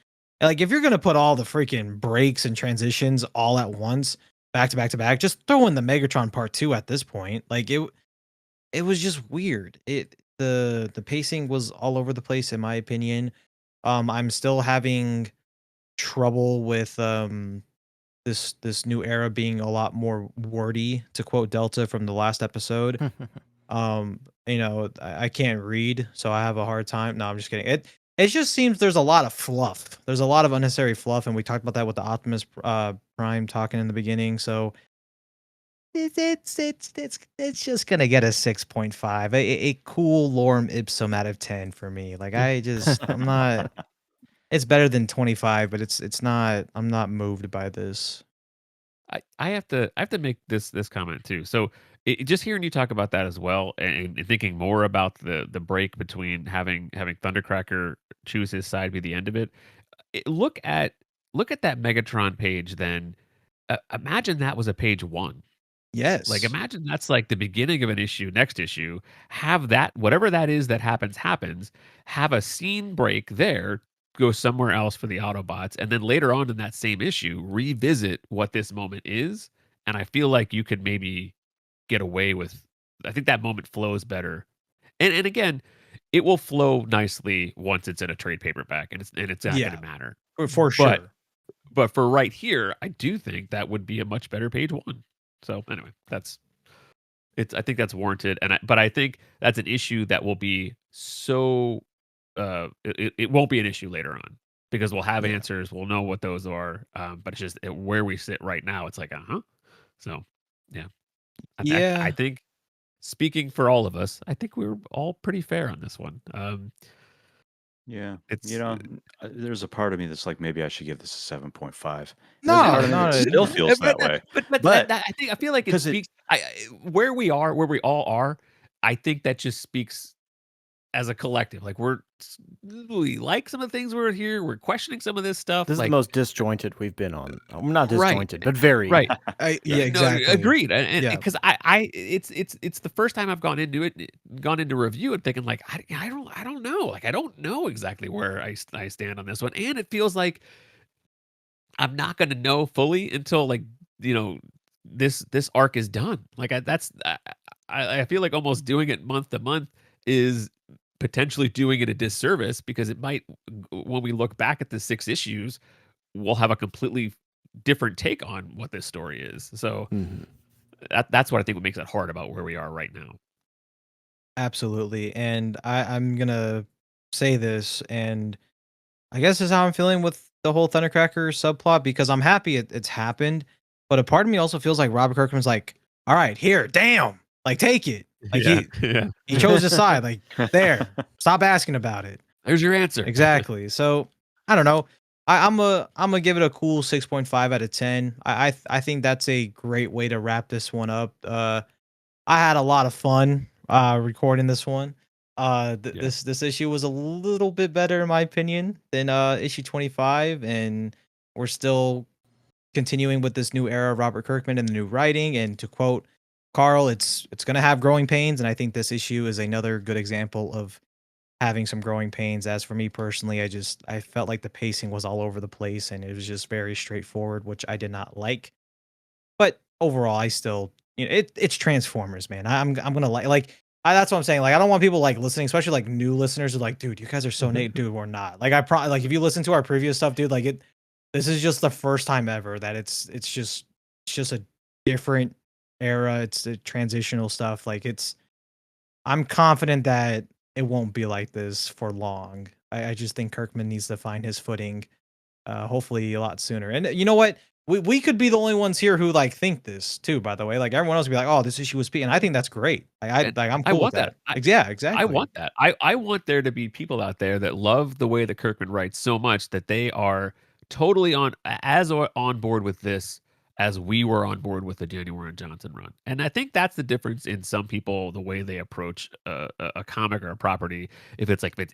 like if you're gonna put all the freaking breaks and transitions all at once, back to back to back, just throw in the Megatron part 2 at this point. Like it was just weird. The pacing was all over the place in my opinion. I'm still having trouble with this new era being a lot more wordy, to quote Delta from the last episode. I can't read, so I have a hard time. No, I'm just kidding. It just seems there's a lot of fluff. There's a lot of unnecessary fluff, and we talked about that with the Optimus Prime talking in the beginning. So it's just gonna get a 6.5, a cool lorem ipsum out of 10 for me. Like I'm not. It's better than 25, but it's not. I'm not moved by this. I have to make this comment too. So just hearing you talk about that as well, and thinking more about the break between having Thundercracker choose his side be the end of it. Look at that Megatron page. Then imagine that was a page one. Like Yes. imagine that's like the beginning of an issue, next issue. Have that whatever that is that happens. Have a scene break there, go somewhere else for the Autobots, and then later on in that same issue, revisit what this moment is. And I feel like you could maybe get away with. I think that moment flows better. And again, it will flow nicely once it's in a trade paperback, and it's not going Yeah, to matter. for But sure. but for right here, I do think that would be a much better page one. So anyway, I think that's warranted, but I think that's an issue that will be so it won't be an issue later on because we'll have Yeah. answers, we'll know what those are, but it's just where we sit right now. It's like so yeah, I Yeah. think speaking for all of us, I think we were all pretty fair on this one. Yeah. It's There's a part of me that's like, maybe I should give this a 7.5. There's a No, part of me that no. still feels that way. But I feel like it because speaks where we are, where we all are. I think that just speaks as a collective. Like we like some of the things we're here. We're questioning some of this stuff. This is the Like most disjointed we've been on. Not right, disjointed, but very. right. Yeah, No, exactly. agreed. And Yeah. because it's the first time I've gone into review and thinking like I don't know. Like I don't know exactly where I stand on this one, and it feels like I'm not going to know fully until like you know this arc is done. Like I feel like almost doing it month to month is potentially doing it a disservice because it might when we look back at the 6 issues, we'll have a completely different take on what this story is. So Mhm. that's what I think what makes it hard about where we are right now. Absolutely. And I'm gonna say this, and I guess is how I'm feeling with the whole Thundercracker subplot because I'm happy it's happened, but a part of me also feels like Robert Kirkman's like, all right, here, damn, like take it. Like Yeah, yeah. he chose his side. Like there, stop asking about it. There's your answer. Exactly. So I don't know. I'm gonna give it a cool 6.5 out of 10. I think that's a great way to wrap this one up. I had a lot of fun recording this one. Yeah. This issue was a little bit better in my opinion than issue 25, and we're still continuing with this new era of Robert Kirkman and the new writing. And to quote Carl, it's gonna have growing pains, and I think this issue is another good example of having some growing pains. As for me personally, I felt like the pacing was all over the place and it was just very straightforward, which I did not like. But overall, I still, it's Transformers, man. I'm gonna that's what I'm saying. Like, I don't want people like listening, especially like new listeners, who are like, dude, you guys are so nate, dude. We're not. Like, I probably like if you listen to our previous stuff, dude. Like this is just the first time ever that it's just a different era. It's the transitional stuff. Like I'm confident that it won't be like this for long. I just think Kirkman needs to find his footing, hopefully a lot sooner. And you know what? We could be the only ones here who like think this too. By the way, like everyone else would be like, "Oh, this issue was P," and I think that's great. And I'm I cool want with that. that. Yeah, exactly. I want that. I want there to be people out there that love the way that Kirkman writes so much that they are totally on board with this as we were on board with the Danny Warren Johnson run. And I think that's the difference in some people, the way they approach a comic or a property. If it's like if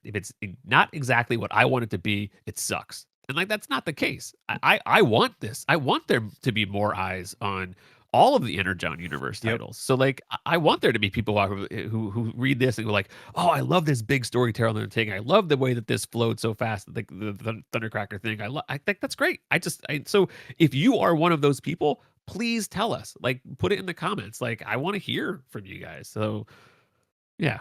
it's not exactly what I want it to be, it sucks. And like that's not the case. I want this. I want there to be more eyes on all of the Energon universe titles. So like I want there to be people who read this and go like, oh, I love this big storytelling they're taking. I love the way that this flowed so fast. The Thundercracker thing. I think that's great. So if you are one of those people, please tell us. Like put it in the comments. Like I want to hear from you guys. So yeah.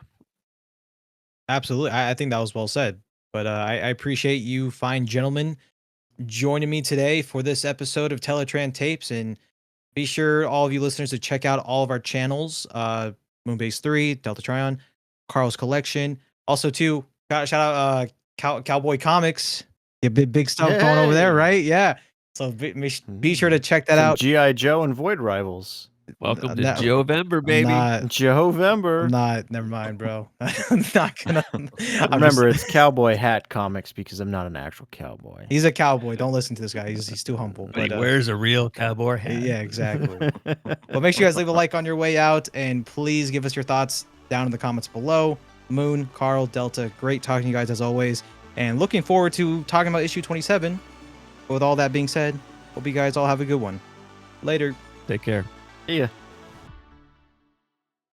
Absolutely. I think that was well said. But I appreciate you fine gentlemen joining me today for this episode of Teletraan Tapes. And be sure, all of you listeners, to check out all of our channels, Moonbase 3, Delta Tryon, Carl's Collection. Also, too, shout out Cowboy Comics. Yeah, big stuff going over there, Yay. right? Yeah. So be sure to check that Some out. G.I. Joe and Void Rivals. Welcome to No, Jovember, baby. Jovember. I'm not. Never mind, bro. I'm not gonna. Remember, it's Cowboy Hat Comics because I'm not an actual cowboy. He's a cowboy. Don't listen to this guy. He's too humble. But he But wears a real cowboy hat. yeah, exactly. Well, make sure you guys leave a like on your way out, and please give us your thoughts down in the comments below. Moon, Carl, Delta, great talking to you guys as always, and looking forward to talking about issue 27. But with all that being said, hope you guys all have a good one. Later. Take care. Yeah.